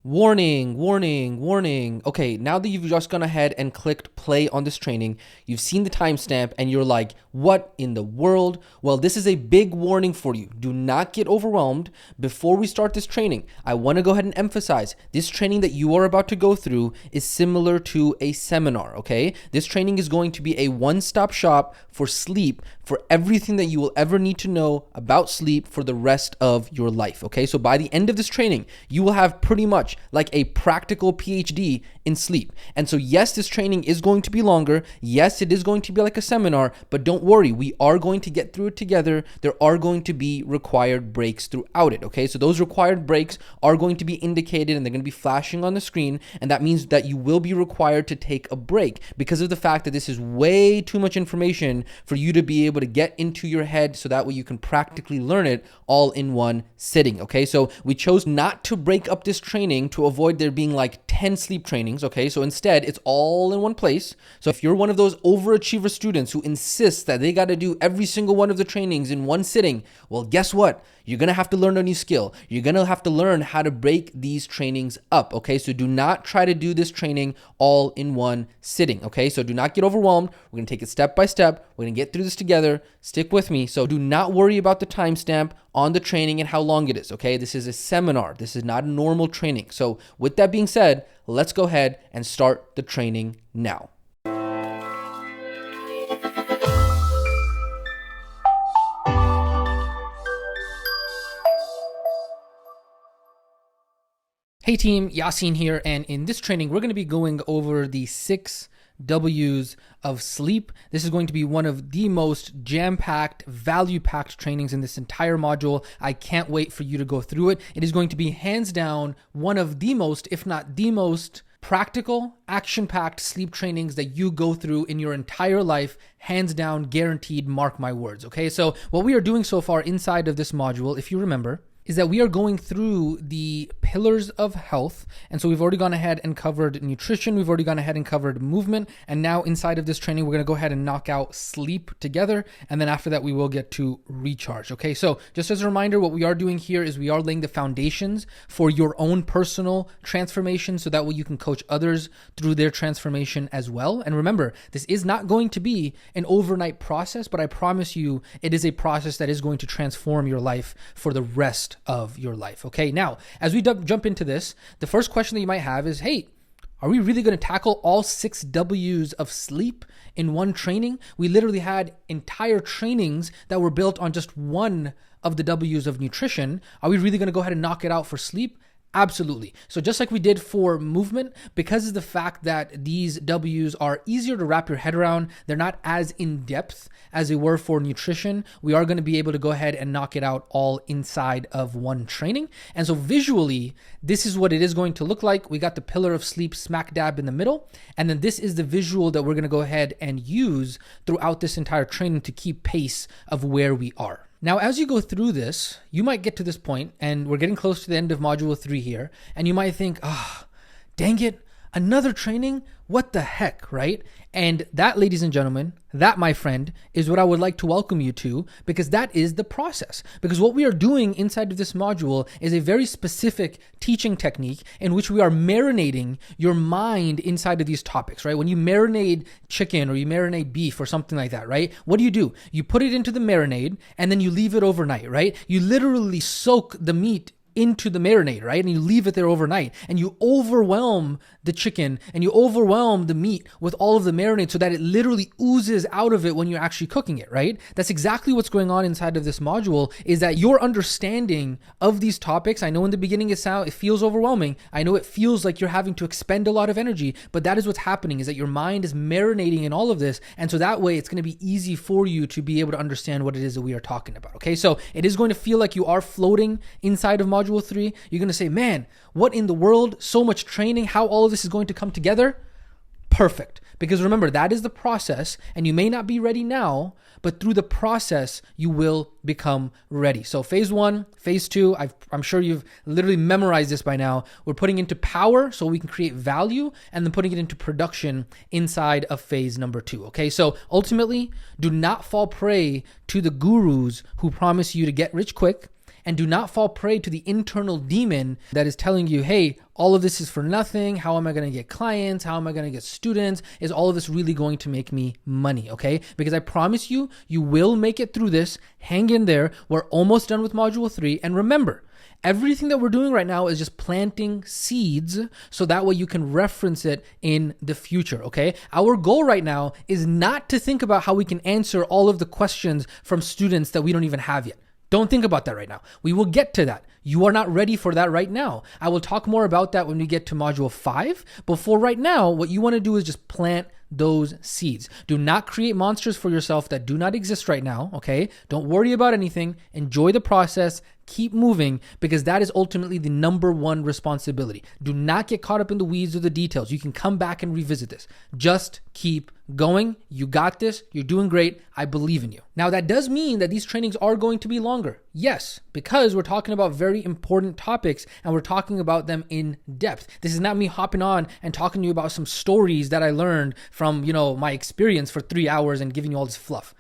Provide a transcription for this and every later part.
Warning, warning, warning. Okay, now that you've just gone ahead and clicked play on this training, you've seen the timestamp and you're like, what in the world? Well, this is a big warning for you. Do not get overwhelmed. Before we start this training, I want to go ahead and emphasize this training that you are about to go through is similar to a seminar, okay? This training is going to be a one-stop shop for sleep, for everything that you will ever need to know about sleep for the rest of your life, okay? So by the end of this training, you will have pretty much like a practical PhD in sleep. And so yes, this training is going to be longer. Yes, it is going to be like a seminar, but don't worry, we are going to get through it together. There are going to be required breaks throughout it, okay? So those required breaks are going to be indicated and they're going to be flashing on the screen, and that means that you will be required to take a break because of the fact that this is way too much information for you to be able to get into your head, so that way you can practically learn it all in one sitting, okay? So we chose not to break up this training to avoid there being like 10 sleep trainings, okay? So instead, it's all in one place. So if you're one of those overachiever students who insists that they got to do every single one of the trainings in one sitting, well, guess what? You're going to have to learn a new skill. You're going to have to learn how to break these trainings up, okay? So do not try to do this training all in one sitting, okay? So do not get overwhelmed. We're going to take it step by step. We're going to get through this together. Stick with me. So do not worry about the timestamp on the training and how long it is, okay? This is a seminar. This is not a normal training. So with that being said, let's go ahead and start the training now. Hey team, Yasin here, and in this training, we're going to be going over the 6 W's of sleep. This is going to be one of the most jam-packed, value-packed trainings in this entire module. I can't wait for you to go through it. It is going to be hands down one of the most, if not the most, practical, action-packed sleep trainings that you go through in your entire life, hands down, guaranteed, mark my words, okay? So what we are doing so far inside of this module, if you remember, is that we are going through the pillars of health. And so we've already gone ahead and covered nutrition. We've already gone ahead and covered movement. And now inside of this training, we're going to go ahead and knock out sleep together. And then after that, we will get to recharge. Okay. So just as a reminder, what we are doing here is we are laying the foundations for your own personal transformation, so that way you can coach others through their transformation as well. And remember, this is not going to be an overnight process, but I promise you it is a process that is going to transform your life for the rest of your life. Okay, now as we jump into this, the first question that you might have is, hey, are we really going to tackle all 6 W's of sleep in one training? We literally had entire trainings that were built on just one of the W's of nutrition. Are we really going to go ahead and knock it out for sleep? Absolutely. So just like we did for movement, because of the fact that these W's are easier to wrap your head around, they're not as in depth as they were for nutrition, we are going to be able to go ahead and knock it out all inside of one training. And so visually, this is what it is going to look like. We got the pillar of sleep smack dab in the middle. And then this is the visual that we're going to go ahead and use throughout this entire training to keep pace of where we are. Now, as you go through this, you might get to this point, and we're getting close to the end of module 3 here, and you might think, dang it, another training? What the heck, right? And that, ladies and gentlemen, that, my friend, is what I would like to welcome you to, because that is the process. Because what we are doing inside of this module is a very specific teaching technique in which we are marinating your mind inside of these topics, right? When you marinate chicken or you marinate beef or something like that, right? What do? You put it into the marinade and then you leave it overnight, right? You literally soak the meat into the marinade, right? And you leave it there overnight, and you overwhelm the chicken and you overwhelm the meat with all of the marinade so that it literally oozes out of it when you're actually cooking it, right? That's exactly what's going on inside of this module, is that your understanding of these topics, I know in the beginning it feels overwhelming. I know it feels like you're having to expend a lot of energy, but that is what's happening, is that your mind is marinating in all of this. And so that way it's going to be easy for you to be able to understand what it is that we are talking about. Okay. So it is going to feel like you are floating inside of module 3. You're going to say, man, what in the world? So much training, how all of this is going to come together? Perfect. Because remember, that is the process, and you may not be ready now, but through the process, you will become ready. So phase 1, phase 2, I'm sure you've literally memorized this by now. We're putting into power so we can create value, and then putting it into production inside of phase number 2. Okay, so ultimately, do not fall prey to the gurus who promise you to get rich quick And do not fall prey to the internal demon that is telling you, hey, all of this is for nothing. How am I going to get clients? How am I going to get students? Is all of this really going to make me money? Okay. Because I promise you, you will make it through this. Hang in there. We're almost done with module 3. And remember, everything that we're doing right now is just planting seeds so that way you can reference it in the future, okay? Our goal right now is not to think about how we can answer all of the questions from students that we don't even have yet. Don't think about that right now. We will get to that. You are not ready for that right now. I will talk more about that when we get to module 5. But for right now, what you want to do is just plant those seeds. Do not create monsters for yourself that do not exist right now, okay? Don't worry about anything. Enjoy the process. Keep moving, because that is ultimately the number one responsibility. Do not get caught up in the weeds or the details. You can come back and revisit this. Just keep going. You got this. You're doing great. I believe in you. Now, that does mean that these trainings are going to be longer. Yes, because we're talking about very important topics and we're talking about them in depth. This is not me hopping on and talking to you about some stories that I learned from, my experience for 3 hours and giving you all this fluff.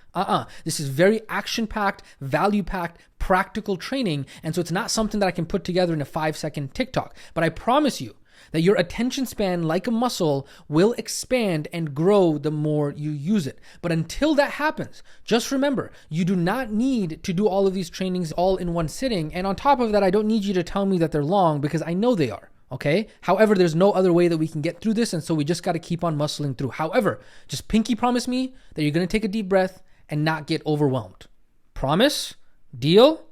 This is very action-packed, value-packed, practical training. And so it's not something that I can put together in a 5-second TikTok. But I promise you that your attention span, like a muscle, will expand and grow the more you use it. But until that happens, just remember, you do not need to do all of these trainings all in one sitting. And on top of that, I don't need you to tell me that they're long, because I know they are. Okay. However, there's no other way that we can get through this. And so we just got to keep on muscling through. However, just pinky promise me that you're going to take a deep breath and not get overwhelmed. Promise? Deal?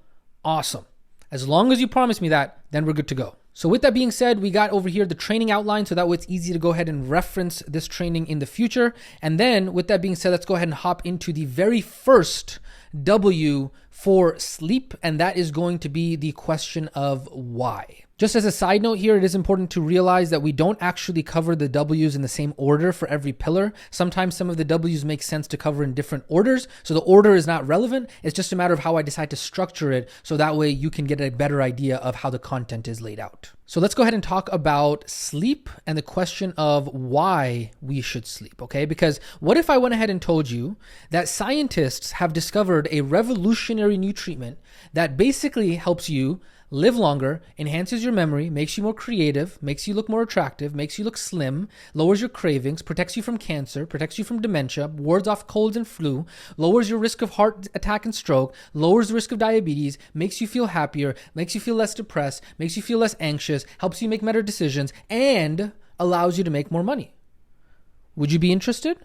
Awesome. As long as you promise me that, then we're good to go. So with that being said, we got over here the training outline, so that way it's easy to go ahead and reference this training in the future. And then with that being said, let's go ahead and hop into the very first W for sleep, and that is going to be the question of why. Just as a side note here, it is important to realize that we don't actually cover the W's in the same order for every pillar. Sometimes some of the W's make sense to cover in different orders, so the order is not relevant. It's just a matter of how I decide to structure it, so that way you can get a better idea of how the content is laid out. So let's go ahead and talk about sleep and the question of why we should sleep, okay? Because what if I went ahead and told you that scientists have discovered a revolutionary new treatment that basically helps you live longer, enhances your memory, makes you more creative, makes you look more attractive, makes you look slim, lowers your cravings, protects you from cancer, protects you from dementia, wards off colds and flu, lowers your risk of heart attack and stroke, lowers the risk of diabetes, makes you feel happier, makes you feel less depressed, makes you feel less anxious, helps you make better decisions, and allows you to make more money. Would you be interested?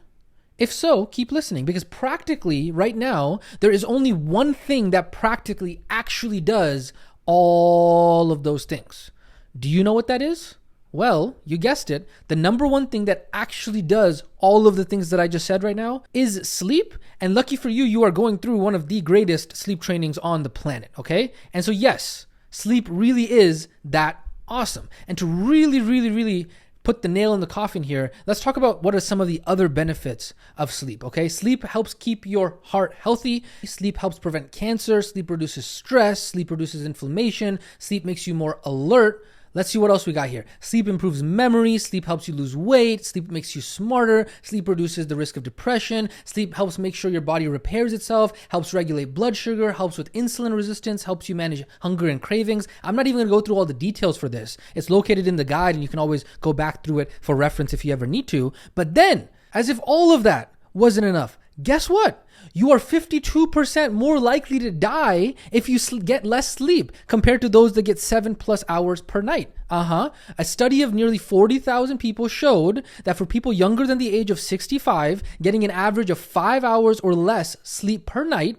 If so, keep listening, because practically right now, there is only one thing that practically actually does all of those things. Do you know what that is? Well, you guessed it. The number one thing that actually does all of the things that I just said right now is sleep. And lucky for you, you are going through one of the greatest sleep trainings on the planet, okay? And so yes, sleep really is that awesome. And to really put the nail in the coffin here, let's talk about what are some of the other benefits of sleep, okay? Sleep helps keep your heart healthy. Sleep helps prevent cancer. Sleep reduces stress. Sleep reduces inflammation. Sleep makes you more alert. Let's see what else we got here. Sleep improves memory. Sleep helps you lose weight. Sleep makes you smarter. Sleep reduces the risk of depression. Sleep helps make sure your body repairs itself, helps regulate blood sugar, helps with insulin resistance, helps you manage hunger and cravings. I'm not even going to go through all the details for this. It's located in the guide, and you can always go back through it for reference if you ever need to. But then, as if all of that wasn't enough, guess what? You are 52% more likely to die if you get less sleep compared to those that get 7+ hours per night. A study of nearly 40,000 people showed that for people younger than the age of 65, getting an average of 5 hours or less sleep per night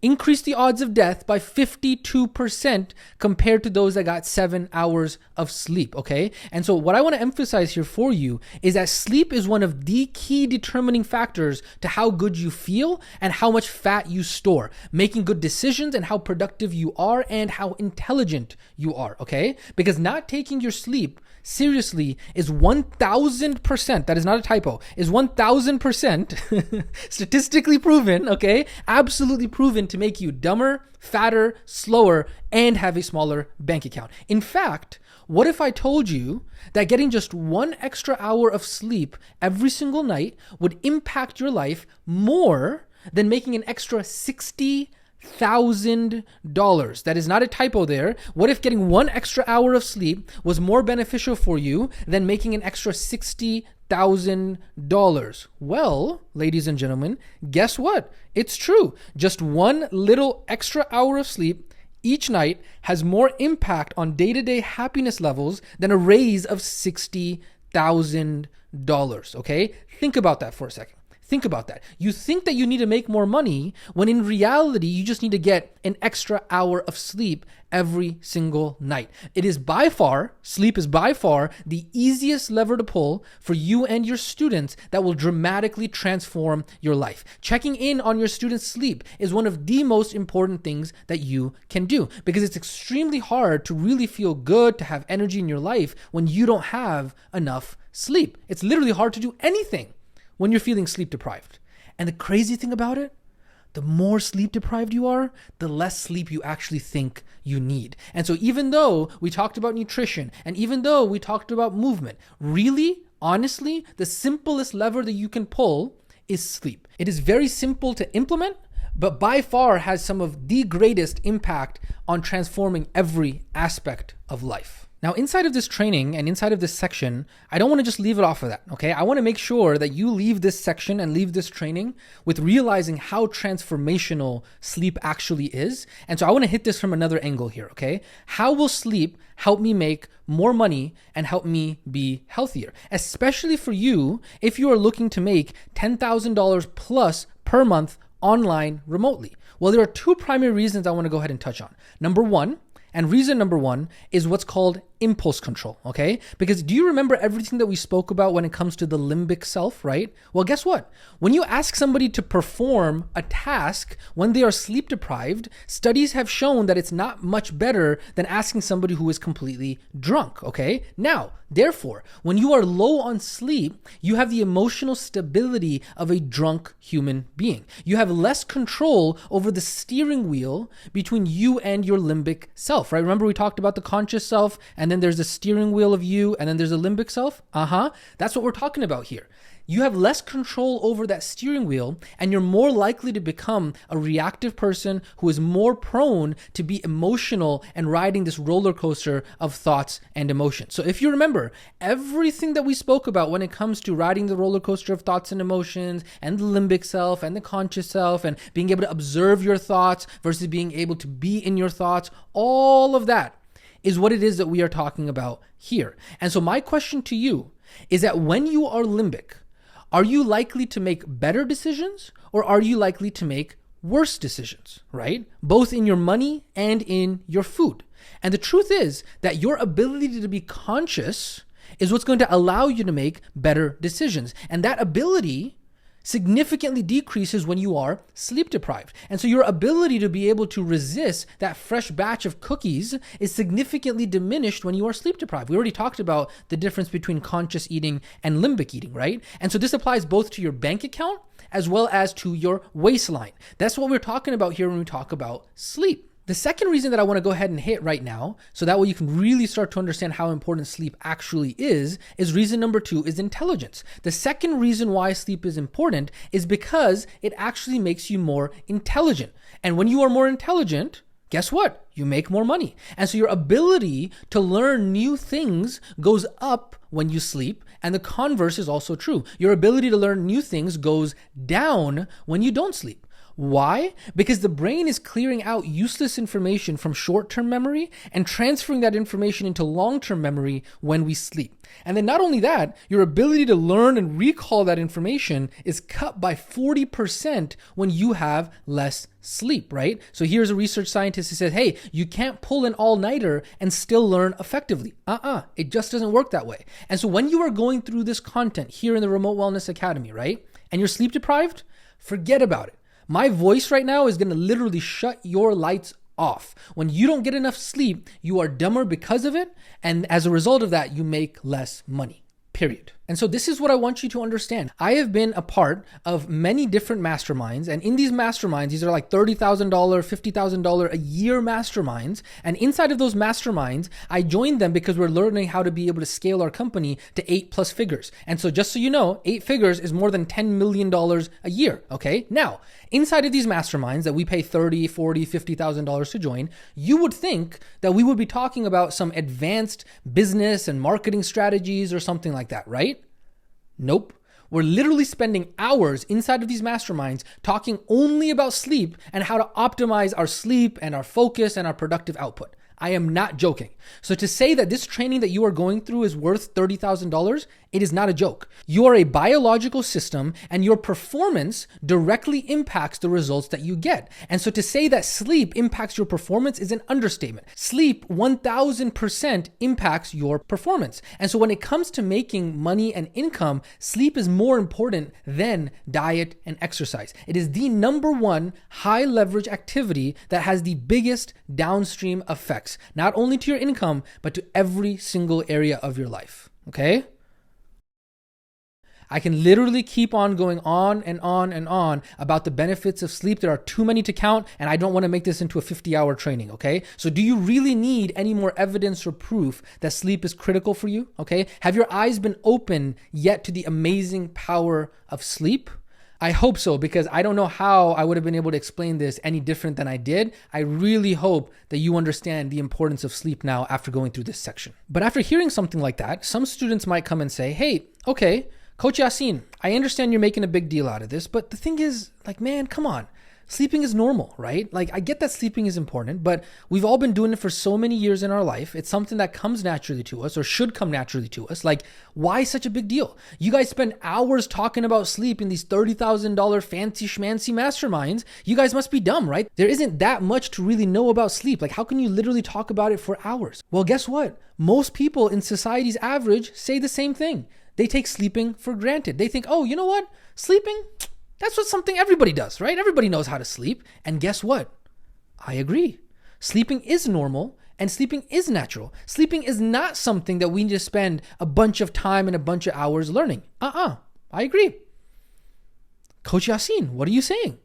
increased the odds of death by 52% compared to those that got 7 hours of sleep, okay? And so what I want to emphasize here for you is that sleep is one of the key determining factors to how good you feel and how much fat you store, making good decisions and how productive you are and how intelligent you are, okay? Because not taking your sleep seriously is 1,000%, that is not a typo, is 1,000% statistically proven, okay? Absolutely proven to make you dumber, fatter, slower, and have a smaller bank account. In fact, what if I told you that getting just 1 extra hour of sleep every single night would impact your life more than making an extra $60,000 That is not a typo there. What if getting 1 extra hour of sleep was more beneficial for you than making an extra $60,000? Well, ladies and gentlemen, guess what? It's true. Just 1 little extra hour of sleep each night has more impact on day-to-day happiness levels than a raise of $60,000. Okay? Think about that for a second. Think about that. You think that you need to make more money when in reality, you just need to get an extra hour of sleep every single night. Sleep is by far the easiest lever to pull for you and your students that will dramatically transform your life. Checking in on your students' sleep is one of the most important things that you can do because it's extremely hard to really feel good, to have energy in your life when you don't have enough sleep. It's literally hard to do anything when you're feeling sleep deprived. And the crazy thing about it, the more sleep deprived you are, the less sleep you actually think you need. And so even though we talked about nutrition, and even though we talked about movement, really, honestly, the simplest lever that you can pull is sleep. It is very simple to implement, but by far has some of the greatest impact on transforming every aspect of life. Now, inside of this training and inside of this section, I don't want to just leave it off of that, okay? I want to make sure that you leave this section and leave this training with realizing how transformational sleep actually is. And so I want to hit this from another angle here, okay? How will sleep help me make more money and help me be healthier? Especially for you, if you are looking to make $10,000 plus per month online remotely. Well, there are 2 primary reasons I want to go ahead and touch on. Reason number one is what's called impulse control, okay? Because do you remember everything that we spoke about when it comes to the limbic self, right? Well, guess what? When you ask somebody to perform a task when they are sleep deprived, studies have shown that it's not much better than asking somebody who is completely drunk, okay? Now, therefore, when you are low on sleep, you have the emotional stability of a drunk human being. You have less control over the steering wheel between you and your limbic self, right? Remember we talked about the conscious self, and then there's the steering wheel of you, and then there's the limbic self? That's what we're talking about here. You have less control over that steering wheel, and you're more likely to become a reactive person who is more prone to be emotional and riding this roller coaster of thoughts and emotions. So if you remember, everything that we spoke about when it comes to riding the roller coaster of thoughts and emotions, and the limbic self, and the conscious self, and being able to observe your thoughts versus being able to be in your thoughts, all of that is what it is that we are talking about here. And so my question to you is that when you are limbic, are you likely to make better decisions or are you likely to make worse decisions, right? Both in your money and in your food. And the truth is that your ability to be conscious is what's going to allow you to make better decisions. And that ability significantly decreases when you are sleep deprived. And so your ability to be able to resist that fresh batch of cookies is significantly diminished when you are sleep deprived. We already talked about the difference between conscious eating and limbic eating, right? And so this applies both to your bank account as well as to your waistline. That's what we're talking about here when we talk about sleep. The second reason that I want to go ahead and hit right now, so that way you can really start to understand how important sleep actually is reason number 2 is intelligence. The second reason why sleep is important is because it actually makes you more intelligent. And when you are more intelligent, guess what? You make more money. And so your ability to learn new things goes up when you sleep, and the converse is also true. Your ability to learn new things goes down when you don't sleep. Why? Because the brain is clearing out useless information from short-term memory and transferring that information into long-term memory when we sleep. And then not only that, your ability to learn and recall that information is cut by 40% when you have less sleep, right? So here's a research scientist who says, hey, you can't pull an all-nighter and still learn effectively. It just doesn't work that way. And so when you are going through this content here in the Remote Wellness Academy, right, and you're sleep deprived, forget about it. My voice right now is going to literally shut your lights off. When you don't get enough sleep, you are dumber because of it. And as a result of that, you make less money, period. And so this is what I want you to understand. I have been a part of many different masterminds. And in these masterminds, these are like $30,000, $50,000 a year masterminds. And inside of those masterminds, I joined them because we're learning how to be able to scale our company to 8+ figures. And so just so you know, 8 figures is more than $10 million a year. Okay. Now, inside of these masterminds that we pay $30,000, $40,000, $50,000 to join, you would think that we would be talking about some advanced business and marketing strategies or something like that, right? Nope. We're literally spending hours inside of these masterminds talking only about sleep and how to optimize our sleep and our focus and our productive output. I am not joking. So to say that this training that you are going through is worth $30,000, it is not a joke. You are a biological system and your performance directly impacts the results that you get. And so to say that sleep impacts your performance is an understatement. Sleep 1000% impacts your performance. And so when it comes to making money and income, sleep is more important than diet and exercise. It is the number one high leverage activity that has the biggest downstream effects, not only to your income, but to every single area of your life. Okay? I can literally keep on going on and on and on about the benefits of sleep. There are too many to count, and I don't want to make this into a 50-hour training, okay? So do you really need any more evidence or proof that sleep is critical for you, okay? Have your eyes been open yet to the amazing power of sleep? I hope so, because I don't know how I would have been able to explain this any different than I did. I really hope that you understand the importance of sleep now after going through this section. But after hearing something like that, some students might come and say, hey, okay, Coach Yasin, I understand you're making a big deal out of this, but the thing is, like, man, come on. Sleeping is normal, right? Like, I get that sleeping is important, but we've all been doing it for so many years in our life. It's something that comes naturally to us or should come naturally to us. Like, why such a big deal? You guys spend hours talking about sleep in these $30,000 fancy schmancy masterminds. You guys must be dumb, right? There isn't that much to really know about sleep. Like, how can you literally talk about it for hours? Well, guess what? Most people in society's average say the same thing. They take sleeping for granted. They think, oh, you know what? Sleeping, that's what something everybody does, right? Everybody knows how to sleep. And guess what? I agree. Sleeping is normal and sleeping is natural. Sleeping is not something that we need to spend a bunch of time and a bunch of hours learning. I agree. Coach Yasin, what are you saying?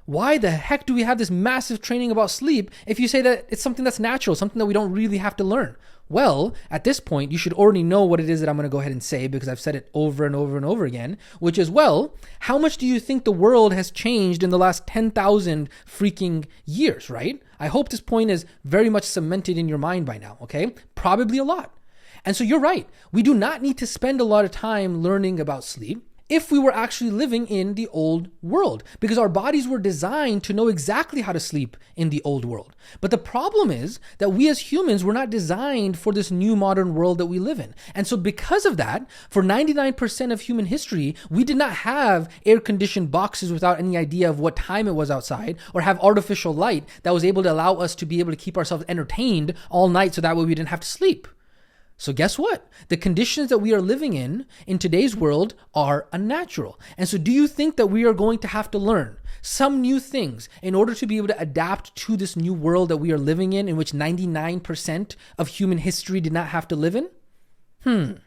Why the heck do we have this massive training about sleep if you say that it's something that's natural, something that we don't really have to learn? Well, at this point, you should already know what it is that I'm going to go ahead and say, because I've said it over and over and over again, which is, well, how much do you think the world has changed in the last 10,000 freaking years, right? I hope this point is very much cemented in your mind by now, okay? Probably a lot. And so you're right. We do not need to spend a lot of time learning about sleep if we were actually living in the old world, because our bodies were designed to know exactly how to sleep in the old world. But the problem is that we as humans were not designed for this new modern world that we live in. And so because of that, for 99% of human history, we did not have air-conditioned boxes without any idea of what time it was outside, or have artificial light that was able to allow us to be able to keep ourselves entertained all night so that way we didn't have to sleep. So guess what? The conditions that we are living in today's world are unnatural. And so do you think that we are going to have to learn some new things in order to be able to adapt to this new world that we are living in which 99% of human history did not have to live in?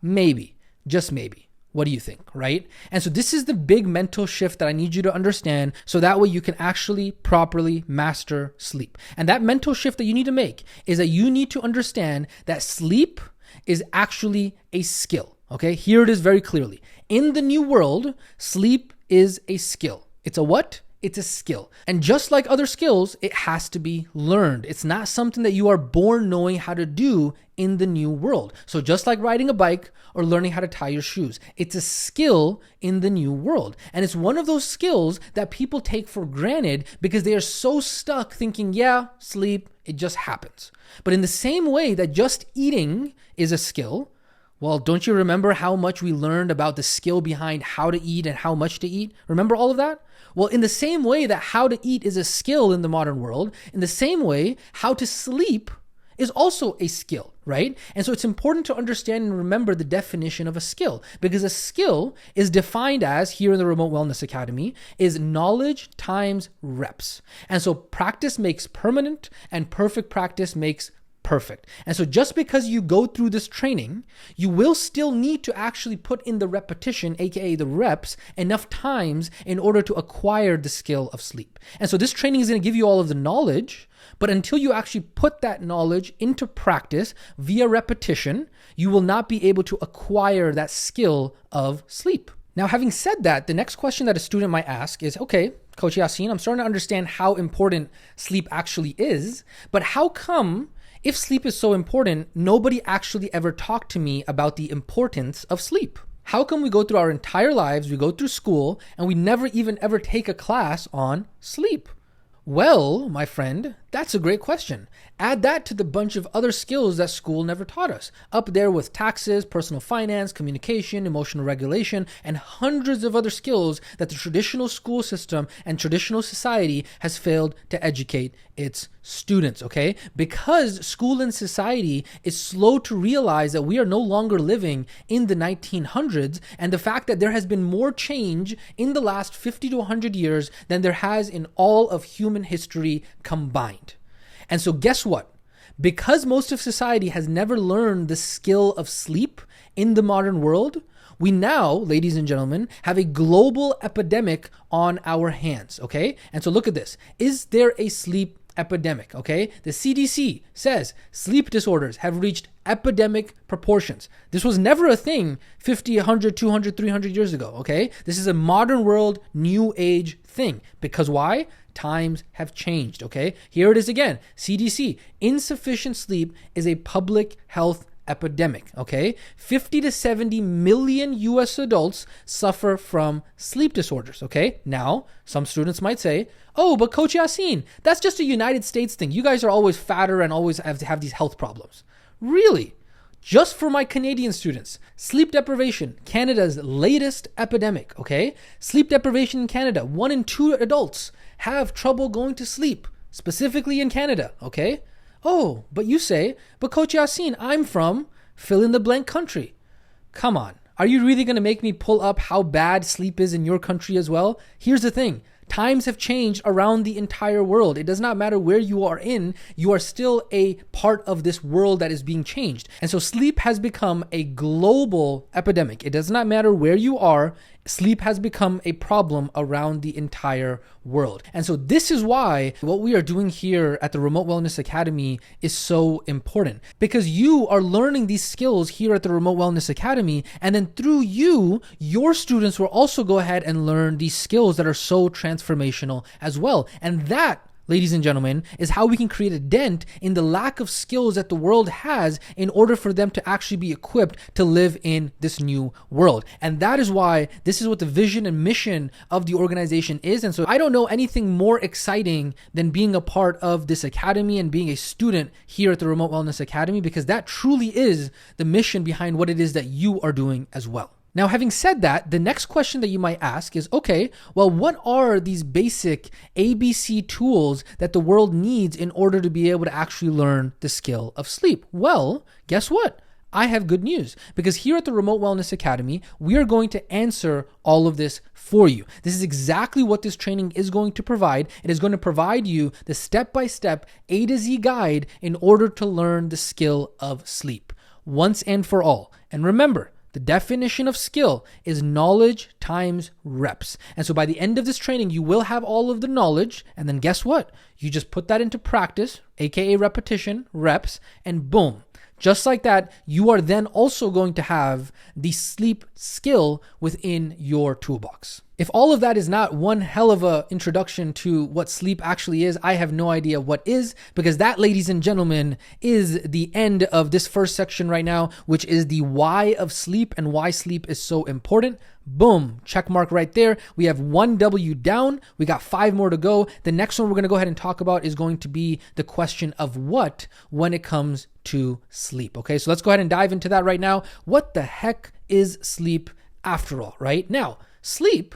Maybe, just maybe. What do you think, right? And so this is the big mental shift that I need you to understand, so that way you can actually properly master sleep. And that mental shift that you need to make is that you need to understand that sleep is actually a skill, okay? Here it is very clearly. In the new world, sleep is a skill. It's a what? It's a skill. And just like other skills, it has to be learned. It's not something that you are born knowing how to do in the new world. So just like riding a bike or learning how to tie your shoes, it's a skill in the new world. And it's one of those skills that people take for granted because they are so stuck thinking, yeah, sleep, it just happens. But in the same way that just eating is a skill, well, don't you remember how much we learned about the skill behind how to eat and how much to eat? Remember all of that? Well, in the same way that how to eat is a skill in the modern world, in the same way, how to sleep is also a skill, right? And so it's important to understand and remember the definition of a skill, because a skill is defined as, here in the Remote Wellness Academy, is knowledge times reps. And so practice makes permanent, and perfect practice makes perfect. And so just because you go through this training, you will still need to actually put in the repetition, aka the reps, enough times in order to acquire the skill of sleep. And so this training is going to give you all of the knowledge, but until you actually put that knowledge into practice via repetition, you will not be able to acquire that skill of sleep. Now, having said that, the next question that a student might ask is, okay, Coach Yasin, I'm starting to understand how important sleep actually is, but how come, if sleep is so important, nobody actually ever talked to me about the importance of sleep? How come we go through our entire lives, we go through school, and we never even ever take a class on sleep? Well, my friend, that's a great question. Add that to the bunch of other skills that school never taught us. Up there with taxes, personal finance, communication, emotional regulation, and hundreds of other skills that the traditional school system and traditional society has failed to educate its students, okay? Because school and society is slow to realize that we are no longer living in the 1900s, and the fact that there has been more change in the last 50 to 100 years than there has in all of human history combined. And so guess what? Because most of society has never learned the skill of sleep in the modern world, we now, ladies and gentlemen, have a global epidemic on our hands, okay? And so look at this. Is there a sleep epidemic, okay? The CDC says sleep disorders have reached epidemic proportions. This was never a thing 50, 100, 200, 300 years ago, okay? This is a modern world, new age thing. Because why? Times have changed, okay? Here it is again. CDC, insufficient sleep is a public health epidemic, okay? 50 to 70 million US adults suffer from sleep disorders, okay? Now, some students might say, oh, but Coach Yasin, that's just a United States thing. You guys are always fatter and always have these health problems. Really? Just for my Canadian students, sleep deprivation, Canada's latest epidemic, okay? Sleep deprivation in Canada, 1 in 2 adults have trouble going to sleep, specifically in Canada, okay? Oh, but you say, but Coach Yasin, I'm from fill in the blank country. Come on, are you really going to make me pull up how bad sleep is in your country as well? Here's the thing. Times have changed around the entire world. It does not matter where you are in, you are still a part of this world that is being changed. And so sleep has become a global epidemic. It does not matter where you are, sleep has become a problem around the entire world. And so this is why what we are doing here at the Remote Wellness Academy is so important, because you are learning these skills here at the Remote Wellness Academy, and then through you, your students will also go ahead and learn these skills that are so transformational as well. And that, ladies and gentlemen, is how we can create a dent in the lack of skills that the world has in order for them to actually be equipped to live in this new world. And that is why this is what the vision and mission of the organization is. And so I don't know anything more exciting than being a part of this academy and being a student here at the Remote Wellness Academy, because that truly is the mission behind what it is that you are doing as well. Now, having said that, the next question that you might ask is, okay, well, what are these basic ABC tools that the world needs in order to be able to actually learn the skill of sleep? Well, guess what? I have good news, because here at the Remote Wellness Academy, we are going to answer all of this for you. This is exactly what this training is going to provide. It is going to provide you the step-by-step A to Z guide in order to learn the skill of sleep once and for all. And remember, the definition of skill is knowledge times reps. And so by the end of this training, you will have all of the knowledge. And then guess what? You just put that into practice, aka repetition, reps, and boom. Just like that, you are then also going to have the sleep skill within your toolbox. If all of that is not one hell of a introduction to what sleep actually is, I have no idea what is, because that, ladies and gentlemen, is the end of this first section right now, which is the why of sleep and why sleep is so important. Boom, check mark right there. We have 1 W down. We got 5 more to go. The next one we're going to go ahead and talk about is going to be the question of what when it comes to sleep. Okay, so let's go ahead and dive into that right now. What the heck is sleep after all, right? Now, sleep,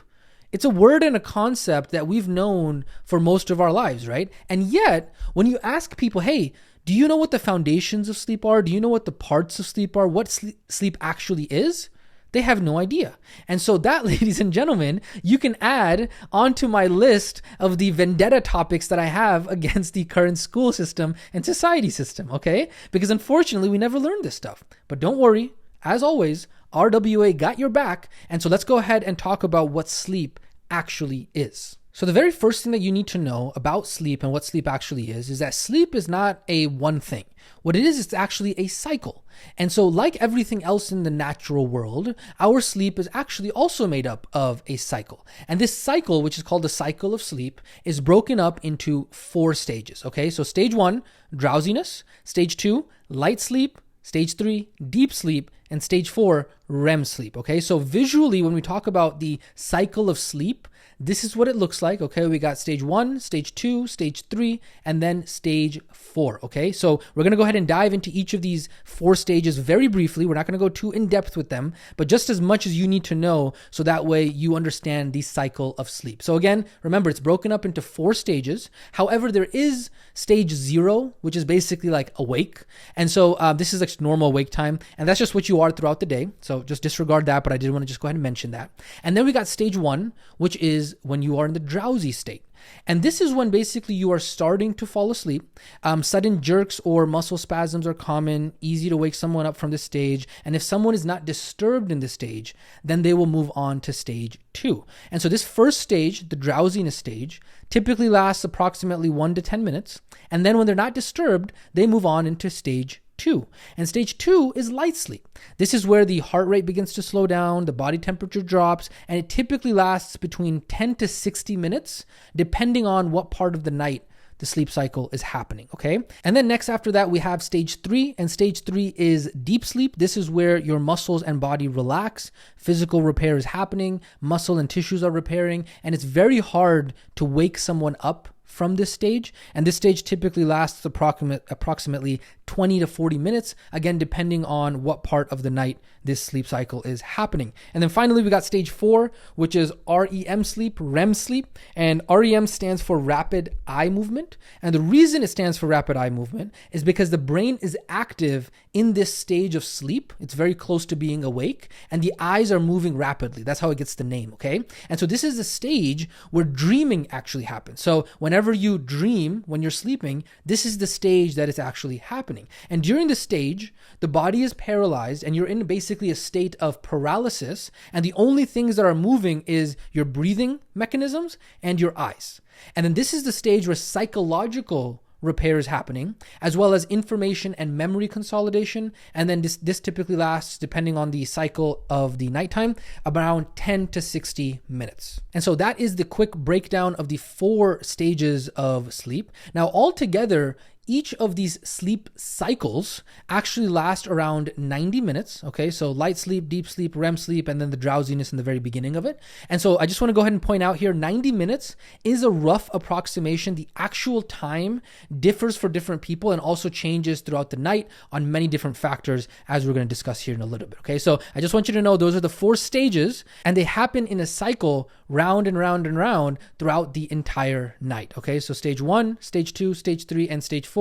it's a word and a concept that we've known for most of our lives, right? And yet, when you ask people, hey, do you know what the foundations of sleep are? Do you know what the parts of sleep are? What sleep actually is? They have no idea. And so that, ladies and gentlemen, you can add onto my list of the vendetta topics that I have against the current school system and society system, okay? Because unfortunately, we never learned this stuff. But don't worry, as always, RWA got your back. And so let's go ahead and talk about what sleep actually is. So the very first thing that you need to know about sleep and what sleep actually is that sleep is not a one thing. What it is, it's actually a cycle. And so like everything else in the natural world, our sleep is actually also made up of a cycle. And this cycle, which is called the cycle of sleep, is broken up into 4 stages. Okay, so stage 1, drowsiness. Stage 2, light sleep. Stage 3, deep sleep. And stage 4, REM sleep. Okay, so visually, when we talk about the cycle of sleep, this is what it looks like. Okay, we got stage 1, stage 2, stage 3, and then stage 4. Okay, so we're going to go ahead and dive into each of these 4 stages very briefly. We're not going to go too in depth with them, but just as much as you need to know so that way you understand the cycle of sleep. So again, remember, it's broken up into 4 stages. However, there is stage 0, which is basically like awake. And so this is like normal wake time, and that's just what you are throughout the day. So just disregard that, but I did want to just go ahead and mention that. And then we got stage 1, which is when you are in the drowsy state. And this is when basically you are starting to fall asleep. Sudden jerks or muscle spasms are common, easy to wake someone up from this stage. And if someone is not disturbed in this stage, then they will move on to stage 2. And so this first stage, the drowsiness stage, typically lasts approximately 1 to 10 minutes. And then when they're not disturbed, they move on into stage 2. And stage 2 is light sleep. This is where the heart rate begins to slow down, the body temperature drops, and it typically lasts between 10 to 60 minutes, depending on what part of the night the sleep cycle is happening, okay? And then next after that, we have stage 3, and stage 3 is deep sleep. This is where your muscles and body relax, physical repair is happening, muscle and tissues are repairing, and it's very hard to wake someone up from this stage. And this stage typically lasts approximately 20 to 40 minutes, again, depending on what part of the night this sleep cycle is happening. And then finally, we got stage 4, which is REM sleep, REM sleep. And REM stands for rapid eye movement. And the reason it stands for rapid eye movement is because the brain is active in this stage of sleep. It's very close to being awake, and the eyes are moving rapidly. That's how it gets the name, okay? And so this is the stage where dreaming actually happens. So whenever you dream when you're sleeping, this is the stage that is actually happening. And during this stage, the body is paralyzed and you're in basically a state of paralysis. And the only things that are moving is your breathing mechanisms and your eyes. And then this is the stage where psychological repair is happening, as well as information and memory consolidation. And then this typically lasts, depending on the cycle of the nighttime, around 10 to 60 minutes. And so that is the quick breakdown of the 4 stages of sleep. Now, altogether, each of these sleep cycles actually last around 90 minutes. Okay, so light sleep, deep sleep, REM sleep, and then the drowsiness in the very beginning of it. And so I just want to go ahead and point out here, 90 minutes is a rough approximation. The actual time differs for different people and also changes throughout the night on many different factors, as we're going to discuss here in a little bit. Okay, so I just want you to know those are the 4 stages, and they happen in a cycle round and round and round throughout the entire night. Okay, so stage 1, stage 2, stage 3, and stage 4.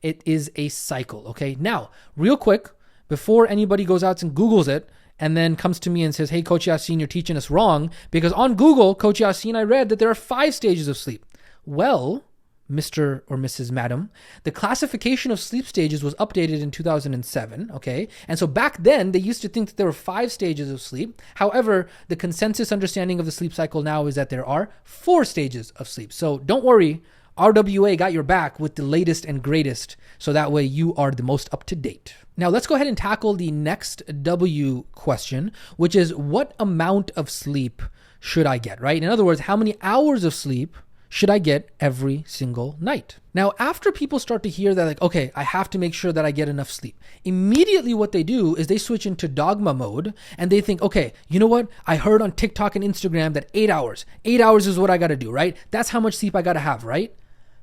It is a cycle. Okay. Now, real quick, before anybody goes out and Googles it and then comes to me and says, "Hey, Coach Yasin, you're teaching us wrong," because on Google, Coach Yasin, I read that there are 5 stages of sleep. Well, Mr. or Mrs. Madam, the classification of sleep stages was updated in 2007, okay? And so back then, they used to think that there were 5 stages of sleep. However, the consensus understanding of the sleep cycle now is that there are 4 stages of sleep. So don't worry, RWA got your back with the latest and greatest, so that way you are the most up to date. Now let's go ahead and tackle the next W question, which is what amount of sleep should I get, right? In other words, how many hours of sleep should I get every single night? Now, after people start to hear that, like, okay, I have to make sure that I get enough sleep, immediately what they do is they switch into dogma mode and they think, okay, you know what? I heard on TikTok and Instagram that 8 hours is what I got to do, right? That's how much sleep I got to have, right?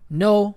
No.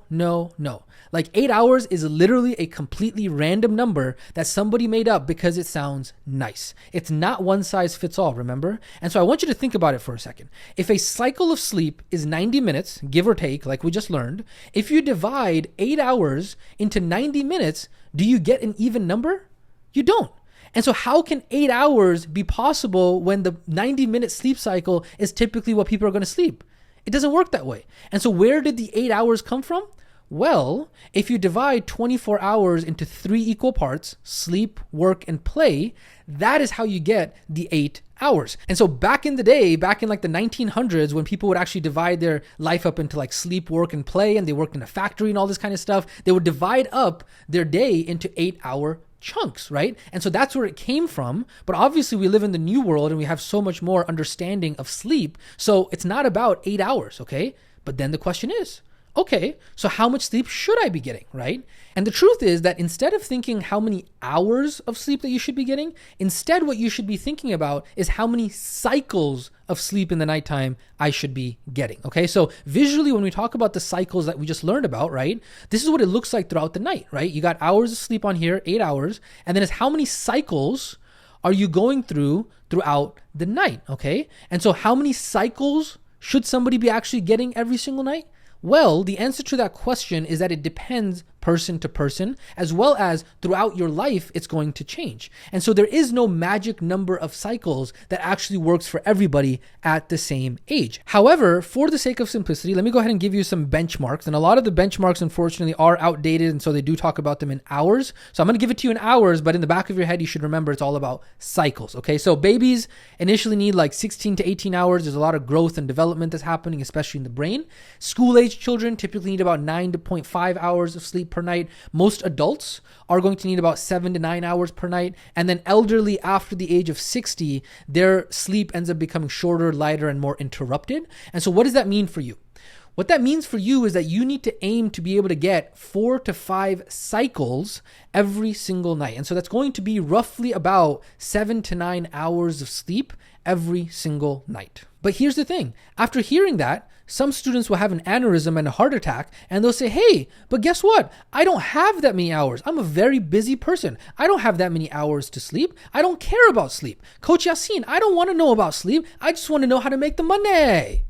Like 8 hours is literally a completely random number that somebody made up because it sounds nice. It's not one size fits all, remember? And so I want you to think about it for a second. If a cycle of sleep is 90 minutes, give or take, like we just learned, if you divide 8 hours into 90 minutes, do you get an even number? You don't. And so how can 8 hours be possible when the 90-minute sleep cycle is typically what people are going to sleep? It doesn't work that way. And so where did the 8 hours come from? Well, if you divide 24 hours into 3 equal parts, sleep, work, and play, that is how you get the 8 hours. And so back in the day, back in like the 1900s, when people would actually divide their life up into like sleep, work, and play, and they worked in a factory and all this kind of stuff, they would divide up their day into 8-hour chunks, right? And so that's where it came from. But obviously we live in the new world and we have so much more understanding of sleep. So it's not about 8 hours, okay? But then the question is, okay, so how much sleep should I be getting, right? And the truth is that instead of thinking how many hours of sleep that you should be getting, instead what you should be thinking about is how many cycles of sleep in the nighttime I should be getting, okay? So visually, when we talk about the cycles that we just learned about, right, this is what it looks like throughout the night, right? You got hours of sleep on here, 8 hours, and then it's how many cycles are you going throughout the night, okay? And so how many cycles should somebody be actually getting every single night? Well, the answer to that question is that it depends person to person, as well as throughout your life, it's going to change. And so there is no magic number of cycles that actually works for everybody at the same age. However, for the sake of simplicity, let me go ahead and give you some benchmarks. And a lot of the benchmarks, unfortunately, are outdated. And so they do talk about them in hours. So I'm going to give it to you in hours, but in the back of your head, you should remember it's all about cycles. Okay. So babies initially need like 16 to 18 hours. There's a lot of growth and development that's happening, especially in the brain. School-age children typically need about 9.5 hours of sleep per night. Most adults are going to need about 7 to 9 hours per night. And then elderly after the age of 60, their sleep ends up becoming shorter, lighter, and more interrupted. And so what does that mean for you? What that means for you is that you need to aim to be able to get 4 to 5 cycles every single night. And so that's going to be roughly about 7 to 9 hours of sleep every single night. But here's the thing. After hearing that, some students will have an aneurysm and a heart attack, and they'll say, hey, but guess what? I don't have that many hours. I'm a very busy person. I don't have that many hours to sleep. I don't care about sleep. Coach Yasin, I don't want to know about sleep. I just want to know how to make the money.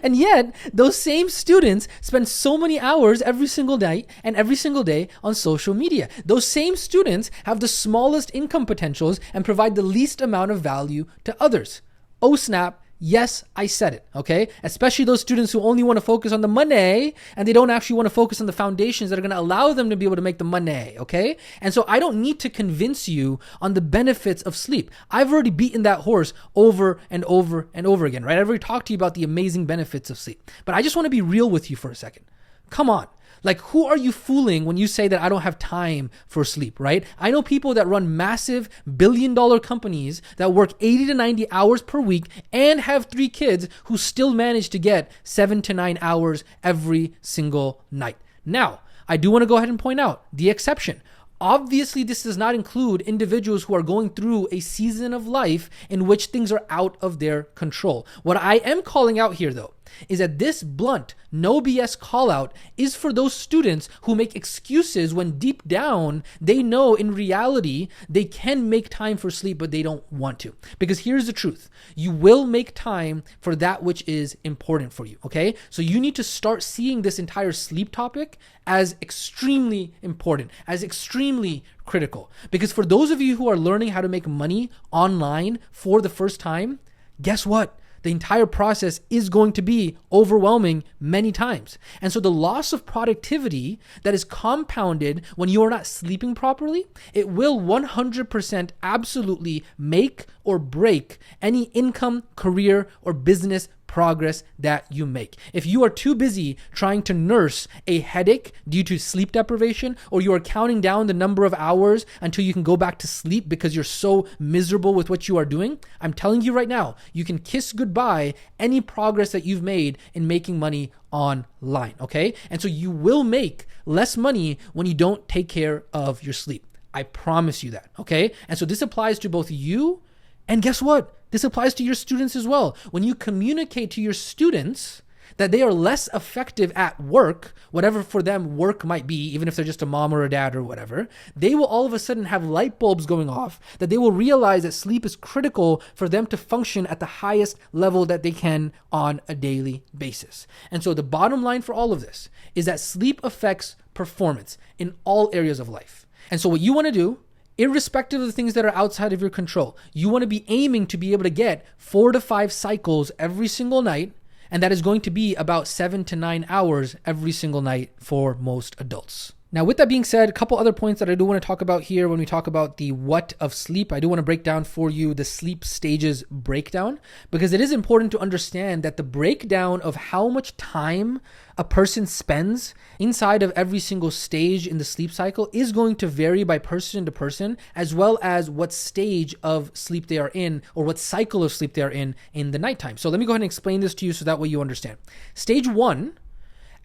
And yet, those same students spend so many hours every single night and every single day on social media. Those same students have the smallest income potentials and provide the least amount of value to others. Oh snap. Yes, I said it, okay? Especially those students who only want to focus on the money and they don't actually want to focus on the foundations that are going to allow them to be able to make the money, okay? And so I don't need to convince you on the benefits of sleep. I've already beaten that horse over and over and over again, right? I've already talked to you about the amazing benefits of sleep. But I just want to be real with you for a second. Come on. Like, who are you fooling when you say that I don't have time for sleep, right? I know people that run massive billion-dollar companies that work 80 to 90 hours per week and have 3 kids who still manage to get 7 to 9 hours every single night. Now, I do want to go ahead and point out the exception. Obviously, this does not include individuals who are going through a season of life in which things are out of their control. What I am calling out here, though, is that this blunt, no BS call out is for those students who make excuses when deep down they know in reality they can make time for sleep, but they don't want to. Because here's the truth. You will make time for that which is important for you, okay? So you need to start seeing this entire sleep topic as extremely important, as extremely critical. Because for those of you who are learning how to make money online for the first time, guess what? The entire process is going to be overwhelming many times. And so the loss of productivity that is compounded when you are not sleeping properly, it will 100% absolutely make or break any income, career, or business progress that you make. If you are too busy trying to nurse a headache due to sleep deprivation, or you are counting down the number of hours until you can go back to sleep because you're so miserable with what you are doing, I'm telling you right now, you can kiss goodbye any progress that you've made in making money online, okay? And so you will make less money when you don't take care of your sleep. I promise you that, okay? And so this applies to both you, and guess what? This applies to your students as well. When you communicate to your students that they are less effective at work, whatever for them work might be, even if they're just a mom or a dad or whatever, they will all of a sudden have light bulbs going off, that they will realize that sleep is critical for them to function at the highest level that they can on a daily basis. And so the bottom line for all of this is that sleep affects performance in all areas of life. And so what you want to do irrespective of the things that are outside of your control. You want to be aiming to be able to get 4 to 5 cycles every single night, and that is going to be about 7 to 9 hours every single night for most adults. Now, with that being said, a couple other points that I do want to talk about here when we talk about the what of sleep. I do want to break down for you the sleep stages breakdown, because it is important to understand that the breakdown of how much time a person spends inside of every single stage in the sleep cycle is going to vary by person to person, as well as what stage of sleep they are in or what cycle of sleep they are in the nighttime. So let me go ahead and explain this to you so that way you understand. Stage 1,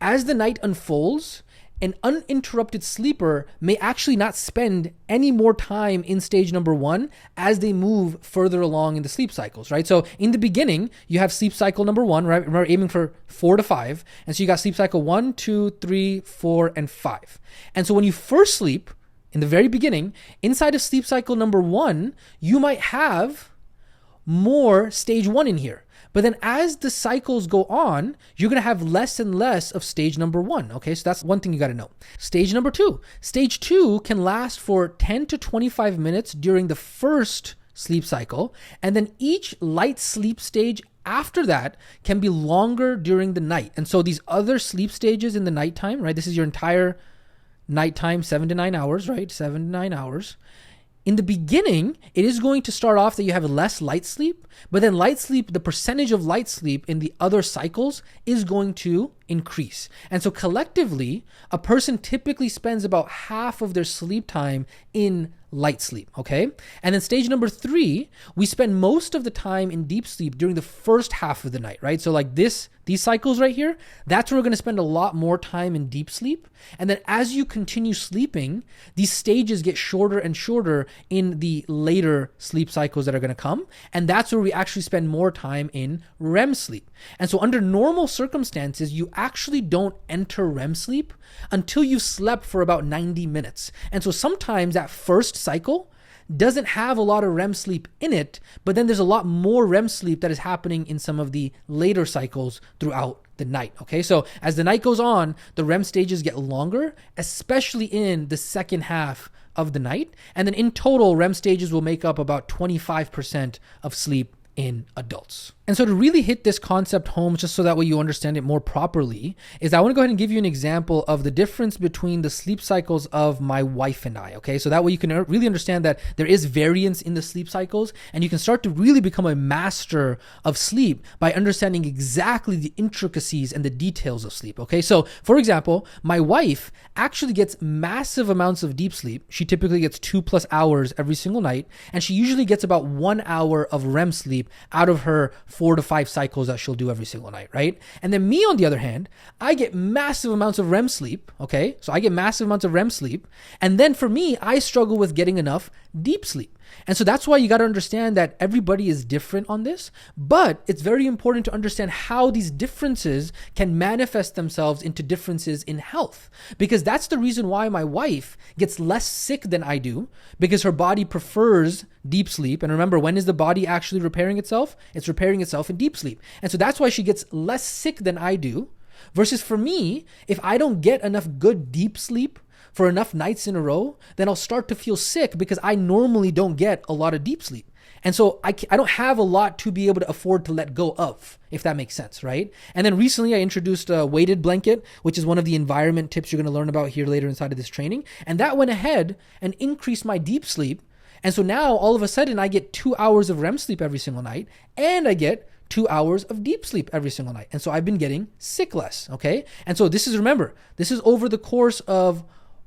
as the night unfolds, an uninterrupted sleeper may actually not spend any more time in stage number 1 as they move further along in the sleep cycles, right? So in the beginning, you have sleep cycle number 1, right? Remember, aiming for 4 to 5. And so you got sleep cycle 1, 2, 3, 4, and 5. And so when you first sleep, in the very beginning, inside of sleep cycle number 1, you might have more stage 1 in here. But then as the cycles go on, you're going to have less and less of stage number 1. Okay, so that's one thing you got to know. Stage number 2. Stage 2 can last for 10 to 25 minutes during the first sleep cycle. And then each light sleep stage after that can be longer during the night. And so these other sleep stages in the nighttime, right? This is your entire nighttime, 7 to 9 hours, right? 7 to 9 hours. In the beginning, it is going to start off that you have less light sleep, but then light sleep, the percentage of light sleep in the other cycles is going to increase. And so collectively, a person typically spends about half of their sleep time in light sleep, okay? And then stage number 3, we spend most of the time in deep sleep during the first half of the night, right? So like these cycles right here, that's where we're going to spend a lot more time in deep sleep. And then as you continue sleeping, these stages get shorter and shorter in the later sleep cycles that are going to come. And that's where we actually spend more time in REM sleep. And so under normal circumstances, you actually don't enter REM sleep until you've slept for about 90 minutes. And so sometimes that first cycle doesn't have a lot of REM sleep in it, but then there's a lot more REM sleep that is happening in some of the later cycles throughout the night. Okay, so as the night goes on, the REM stages get longer, especially in the second half of the night. And then in total, REM stages will make up about 25% of sleep in adults. And so to really hit this concept home, just so that way you understand it more properly, is I want to go ahead and give you an example of the difference between the sleep cycles of my wife and I, okay? So that way you can really understand that there is variance in the sleep cycles, and you can start to really become a master of sleep by understanding exactly the intricacies and the details of sleep, okay? So for example, my wife actually gets massive amounts of deep sleep. She typically gets 2+ hours every single night, and she usually gets about 1 hour of REM sleep out of her 4 to 5 cycles that she'll do every single night, right? And then me, on the other hand, I get massive amounts of REM sleep, okay? So I get massive amounts of REM sleep. And then for me, I struggle with getting enough deep sleep. And so that's why you got to understand that everybody is different on this, but it's very important to understand how these differences can manifest themselves into differences in health, because that's the reason why my wife gets less sick than I do, because her body prefers deep sleep. And remember, when is the body actually repairing itself? It's repairing itself in deep sleep. And so that's why she gets less sick than I do, versus for me, if I don't get enough good deep sleep for enough nights in a row, then I'll start to feel sick because I normally don't get a lot of deep sleep. And so I don't have a lot to be able to afford to let go of, if that makes sense, right? And then recently I introduced a weighted blanket, which is one of the environment tips you're going to learn about here later inside of this training. And that went ahead and increased my deep sleep. And so now all of a sudden I get 2 hours of REM sleep every single night, and I get 2 hours of deep sleep every single night. And so I've been getting sick less, okay? And so this is, remember, this is over the course of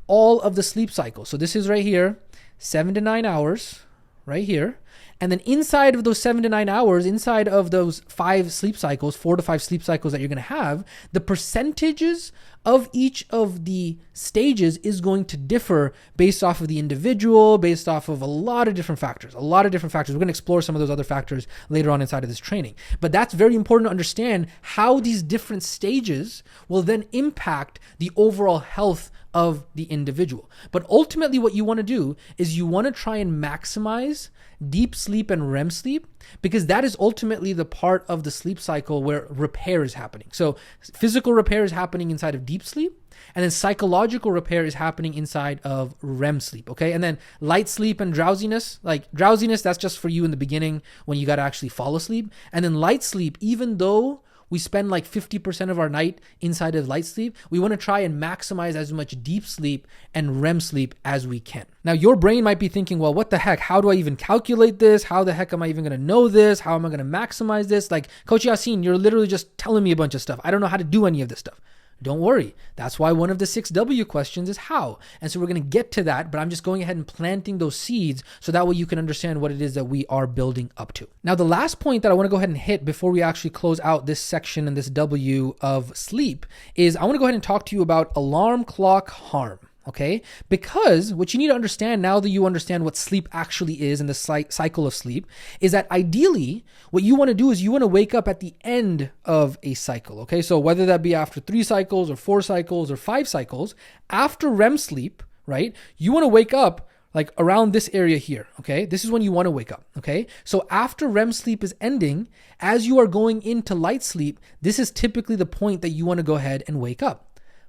all of the sleep cycles. So this is right here, 7 to 9 hours, right here. And then inside of those 7 to 9 hours, inside of those 5 sleep cycles, 4 to 5 sleep cycles that you're going to have, the percentages of each of the stages is going to differ based off of the individual, based off of a lot of different factors. We're going to explore some of those other factors later on inside of this training. But that's very important to understand how these different stages will then impact the overall health of the individual. But ultimately what you want to do is you want to try and maximize deep deep sleep and REM sleep, because that is ultimately the part of the sleep cycle where repair is happening. So physical repair is happening inside of deep sleep, and then psychological repair is happening inside of REM sleep, okay? And then light sleep and drowsiness, like drowsiness, that's just for you in the beginning when you got to actually fall asleep. And then light sleep, even though we spend like 50% of our night inside of light sleep, we want to try and maximize as much deep sleep and REM sleep as we can. Now, your brain might be thinking, well, what the heck? How do I even calculate this? How the heck am I even going to know this? How am I going to maximize this? Like, Coach Yasin, you're literally just telling me a bunch of stuff. I don't know how to do any of this stuff. Don't worry. That's why one of the 6W questions is how. And so we're going to get to that, but I'm just going ahead and planting those seeds so that way you can understand what it is that we are building up to. Now, the last point that I want to go ahead and hit before we actually close out this section and this W of sleep is I want to go ahead and talk to you about alarm clock harm. Okay, because what you need to understand now that you understand what sleep actually is and the cycle of sleep is that ideally what you want to do is you want to wake up at the end of a cycle. Okay, so whether that be after 3 cycles or 4 cycles or 5 cycles, after REM sleep, right, you want to wake up like around this area here. Okay, this is when you want to wake up. Okay, so after REM sleep is ending, as you are going into light sleep, this is typically the point that you want to go ahead and wake up.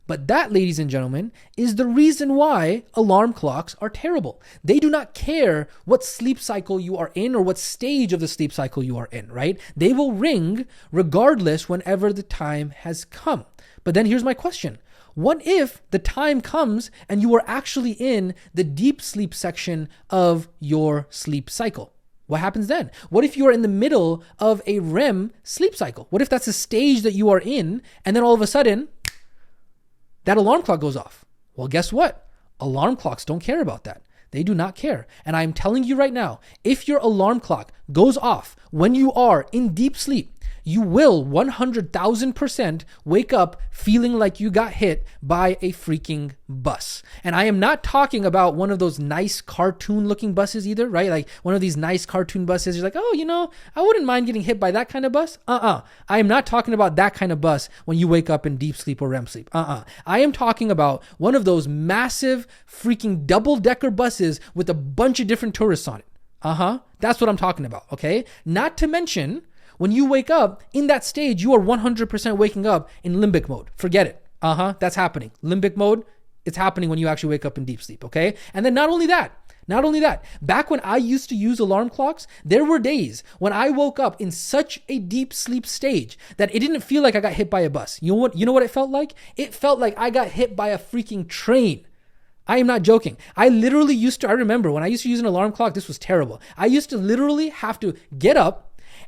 But that, ladies and gentlemen, is the reason why alarm clocks are terrible. They do not care what sleep cycle you are in or what stage of the sleep cycle you are in, right? They will ring regardless whenever the time has come. But then here's my question. What if the time comes and you are actually in the deep sleep section of your sleep cycle? What happens then? What if you are in the middle of a REM sleep cycle? What if that's the stage that you are in and then all of a sudden that alarm clock goes off? Well, guess what? Alarm clocks don't care about that. They do not care. And I'm telling you right now, if your alarm clock goes off when you are in deep sleep, you will 100,000% wake up feeling like you got hit by a freaking bus. And I am not talking about one of those nice cartoon looking buses either, right? Like one of these nice cartoon buses. You're like, oh, you know, I wouldn't mind getting hit by that kind of bus. I am not talking about that kind of bus when you wake up in deep sleep or REM sleep. I am talking about one of those massive freaking double-decker buses with a bunch of different tourists on it. That's what I'm talking about, okay? Not to mention, when you wake up in that stage, you are 100% waking up in limbic mode. Forget it. That's happening. Limbic mode, it's happening when you actually wake up in deep sleep, okay? And then not only that, back when I used to use alarm clocks, there were days when I woke up in such a deep sleep stage that it didn't feel like I got hit by a bus. You know what it felt like? It felt like I got hit by a freaking train. I am not joking. I remember when I used to use an alarm clock, this was terrible. I used to literally have to get up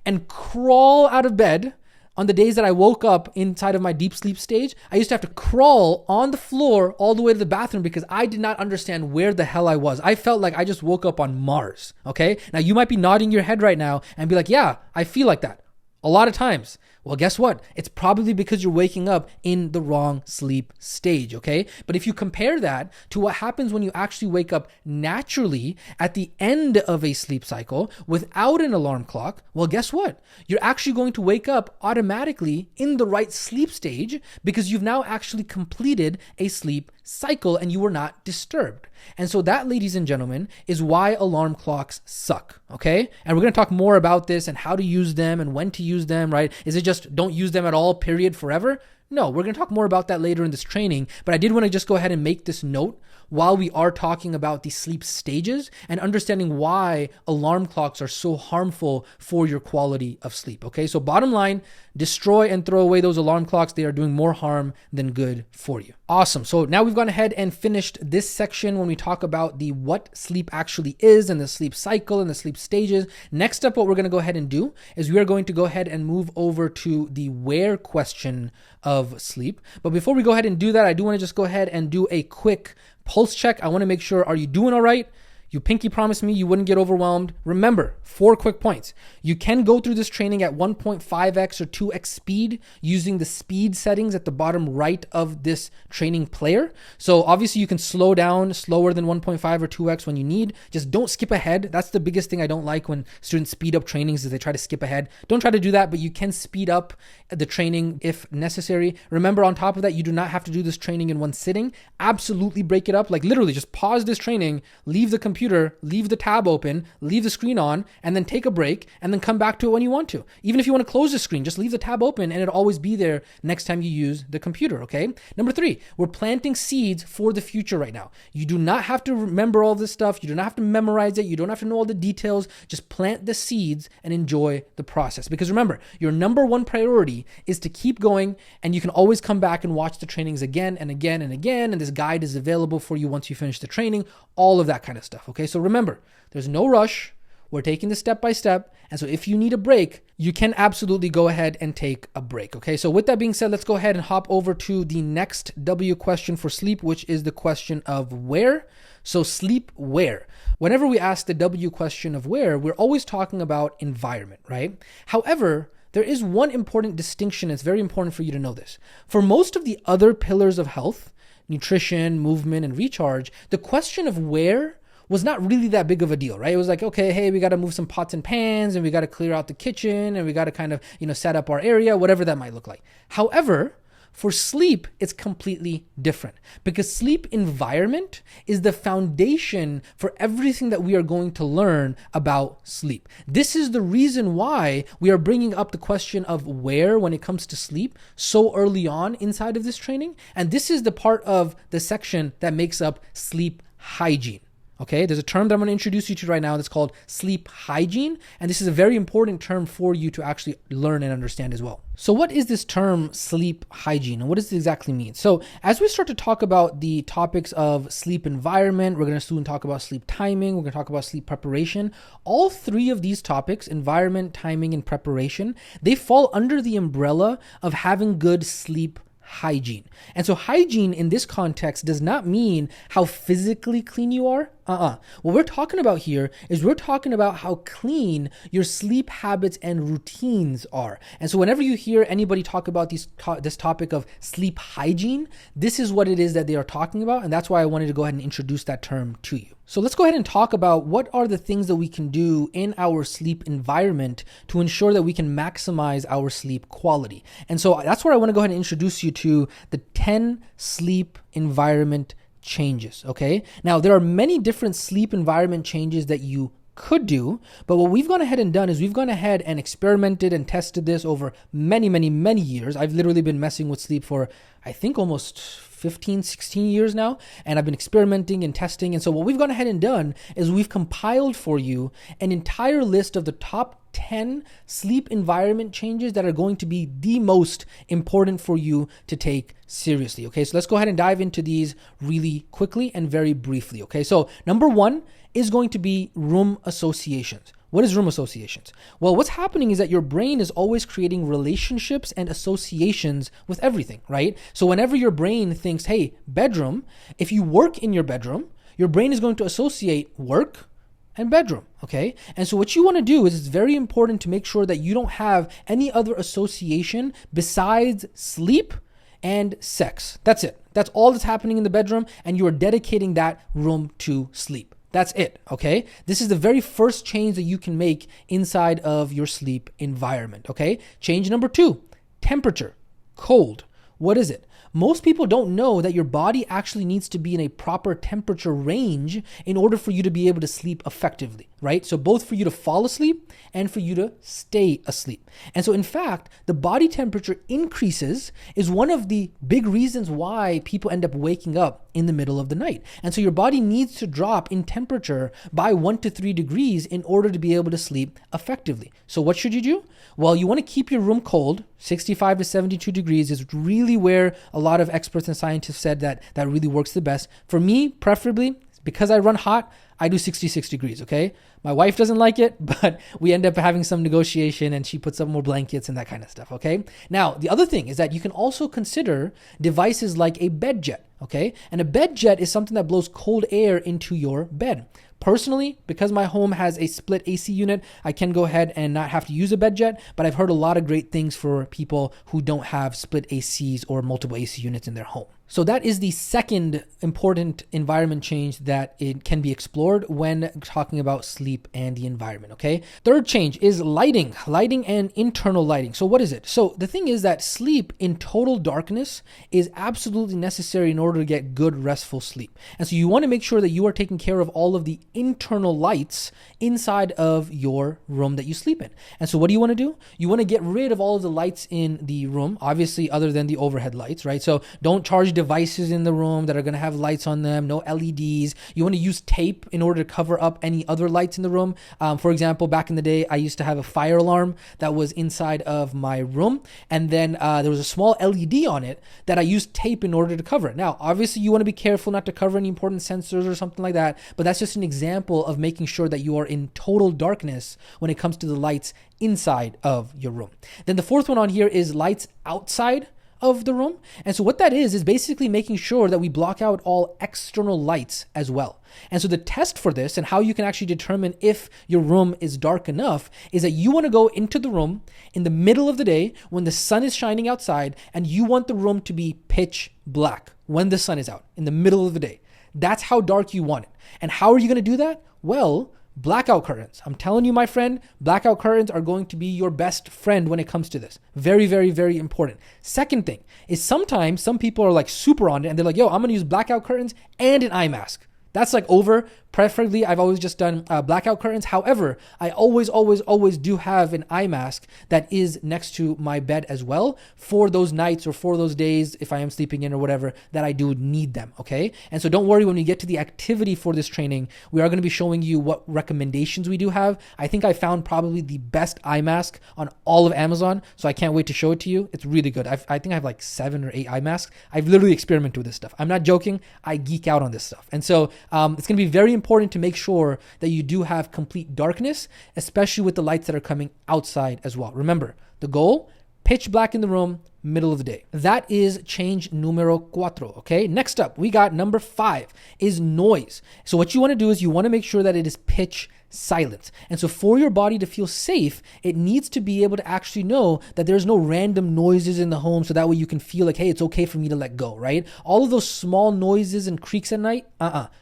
and crawl out of bed on the days that I woke up inside of my deep sleep stage. I used to have to crawl on the floor all the way to the bathroom because I did not understand where the hell I was. I felt like I just woke up on Mars, okay? Now, you might be nodding your head right now and be like, yeah, I feel like that a lot of times. Well, guess what? It's probably because you're waking up in the wrong sleep stage, okay? But if you compare that to what happens when you actually wake up naturally at the end of a sleep cycle without an alarm clock, well, guess what? You're actually going to wake up automatically in the right sleep stage because you've now actually completed a sleep cycle and you were not disturbed. And so that, ladies and gentlemen, is why alarm clocks suck, okay? And we're going to talk more about this and how to use them and when to use them, right? Is it just don't use them at all, period, forever? No, we're going to talk more about that later in this training, but I did want to just go ahead and make this note while we are talking about the sleep stages and understanding why alarm clocks are so harmful for your quality of sleep, okay? So bottom line, destroy and throw away those alarm clocks. They are doing more harm than good for you. Awesome. So now we've gone ahead and finished this section when we talk about the what sleep actually is and the sleep cycle and the sleep stages. Next up, what we're going to go ahead and do is we are going to go ahead and move over to the where question of sleep. But before we go ahead and do that, I do want to just go ahead and do a quick pulse check. I want to make sure, are you doing all right? You pinky promised me you wouldn't get overwhelmed. Remember, 4 quick points. You can go through this training at 1.5x or 2x speed using the speed settings at the bottom right of this training player. So obviously you can slow down slower than 1.5 or 2x when you need. Just don't skip ahead. That's the biggest thing I don't like when students speed up trainings is they try to skip ahead. Don't try to do that, but you can speed up the training if necessary. Remember, on top of that, you do not have to do this training in one sitting. Absolutely break it up. Like literally just pause this training, leave the computer, computer, leave the tab open, leave the screen on, and then take a break, and then come back to it when you want to. Even if you want to close the screen, just leave the tab open and it'll always be there next time you use the computer, okay? Number 3, we're planting seeds for the future right now. You do not have to remember all this stuff. You do not have to memorize it. You don't have to know all the details. Just plant the seeds and enjoy the process. Because remember, your number one priority is to keep going, and you can always come back and watch the trainings again and again and again. And this guide is available for you once you finish the training, all of that kind of stuff. Okay. So remember, there's no rush. We're taking this step by step. And so if you need a break, you can absolutely go ahead and take a break. Okay. So with that being said, let's go ahead and hop over to the next W question for sleep, which is the question of where. So sleep where? Whenever we ask the W question of where, we're always talking about environment, right? However, there is one important distinction. It's very important for you to know this. For most of the other pillars of health, nutrition, movement, and recharge, the question of where was not really that big of a deal, right? It was like, okay, hey, we got to move some pots and pans, and we got to clear out the kitchen, and we got to kind of, set up our area, whatever that might look like. However, for sleep, it's completely different, because sleep environment is the foundation for everything that we are going to learn about sleep. This is the reason why we are bringing up the question of where when it comes to sleep so early on inside of this training. And this is the part of the section that makes up sleep hygiene. Okay, there's a term that I'm going to introduce you to right now that's called sleep hygiene. And this is a very important term for you to actually learn and understand as well. So what is this term sleep hygiene, and what does it exactly mean? So as we start to talk about the topics of sleep environment, we're going to soon talk about sleep timing, we're going to talk about sleep preparation. All three of these topics, environment, timing, and preparation, they fall under the umbrella of having good sleep hygiene. And so hygiene in this context does not mean how physically clean you are. What we're talking about here is we're talking about how clean your sleep habits and routines are. And so whenever you hear anybody talk about this topic of sleep hygiene, this is what it is that they are talking about. And that's why I wanted to go ahead and introduce that term to you. So let's go ahead and talk about what are the things that we can do in our sleep environment to ensure that we can maximize our sleep quality. And so that's where I want to go ahead and introduce you to the 10 sleep environment changes. Okay. Now there are many different sleep environment changes that you could do, but what we've gone ahead and done is we've gone ahead and experimented and tested this over many years. I've literally been messing with sleep for, I think, almost 15, 16 years now, and I've been experimenting and testing. And so what we've gone ahead and done is we've compiled for you an entire list of the top 10 sleep environment changes that are going to be the most important for you to take seriously. Okay, so let's go ahead and dive into these really quickly and very briefly. Okay, so number 1 is going to be room associations. What is room associations? Well, what's happening is that your brain is always creating relationships and associations with everything, right? So whenever your brain thinks, hey, bedroom, if you work in your bedroom, your brain is going to associate work and bedroom, okay? And so what you want to do is it's very important to make sure that you don't have any other association besides sleep and sex. That's it. That's all that's happening in the bedroom, and you are dedicating that room to sleep. That's it, okay? This is the very first change that you can make inside of your sleep environment, okay? Change number 2, temperature, cold. What is it? Most people don't know that your body actually needs to be in a proper temperature range in order for you to be able to sleep effectively, right? So both for you to fall asleep and for you to stay asleep. And so in fact, the body temperature increases is one of the big reasons why people end up waking up in the middle of the night. And so your body needs to drop in temperature by 1 to 3 degrees in order to be able to sleep effectively. So what should you do? Well, you want to keep your room cold. 65 to 72 degrees is really where a lot of experts and scientists said that really works the best. For me, preferably, because I run hot, I do 66 degrees, okay? My wife doesn't like it, but we end up having some negotiation and she puts up more blankets and that kind of stuff, okay? Now, the other thing is that you can also consider devices like a bed jet, okay? And a bed jet is something that blows cold air into your bed. Personally, because my home has a split AC unit, I can go ahead and not have to use a bed jet, but I've heard a lot of great things for people who don't have split ACs or multiple AC units in their home. So that is the second important environment change that it can be explored when talking about sleep and the environment, okay? Third change is lighting and internal lighting. So what is it? So the thing is that sleep in total darkness is absolutely necessary in order to get good restful sleep. And so you want to make sure that you are taking care of all of the internal lights inside of your room that you sleep in. And so what do you want to do? You want to get rid of all of the lights in the room, obviously other than the overhead lights, right? So don't charge devices in the room that are going to have lights on them, no LEDs. You want to use tape in order to cover up any other lights in the room. For example, back in the day, I used to have a fire alarm that was inside of my room. And then there was a small LED on it that I used tape in order to cover it. Now, obviously you want to be careful not to cover any important sensors or something like that, but that's just an example of making sure that you are in total darkness when it comes to the lights inside of your room. Then the fourth one on here is lights outside of the room. And so what that is basically making sure that we block out all external lights as well. And so the test for this and how you can actually determine if your room is dark enough is that you want to go into the room in the middle of the day when the sun is shining outside, and you want the room to be pitch black when the sun is out in the middle of the day. That's how dark you want it. And how are you going to do that? Well, blackout curtains. I'm telling you, my friend, blackout curtains are going to be your best friend when it comes to this. Very, very, very important. Second thing is sometimes some people are like super on it and they're like, yo, I'm going to use blackout curtains and an eye mask. That's like over. Preferably, I've always just done blackout curtains. However, I always do have an eye mask that is next to my bed as well for those nights or for those days, if I am sleeping in or whatever, that I do need them, okay? And so don't worry, when we get to the activity for this training, we are going to be showing you what recommendations we do have. I think I found probably the best eye mask on all of Amazon, so I can't wait to show it to you. It's really good. I think I have like 7 or 8 eye masks. I've literally experimented with this stuff. I'm not joking. I geek out on this stuff. And so it's going to be very important to make sure that you do have complete darkness, especially with the lights that are coming outside as well. Remember, the goal, pitch black in the room, middle of the day. That is change numero 4, okay? Next up, we got number 5 is noise. So what you want to do is you want to make sure that it is pitch silence. And so for your body to feel safe, it needs to be able to actually know that there's no random noises in the home, so that way you can feel like, hey, it's okay for me to let go, right? All of those small noises and creaks at night,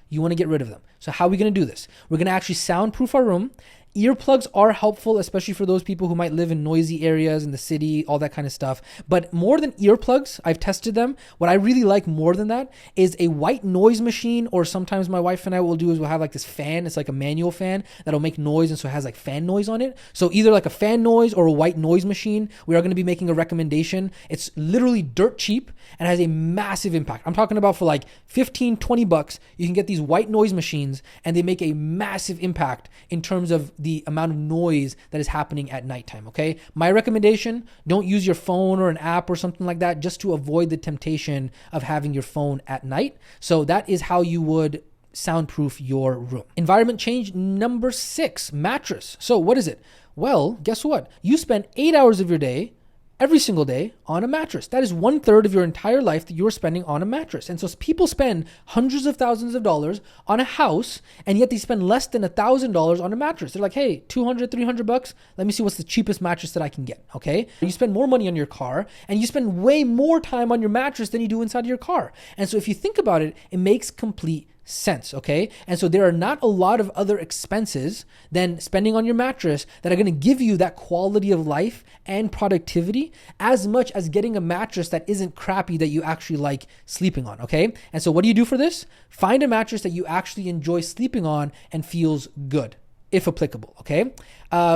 you want to get rid of them. So how are we going to do this? We're going to actually soundproof our room. Earplugs are helpful, especially for those people who might live in noisy areas in the city, all that kind of stuff. But more than earplugs, I've tested them. What I really like more than that is a white noise machine, or sometimes my wife and I will do is we'll have like this fan. It's like a manual fan that'll make noise, and so it has like fan noise on it. So either like a fan noise or a white noise machine. We are going to be making a recommendation. It's literally dirt cheap and has a massive impact. I'm talking about for like 15, 20 bucks, you can get these white noise machines, and they make a massive impact in terms of the amount of noise that is happening at nighttime, okay? My recommendation, don't use your phone or an app or something like that, just to avoid the temptation of having your phone at night. So that is how you would soundproof your room. Environment change number 6, mattress. So what is it? Well, guess what? You spend 8 hours of your day every single day on a mattress. That is 1/3 of your entire life that you're spending on a mattress. And so people spend hundreds of thousands of dollars on a house, and yet they spend less than $1,000 on a mattress. They're like, hey, 200, 300 bucks. Let me see what's the cheapest mattress that I can get. Okay. You spend more money on your car, and you spend way more time on your mattress than you do inside of your car. And so if you think about it, it makes complete sense, okay? And so there are not a lot of other expenses than spending on your mattress that are going to give you that quality of life and productivity as much as getting a mattress that isn't crappy that you actually like sleeping on, okay? And so what do you do for this? Find a mattress that you actually enjoy sleeping on and feels good, if applicable, okay?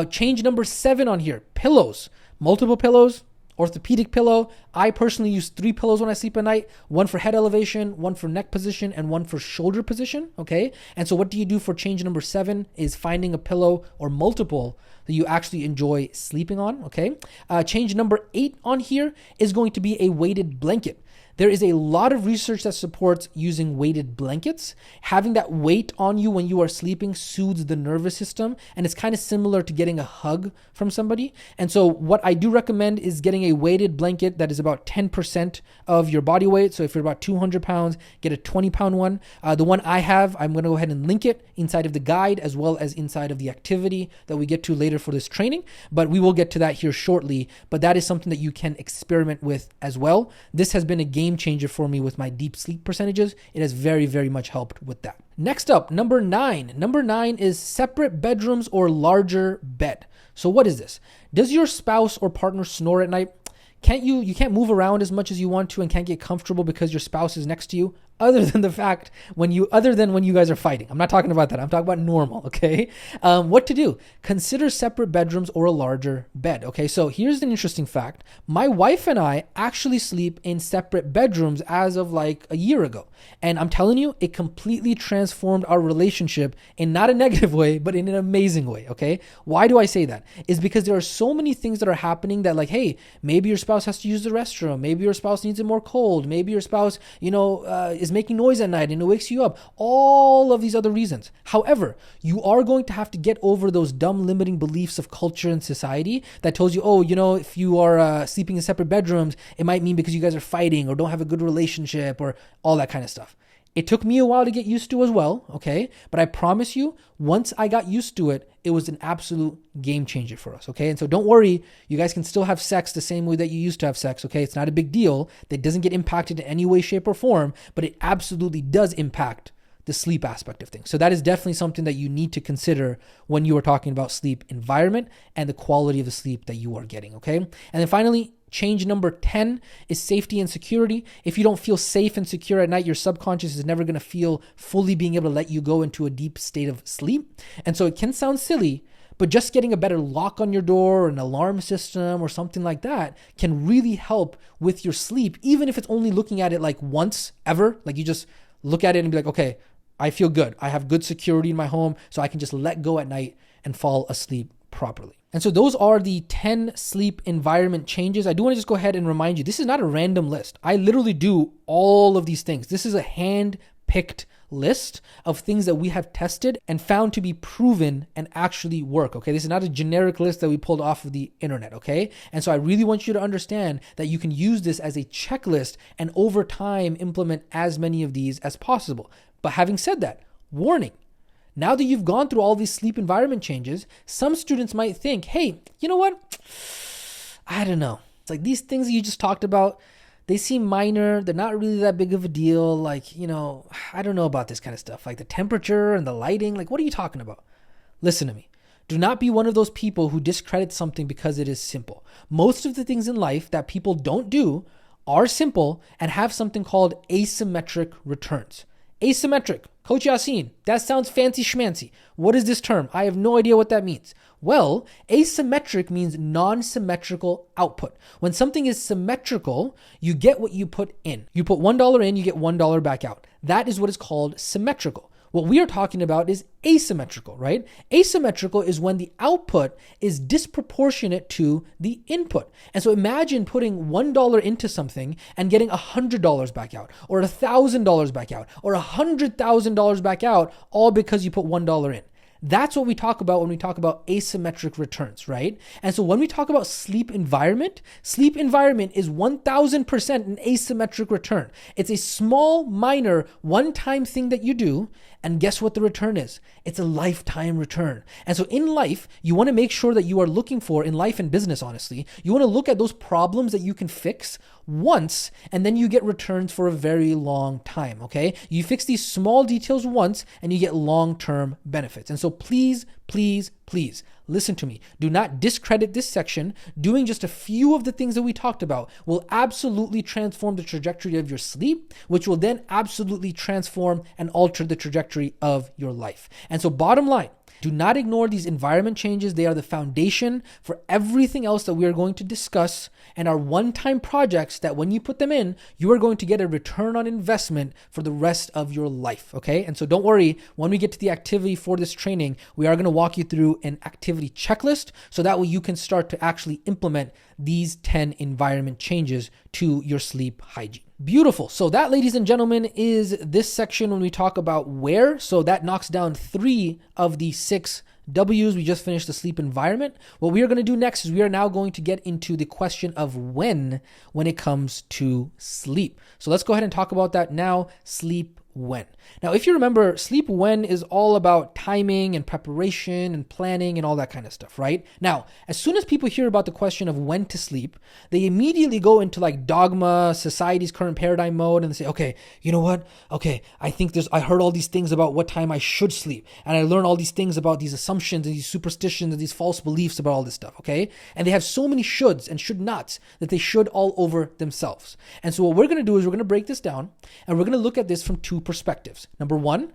Change number 7 on here, pillows, multiple pillows, orthopedic pillow. I personally use 3 pillows when I sleep at night, 1 for head elevation, 1 for neck position, and 1 for shoulder position, okay? And so what do you do for change number 7 is finding a pillow or multiple that you actually enjoy sleeping on, okay? Change number 8 on here is going to be a weighted blanket. There is a lot of research that supports using weighted blankets. Having that weight on you when you are sleeping soothes the nervous system, and it's kind of similar to getting a hug from somebody. And so what I do recommend is getting a weighted blanket that is about 10% of your body weight. So if you're about 200 pounds, get a 20-pound one. The one I have, I'm going to go ahead and link it inside of the guide as well as inside of the activity that we get to later for this training. But we will get to that here shortly. But that is something that you can experiment with as well. This has been a game game changer for me with my deep sleep percentages. It has very, very much helped with that. Next up, number 9. Number 9 is separate bedrooms or larger bed. So what is this? Does your spouse or partner snore at night? You can't move around as much as you want to and can't get comfortable because your spouse is next to you? Other than when you guys are fighting. I'm not talking about that. I'm talking about normal, okay? What to do? Consider separate bedrooms or a larger bed, okay? So here's an interesting fact. My wife and I actually sleep in separate bedrooms as of like a year ago. And I'm telling you, it completely transformed our relationship in not a negative way, but in an amazing way, okay? Why do I say that? Is because there are so many things that are happening that like, hey, maybe your spouse has to use the restroom. Maybe your spouse needs it more cold. Maybe your spouse, is making noise at night and it wakes you up. All of these other reasons. However, you are going to have to get over those dumb limiting beliefs of culture and society that tells you, if you are sleeping in separate bedrooms, it might mean because you guys are fighting or don't have a good relationship or all that kind of stuff. It took me a while to get used to as well, okay? But I promise you, once I got used to it, it was an absolute game changer for us, okay? And so don't worry, you guys can still have sex the same way that you used to have sex, okay? It's not a big deal. That doesn't get impacted in any way, shape, or form, but it absolutely does impact the sleep aspect of things. So that is definitely something that you need to consider when you are talking about sleep environment and the quality of the sleep that you are getting, okay? And then finally, change number 10 is safety and security. If you don't feel safe and secure at night, your subconscious is never going to feel fully being able to let you go into a deep state of sleep. And so it can sound silly, but just getting a better lock on your door or an alarm system or something like that can really help with your sleep, even if it's only looking at it like once ever. Like you just look at it and be like, okay, I feel good. I have good security in my home, so I can just let go at night and fall asleep properly. And so those are the 10 sleep environment changes. I do want to just go ahead and remind you, this is not a random list. I literally do all of these things. This is a hand-picked list of things that we have tested and found to be proven and actually work, okay? This is not a generic list that we pulled off of the internet, okay? And so I really want you to understand that you can use this as a checklist and over time implement as many of these as possible. But having said that, warning, now that you've gone through all these sleep environment changes, some students might think, hey, you know what? I don't know. It's like these things that you just talked about, they seem minor. They're not really that big of a deal. Like, I don't know about this kind of stuff. Like the temperature and the lighting. Like, what are you talking about? Listen to me. Do not be one of those people who discredit something because it is simple. Most of the things in life that people don't do are simple and have something called asymmetric returns. Asymmetric. Coach Yasin, that sounds fancy schmancy. What is this term? I have no idea what that means. Well, asymmetric means non-symmetrical output. When something is symmetrical, you get what you put in. You put $1 in, you get $1 back out. That is what is called symmetrical. What we are talking about is asymmetrical, right? Asymmetrical is when the output is disproportionate to the input. And so imagine putting $1 into something and getting $100 back out, or $1,000 back out, or $100,000 back out, all because you put $1 in. That's what we talk about when we talk about asymmetric returns, right? And so when we talk about sleep environment is 1000% an asymmetric return. It's a small, minor, one-time thing that you do, and guess what the return is? It's a lifetime return. And so in life, you want to make sure that you are looking for, in life and business, honestly, you want to look at those problems that you can fix once, and then you get returns for a very long time, okay? You fix these small details once, and you get long-term benefits. And so please, listen to me. Do not discredit this section. Doing just a few of the things that we talked about will absolutely transform the trajectory of your sleep, which will then absolutely transform and alter the trajectory of your life. And so bottom line, do not ignore these environment changes. They are the foundation for everything else that we are going to discuss, and are one-time projects that when you put them in, you are going to get a return on investment for the rest of your life, okay? And so don't worry, when we get to the activity for this training, we are going to walk you through an activity checklist so that way you can start to actually implement these 10 environment changes to your sleep hygiene. Beautiful. So that, ladies and gentlemen, is this section when we talk about where. So that knocks down 3 of the 6 W's. We just finished the sleep environment. What we are going to do next is we are now going to get into the question of when it comes to sleep. So let's go ahead and talk about that now. Sleep when. Now, if you remember, sleep when is all about timing and preparation and planning and all that kind of stuff, right? Now, as soon as people hear about the question of when to sleep, they immediately go into like dogma, society's current paradigm mode, and they say, okay, you know what? Okay, I heard all these things about what time I should sleep. And I learned all these things about these assumptions and these superstitions and these false beliefs about all this stuff, okay? And they have so many shoulds and should nots that they should all over themselves. And so what we're going to do is we're going to break this down and we're going to look at this from two perspectives. Number one,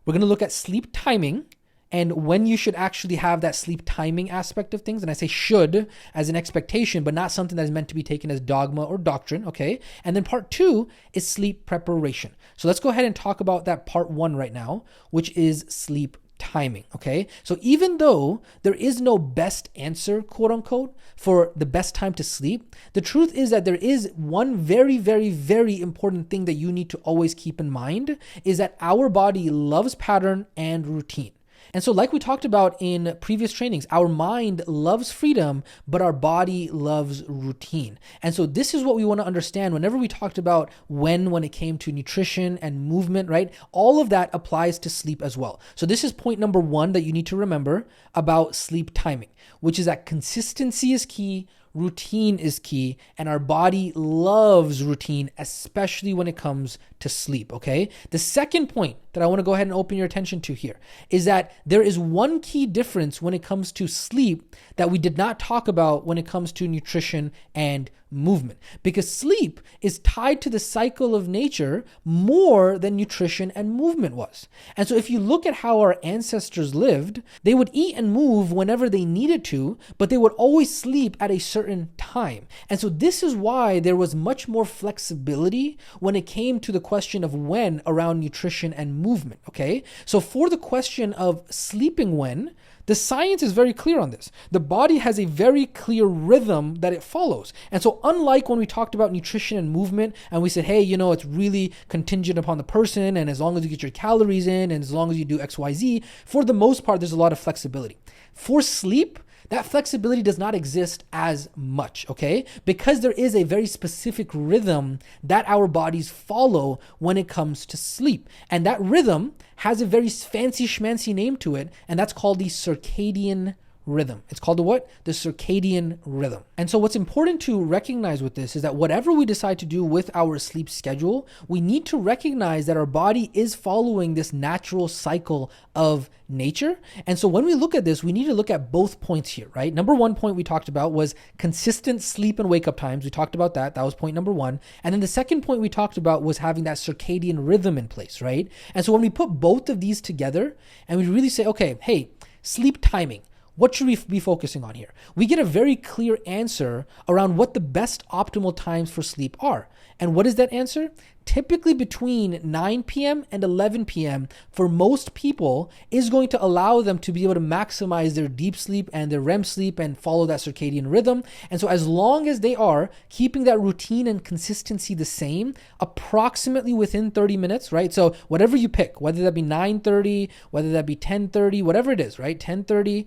we're going to look at sleep timing and when you should actually have that sleep timing aspect of things. And I say should as an expectation, but not something that is meant to be taken as dogma or doctrine, okay? And then part two is sleep preparation. So let's go ahead and talk about that part one right now, which is sleep timing, okay? So even though there is no best answer, quote unquote, for the best time to sleep, the truth is that there is one very, very, very important thing that you need to always keep in mind is that our body loves pattern and routine. And so like we talked about in previous trainings, our mind loves freedom, but our body loves routine. And so this is what we want to understand whenever we talked about when it came to nutrition and movement, right? All of that applies to sleep as well. So this is point number one that you need to remember about sleep timing, which is that consistency is key, routine is key, and our body loves routine, especially when it comes to sleep, okay? The second point that I want to go ahead and open your attention to here is that there is one key difference when it comes to sleep that we did not talk about when it comes to nutrition and movement, because sleep is tied to the cycle of nature more than nutrition and movement was. And so if you look at how our ancestors lived, they would eat and move whenever they needed to, but they would always sleep at a certain time. And so this is why there was much more flexibility when it came to the question of when around nutrition and movement, okay? So for the question of sleeping when, the science is very clear on this. The body has a very clear rhythm that it follows. And so unlike when we talked about nutrition and movement and we said, hey, it's really contingent upon the person and as long as you get your calories in and as long as you do X, Y, Z, for the most part, there's a lot of flexibility. For sleep, that flexibility does not exist as much, okay? Because there is a very specific rhythm that our bodies follow when it comes to sleep. And that rhythm has a very fancy schmancy name to it, and that's called the circadian rhythm. It's called the what? The circadian rhythm. And so what's important to recognize with this is that whatever we decide to do with our sleep schedule, we need to recognize that our body is following this natural cycle of nature. And so when we look at this, we need to look at both points here, right? Number one point we talked about was consistent sleep and wake up times. We talked about that. That was point number one. And then the second point we talked about was having that circadian rhythm in place, right? And so when we put both of these together and we really say, okay, hey, sleep timing, what should we be focusing on here? We get a very clear answer around what the best optimal times for sleep are. And what is that answer? Typically between 9 p.m. and 11 p.m. for most people is going to allow them to be able to maximize their deep sleep and their REM sleep and follow that circadian rhythm. And so as long as they are keeping that routine and consistency the same, approximately within 30 minutes, right? So whatever you pick, whether that be 9:30, whether that be 10:30, whatever it is, right? 10:30,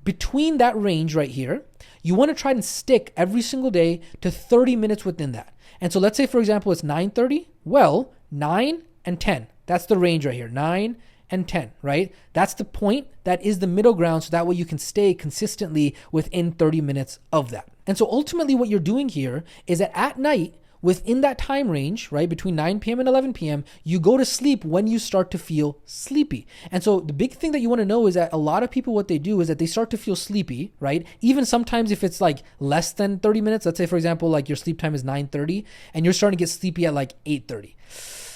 between that range right here, you want to try and stick every single day to 30 minutes within that. And so let's say, for example, it's 9:30. Well, 9 and 10. That's the range right here, 9 and 10, right? That's the point. That is the middle ground. So that way you can stay consistently within 30 minutes of that. And so ultimately what you're doing here is that at night, within that time range, right, between 9 p.m. and 11 p.m., you go to sleep when you start to feel sleepy. And so the big thing that you want to know is that a lot of people, what they do is that they start to feel sleepy, right? Even sometimes if it's like less than 30 minutes, let's say, for example, like your sleep time is 9:30 and you're starting to get sleepy at like 8:30.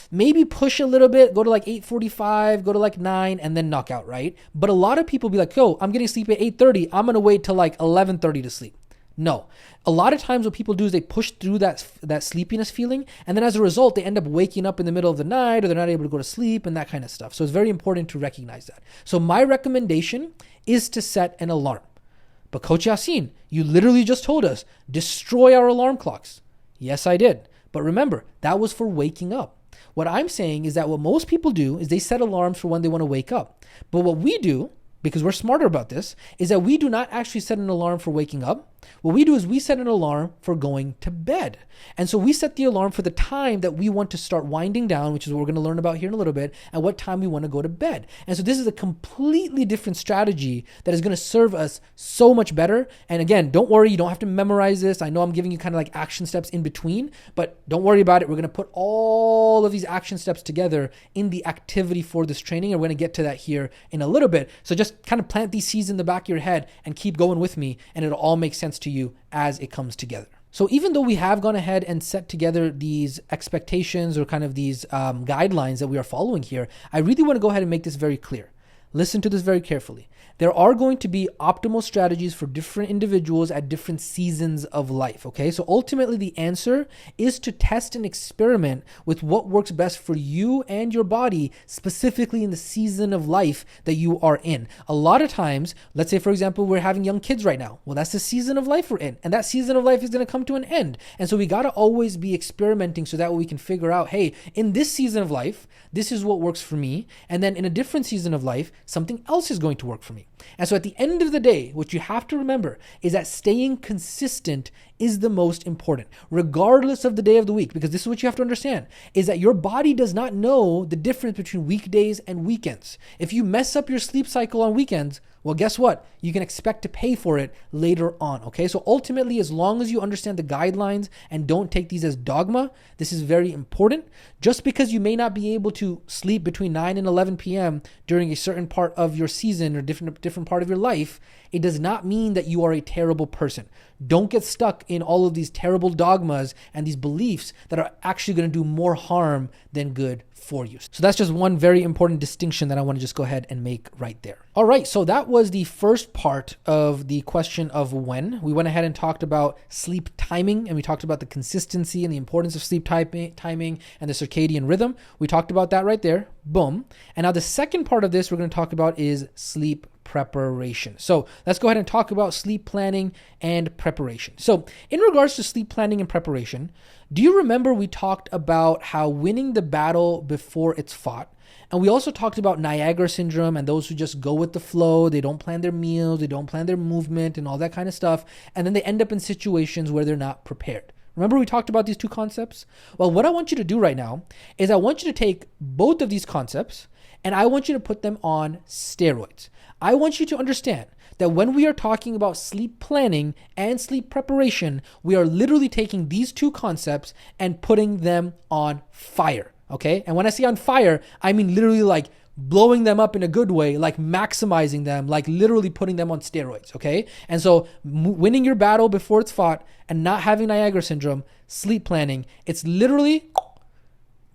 Maybe push a little bit, go to like 8:45, go to like 9, and then knock out, right? But a lot of people be like, yo, I'm getting sleepy at 8:30. I'm going to wait till like 11:30 to sleep. No. A lot of times what people do is they push through that sleepiness feeling, and then as a result, they end up waking up in the middle of the night, or they're not able to go to sleep and that kind of stuff. So it's very important to recognize that. So my recommendation is to set an alarm. But Coach Yasin, you literally just told us, destroy our alarm clocks. Yes, I did. But remember, that was for waking up. What I'm saying is that what most people do is they set alarms for when they want to wake up. But what we do, because we're smarter about this, is that we do not actually set an alarm for waking up. What we do is we set an alarm for going to bed. And so we set the alarm for the time that we want to start winding down, which is what we're going to learn about here in a little bit, and what time we want to go to bed. And so this is a completely different strategy that is going to serve us so much better. And again, don't worry, you don't have to memorize this. I know I'm giving you kind of like action steps in between, but don't worry about it. We're going to put all of these action steps together in the activity for this training. And we're going to get to that here in a little bit. So just kind of plant these seeds in the back of your head and keep going with me, and it'll all make sense to you as it comes together. So even though we have gone ahead and set together these expectations or kind of these guidelines that we are following here, I really want to go ahead and make this very clear. Listen to this very carefully. There are going to be optimal strategies for different individuals at different seasons of life, okay? So ultimately the answer is to test and experiment with what works best for you and your body, specifically in the season of life that you are in. A lot of times, let's say for example, we're having young kids right now. Well, that's the season of life we're in, and that season of life is going to come to an end. And so we got to always be experimenting so that way we can figure out, hey, in this season of life, this is what works for me. And then in a different season of life, something else is going to work for me. And so at the end of the day, what you have to remember is that staying consistent is the most important, regardless of the day of the week, because this is what you have to understand, is that your body does not know the difference between weekdays and weekends. If you mess up your sleep cycle on weekends, well, guess what? You can expect to pay for it later on, okay? So ultimately, as long as you understand the guidelines and don't take these as dogma, this is very important. Just because you may not be able to sleep between 9 and 11 p.m. during a certain part of your season or different part of your life, it does not mean that you are a terrible person. Don't get stuck in all of these terrible dogmas and these beliefs that are actually going to do more harm than good for you. So that's just one very important distinction that I want to just go ahead and make right there. All right, so that was the first part of the question of when. We went ahead and talked about sleep timing, and we talked about the consistency and the importance of sleep timing and the circadian rhythm. We talked about that right there. Boom. And now the second part of this we're going to talk about is sleep preparation. So let's go ahead and talk about sleep planning and preparation. So in regards to sleep planning and preparation, do you remember we talked about how winning the battle before it's fought? And we also talked about Niagara syndrome and those who just go with the flow. They don't plan their meals, they don't plan their movement and all that kind of stuff. And then they end up in situations where they're not prepared. Remember we talked about these two concepts? Well, what I want you to do right now is I want you to take both of these concepts and I want you to put them on steroids. I want you to understand that when we are talking about sleep planning and sleep preparation, we are literally taking these two concepts and putting them on fire, okay? And when I say on fire, I mean literally like blowing them up in a good way, like maximizing them, like literally putting them on steroids, okay? And so winning your battle before it's fought and not having Niagara syndrome, sleep planning, it's literally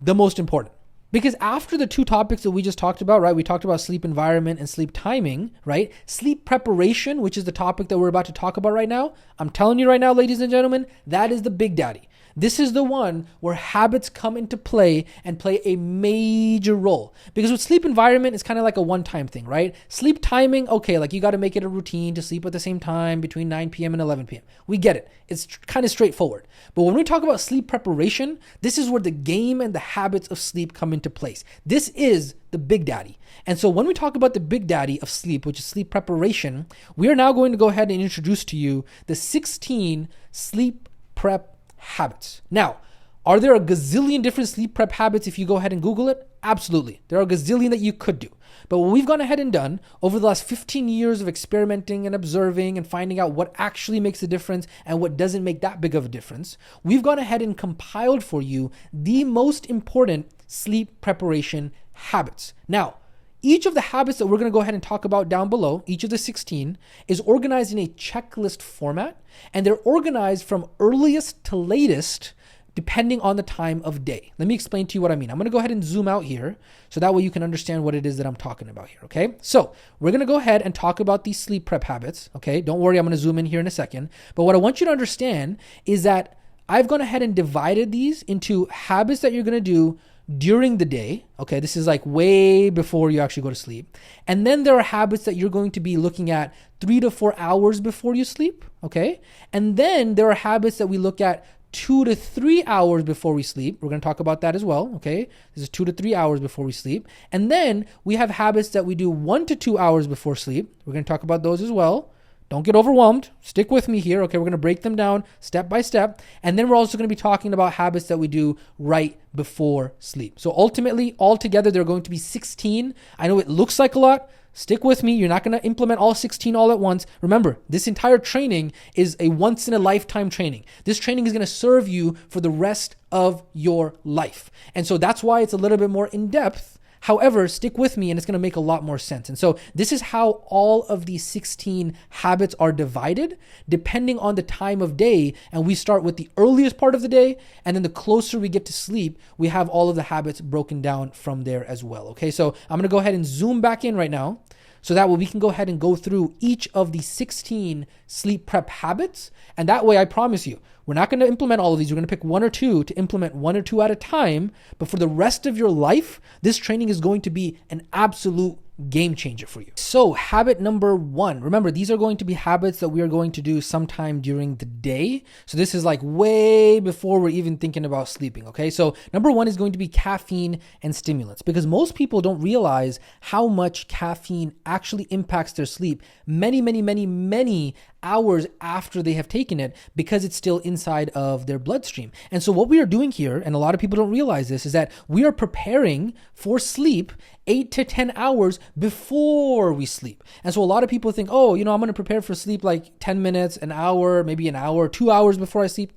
the most important. Because after the two topics that we just talked about, right? We talked about sleep environment and sleep timing, right? Sleep preparation, which is the topic that we're about to talk about right now. I'm telling you right now, ladies and gentlemen, that is the big daddy. This is the one where habits come into play and play a major role. Because with sleep environment, it's kind of like a one-time thing, right? Sleep timing, okay, like you got to make it a routine to sleep at the same time between 9 p.m. and 11 p.m. We get it. It's kind of straightforward. But when we talk about sleep preparation, this is where the game and the habits of sleep come into place. This is the big daddy. And so when we talk about the big daddy of sleep, which is sleep preparation, we are now going to go ahead and introduce to you the 16 sleep prep habits. Now, are there a gazillion different sleep prep habits if you go ahead and Google it? Absolutely. There are a gazillion that you could do. But what we've gone ahead and done over the last 15 years of experimenting and observing and finding out what actually makes a difference and what doesn't make that big of a difference, we've gone ahead and compiled for you the most important sleep preparation habits. Now, each of the habits that we're going to go ahead and talk about down below, each of the 16, is organized in a checklist format, and they're organized from earliest to latest depending on the time of day. Let me explain to you what I mean. I'm going to go ahead and zoom out here so that way you can understand what it is that I'm talking about here, okay? So we're going to go ahead and talk about these sleep prep habits, okay? Don't worry, I'm going to zoom in here in a second. But what I want you to understand is that I've gone ahead and divided these into habits that you're going to do during the day. Okay, this is like way before you actually go to sleep. And then there are habits that you're going to be looking at 3 to 4 hours before you sleep. Okay, and then there are habits that we look at 2 to 3 hours before we sleep. We're going to talk about that as well. Okay, this is 2 to 3 hours before we sleep. And then we have habits that we do 1 to 2 hours before sleep. We're going to talk about those as well. Don't get overwhelmed. Stick with me here. Okay, we're going to break them down step by step. And then we're also going to be talking about habits that we do right before sleep. So ultimately, altogether, there are going to be 16. I know it looks like a lot. Stick with me. You're not going to implement all 16 all at once. Remember, this entire training is a once in a lifetime training. This training is going to serve you for the rest of your life. And so that's why it's a little bit more in depth. However, stick with me and it's going to make a lot more sense. And so this is how all of these 16 habits are divided depending on the time of day. And we start with the earliest part of the day. And then the closer we get to sleep, we have all of the habits broken down from there as well. Okay, so I'm going to go ahead and zoom back in right now. So that way we can go ahead and go through each of the 16 sleep prep habits. And that way, I promise you, we're not going to implement all of these. We're going to pick one or two to implement one or two at a time. But for the rest of your life, this training is going to be an absolute game changer for you. So habit number 1, remember, these are going to be habits that we are going to do sometime during the day. So this is like way before we're even thinking about sleeping. Okay. So number 1 is going to be caffeine and stimulants, because most people don't realize how much caffeine actually impacts their sleep many hours after they have taken it, because it's still inside of their bloodstream. And so what we are doing here, and a lot of people don't realize this, is that we are preparing for sleep 8 to 10 hours before we sleep. And so a lot of people think, oh, I'm going to prepare for sleep like 10 minutes, an hour, maybe an hour, 2 hours before I sleep.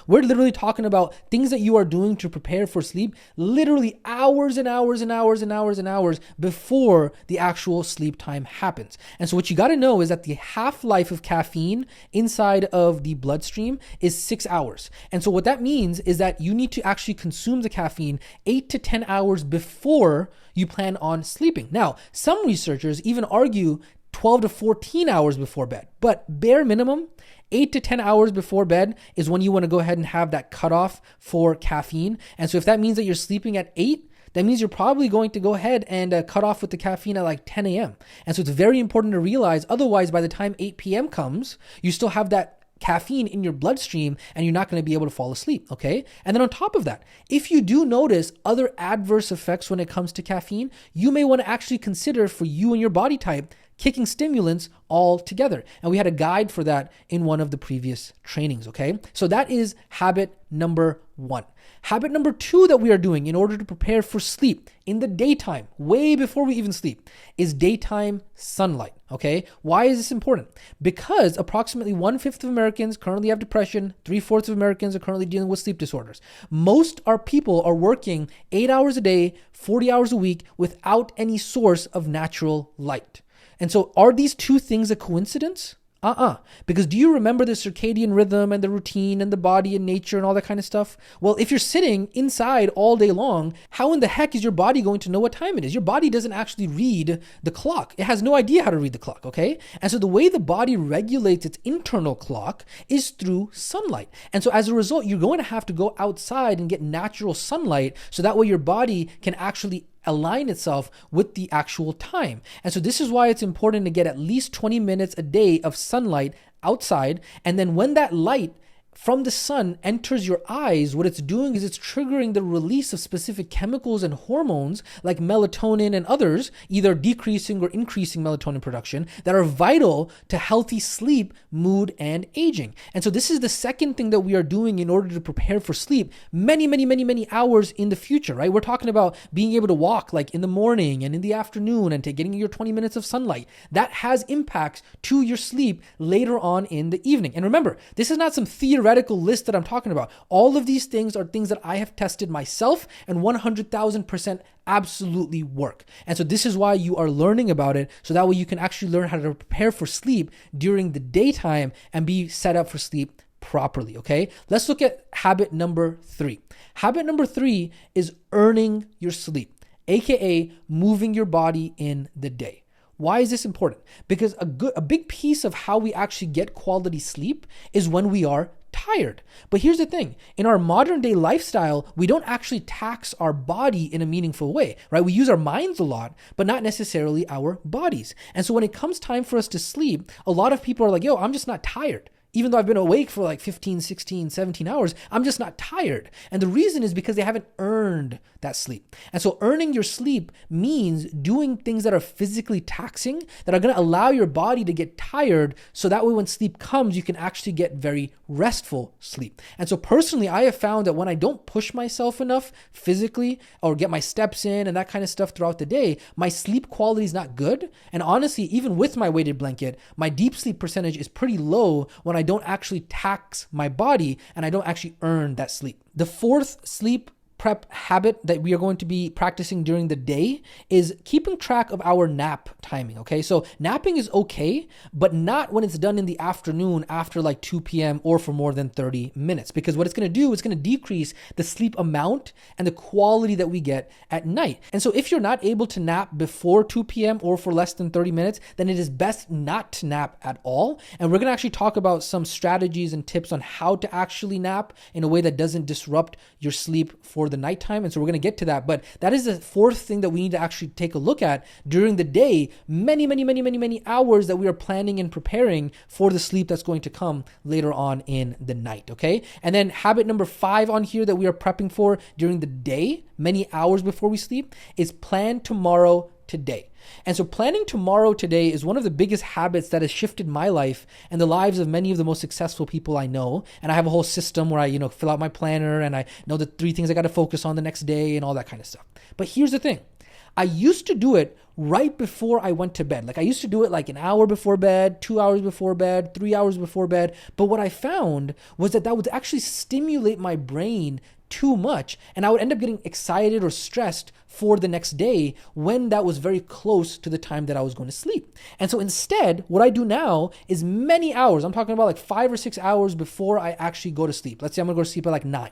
We're literally talking about things that you are doing to prepare for sleep, literally hours and hours and hours and hours and hours before the actual sleep time happens. And so what you got to know is that the half-life of caffeine inside of the bloodstream is 6 hours. And so what that means is that you need to actually consume the caffeine 8 to 10 hours before you plan on sleeping. Now, some researchers even argue 12 to 14 hours before bed, but bare minimum, 8 to 10 hours before bed is when you want to go ahead and have that cutoff for caffeine. And so if that means that you're sleeping at 8, that means you're probably going to go ahead and cut off with the caffeine at like 10 a.m. And so it's very important to realize, otherwise by the time 8 p.m. comes, you still have that caffeine in your bloodstream and you're not going to be able to fall asleep, okay? And then on top of that, if you do notice other adverse effects when it comes to caffeine, you may want to actually consider, for you and your body type, kicking stimulants all together. And we had a guide for that in one of the previous trainings, okay? So that is habit number 1. Habit number 2 that we are doing in order to prepare for sleep in the daytime, way before we even sleep, is daytime sunlight, okay? Why is this important? Because approximately 1/5 of Americans currently have depression, 3/4 of Americans are currently dealing with sleep disorders. Most our people are working 8 hours a day, 40 hours a week without any source of natural light. And so are these two things a coincidence? Because do you remember the circadian rhythm and the routine and the body and nature and all that kind of stuff? Well, if you're sitting inside all day long, how in the heck is your body going to know what time it is? Your body doesn't actually read the clock. It has no idea how to read the clock, okay? And so the way the body regulates its internal clock is through sunlight. And so as a result, you're going to have to go outside and get natural sunlight so that way your body can actually align itself with the actual time. And so this is why it's important to get at least 20 minutes a day of sunlight outside. And then when that light from the sun enters your eyes, what it's doing is it's triggering the release of specific chemicals and hormones like melatonin and others, either decreasing or increasing melatonin production, that are vital to healthy sleep, mood, and aging. And so this is the second thing that we are doing in order to prepare for sleep many hours in the future, right? We're talking about being able to walk like in the morning and in the afternoon and getting your 20 minutes of sunlight. That has impacts to your sleep later on in the evening. And remember, this is not some theoretical list that I'm talking about. All of these things are things that I have tested myself and 100,000% absolutely work. And so this is why you are learning about it, so that way you can actually learn how to prepare for sleep during the daytime and be set up for sleep properly, okay? Let's look at habit number 3. Habit number 3 is earning your sleep, aka moving your body in the day. Why is this important? Because a big piece of how we actually get quality sleep is when we are tired. But here's the thing, in our modern day lifestyle, we don't actually tax our body in a meaningful way, right? We use our minds a lot, but not necessarily our bodies. And so when it comes time for us to sleep, a lot of people are like, yo, I'm just not tired. even though I've been awake for like 15, 16, 17 hours, I'm just not tired. And the reason is because they haven't earned that sleep. And so earning your sleep means doing things that are physically taxing, that are going to allow your body to get tired, so that way when sleep comes, you can actually get very restful sleep. And so personally, I have found that when I don't push myself enough physically or get my steps in and that kind of stuff throughout the day, my sleep quality is not good. And honestly, even with my weighted blanket, my deep sleep percentage is pretty low when I don't actually tax my body and I don't actually earn that sleep. The fourth sleep prep habit that we are going to be practicing during the day is keeping track of our nap timing. Okay, so napping is okay, but not when it's done in the afternoon after like 2 p.m. or for more than 30 minutes, because what it's going to do is going to decrease the sleep amount and the quality that we get at night. And so if you're not able to nap before 2 p.m. or for less than 30 minutes, then it is best not to nap at all. And we're going to actually talk about some strategies and tips on how to actually nap in a way that doesn't disrupt your sleep for the nighttime. And so we're going to get to that. But that is the fourth thing that we need to actually take a look at during the day. Many hours that we are planning and preparing for the sleep that's going to come later on in the night. Okay. And then habit number 5 on here that we are prepping for during the day, many hours before we sleep, is plan tomorrow today. And so planning tomorrow today is one of the biggest habits that has shifted my life and the lives of many of the most successful people I know. And I have a whole system where I, fill out my planner and I know the 3 things I got to focus on the next day and all that kind of stuff. But here's the thing. I used to do it right before I went to bed. Like I used to do it like an hour before bed, 2 hours before bed, 3 hours before bed. But what I found was that would actually stimulate my brain too much, and I would end up getting excited or stressed for the next day when that was very close to the time that I was going to sleep. And so instead, what I do now is many hours, I'm talking about like 5 or 6 hours before I actually go to sleep. Let's say I'm going to go to sleep at like 9.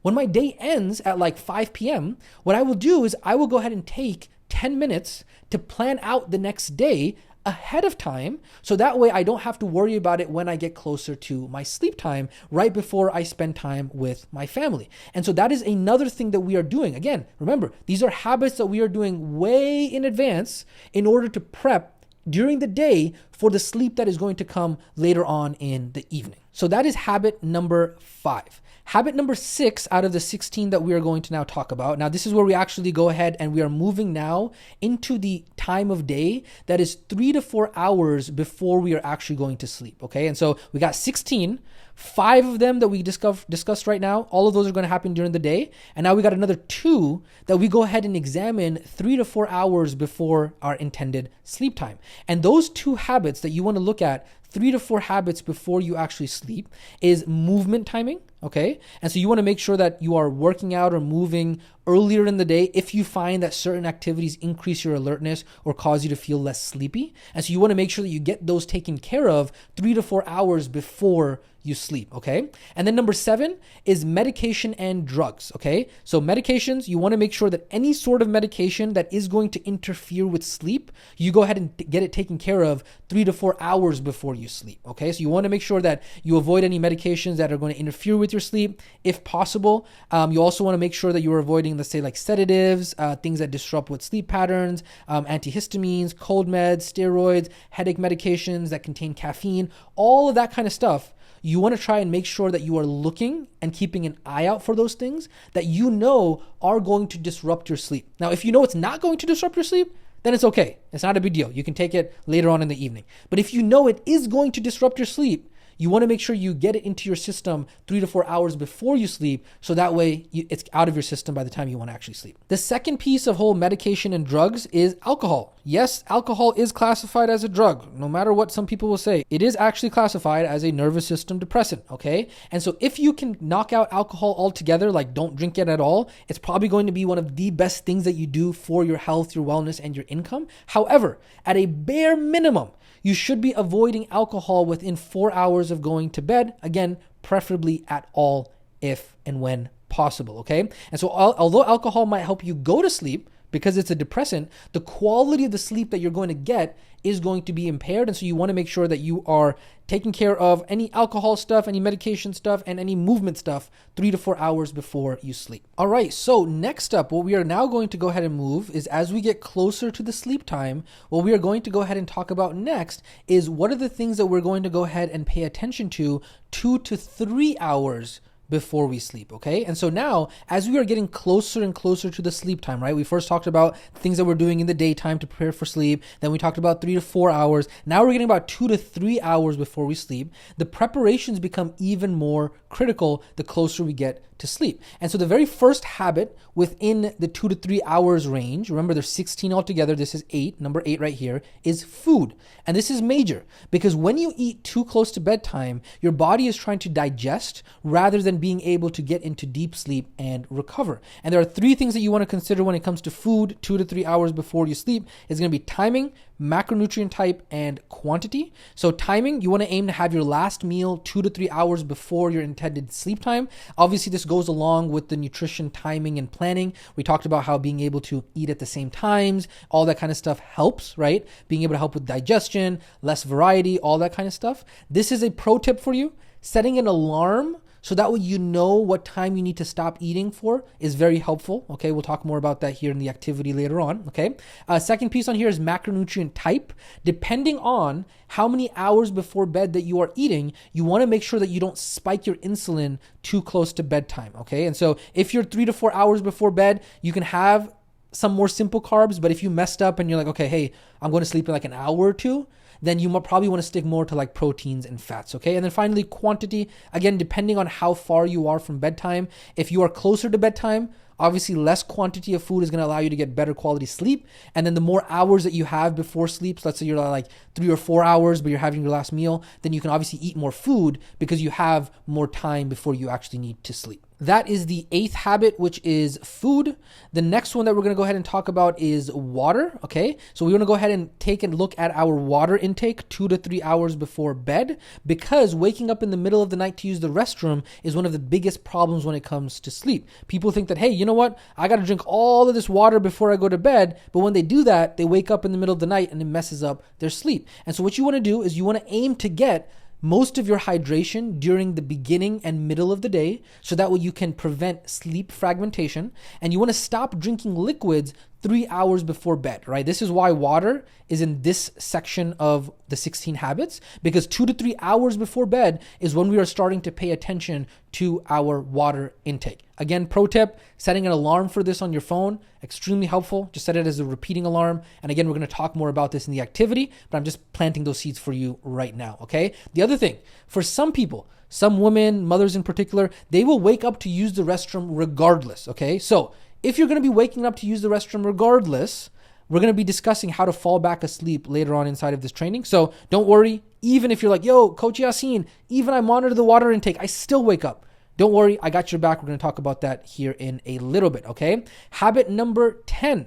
When my day ends at like 5 p.m., what I will do is I will go ahead and take 10 minutes to plan out the next day ahead of time, so that way I don't have to worry about it when I get closer to my sleep time, right before I spend time with my family. And so that is another thing that we are doing. Again, remember, these are habits that we are doing way in advance in order to prep during the day for the sleep that is going to come later on in the evening. So that is habit number 5. Habit number 6 out of the 16 that we are going to now talk about. Now, this is where we actually go ahead and we are moving now into the time of day that is 3 to 4 hours before we are actually going to sleep. Okay. And so we got 16, 5 of them that we discussed right now. All of those are going to happen during the day. And now we got another 2 that we go ahead and examine 3 to 4 hours before our intended sleep time. And those 2 habits that you want to look at, 3 to 4 habits before you actually sleep, is movement timing. Okay. And so you want to make sure that you are working out or moving earlier in the day if you find that certain activities increase your alertness or cause you to feel less sleepy. And so you want to make sure that you get those taken care of 3 to 4 hours before you sleep. Okay. And then number 7 is medication and drugs. Okay. So medications, you want to make sure that any sort of medication that is going to interfere with sleep, you go ahead and get it taken care of 3 to 4 hours before you sleep. Okay. So you want to make sure that you avoid any medications that are going to interfere with your sleep if possible. You also want to make sure that you're avoiding, let's say, like sedatives, things that disrupt with sleep patterns, antihistamines, cold meds, steroids, headache medications that contain caffeine, all of that kind of stuff. You want to try and make sure that you are looking and keeping an eye out for those things that you know are going to disrupt your sleep. Now, if you know it's not going to disrupt your sleep, then it's okay. It's not a big deal. You can take it later on in the evening. But if you know it is going to disrupt your sleep, you want to make sure you get it into your system 3 to 4 hours before you sleep, so that way it's out of your system by the time you want to actually sleep. The second piece of whole medication and drugs is alcohol. Yes, alcohol is classified as a drug. No matter what some people will say, it is actually classified as a nervous system depressant, okay? And so if you can knock out alcohol altogether, like don't drink it at all, it's probably going to be one of the best things that you do for your health, your wellness, and your income. However, at a bare minimum, you should be avoiding alcohol within 4 hours of going to bed. Again, preferably at all if and when possible, okay? And so although alcohol might help you go to sleep, because it's a depressant, the quality of the sleep that you're going to get is going to be impaired. And so you want to make sure that you are taking care of any alcohol stuff, any medication stuff, and any movement stuff 3 to 4 hours before you sleep. All right, so next up, what we are now going to go ahead and move is, as we get closer to the sleep time, what we are going to go ahead and talk about next is what are the things that we're going to go ahead and pay attention to 2 to 3 hours before we sleep, okay? And so now, as we are getting closer and closer to the sleep time, right? We first talked about things that we're doing in the daytime to prepare for sleep. Then we talked about 3 to 4 hours. Now we're getting about 2 to 3 hours before we sleep. The preparations become even more critical the closer we get to sleep. And so the very first habit within the 2 to 3 hours range, remember there's 16 altogether, this is 8, number 8 right here, is food. And this is major because when you eat too close to bedtime, your body is trying to digest rather than being able to get into deep sleep and recover. And there are 3 things that you want to consider when it comes to food 2 to 3 hours before you sleep. It's going to be timing, macronutrient type, and quantity. So timing, you want to aim to have your last meal 2 to 3 hours before your intended sleep time. Obviously, this goes along with the nutrition timing and planning. We talked about how being able to eat at the same times, all that kind of stuff helps, right? Being able to help with digestion, less variety, all that kind of stuff. This is a pro tip for you. Setting an alarm so that way you know what time you need to stop eating for is very helpful. Okay, we'll talk more about that here in the activity later on. Okay, second piece on here is macronutrient type. Depending on how many hours before bed that you are eating, you want to make sure that you don't spike your insulin too close to bedtime. Okay, and so if you're 3 to 4 hours before bed, you can have some more simple carbs, but if you messed up and you're like, okay, hey, I'm going to sleep in like an hour or two, then you probably want to stick more to like proteins and fats, okay? And then finally, quantity. Again, depending on how far you are from bedtime, if you are closer to bedtime, obviously less quantity of food is going to allow you to get better quality sleep. And then the more hours that you have before sleep, so let's say you're like 3 or 4 hours, but you're having your last meal, then you can obviously eat more food because you have more time before you actually need to sleep. That is the 8th habit, which is food. The next one that we're going to go ahead and talk about is water, okay? So we want to go ahead and take a look at our water intake 2 to 3 hours before bed, because waking up in the middle of the night to use the restroom is one of the biggest problems when it comes to sleep. People think that, hey, you know what? I got to drink all of this water before I go to bed. But when they do that, they wake up in the middle of the night and it messes up their sleep. And so what you want to do is you want to aim to get most of your hydration during the beginning and middle of the day, so that way you can prevent sleep fragmentation. And you want to stop drinking liquids 3 hours before bed, right? This is why water is in this section of the 16 habits, because 2 to 3 hours before bed is when we are starting to pay attention to our water intake. Again, pro tip, setting an alarm for this on your phone, extremely helpful. Just set it as a repeating alarm. And again, we're going to talk more about this in the activity, but I'm just planting those seeds for you right now, okay? The other thing, for some people, some women, mothers in particular, they will wake up to use the restroom regardless, okay? So if you're going to be waking up to use the restroom regardless, we're going to be discussing how to fall back asleep later on inside of this training. So don't worry, even if you're like, yo, Coach Yasin, even I monitor the water intake, I still wake up. Don't worry, I got your back. We're going to talk about that here in a little bit, okay? Habit number 10,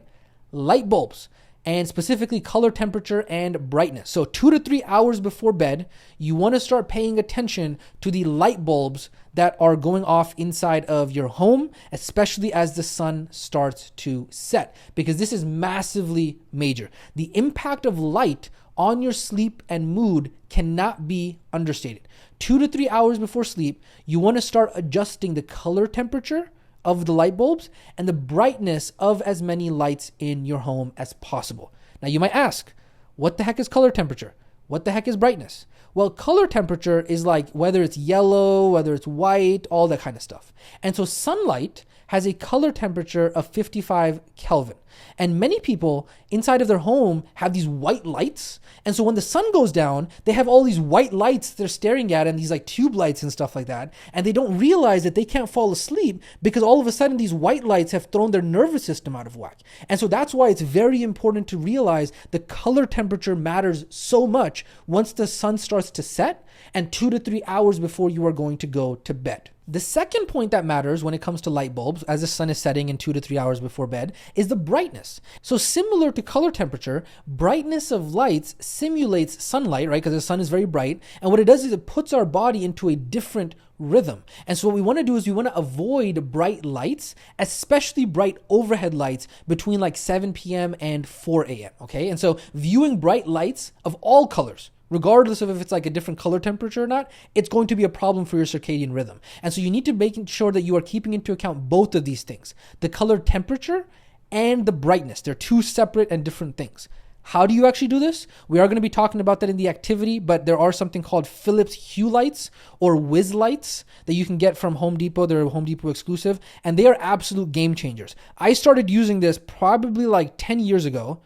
light bulbs, and specifically color temperature and brightness. So 2 to 3 hours before bed, you want to start paying attention to the light bulbs that are going off inside of your home, especially as the sun starts to set, because this is massively major. The impact of light on your sleep and mood cannot be understated. 2 to 3 hours before sleep, you want to start adjusting the color temperature of the light bulbs and the brightness of as many lights in your home as possible. Now you might ask, what the heck is color temperature? What the heck is brightness? Well, color temperature is like whether it's yellow, whether it's white, all that kind of stuff. And so sunlight has a color temperature of 55 Kelvin. And many people inside of their home have these white lights. And so when the sun goes down, they have all these white lights they're staring at and these like tube lights and stuff like that. And they don't realize that they can't fall asleep because all of a sudden these white lights have thrown their nervous system out of whack. And so that's why it's very important to realize the color temperature matters so much once the sun starts to set and 2 to 3 hours before you are going to go to bed. The second point that matters when it comes to light bulbs, as the sun is setting in 2 to 3 hours before bed, is the brightness. So similar to color temperature, brightness of lights simulates sunlight, right? Because the sun is very bright. And what it does is it puts our body into a different rhythm. And so what we want to do is we want to avoid bright lights, especially bright overhead lights between like 7 p.m. and 4 a.m. Okay. And so viewing bright lights of all colors, regardless of if it's like a different color temperature or not, it's going to be a problem for your circadian rhythm. And so you need to make sure that you are keeping into account both of these things, the color temperature and the brightness. They're two separate and different things. How do you actually do this? We are going to be talking about that in the activity, but there are something called Philips Hue lights or Whiz lights that you can get from Home Depot. They're Home Depot exclusive, and they are absolute game changers. I started using this probably like 10 years ago,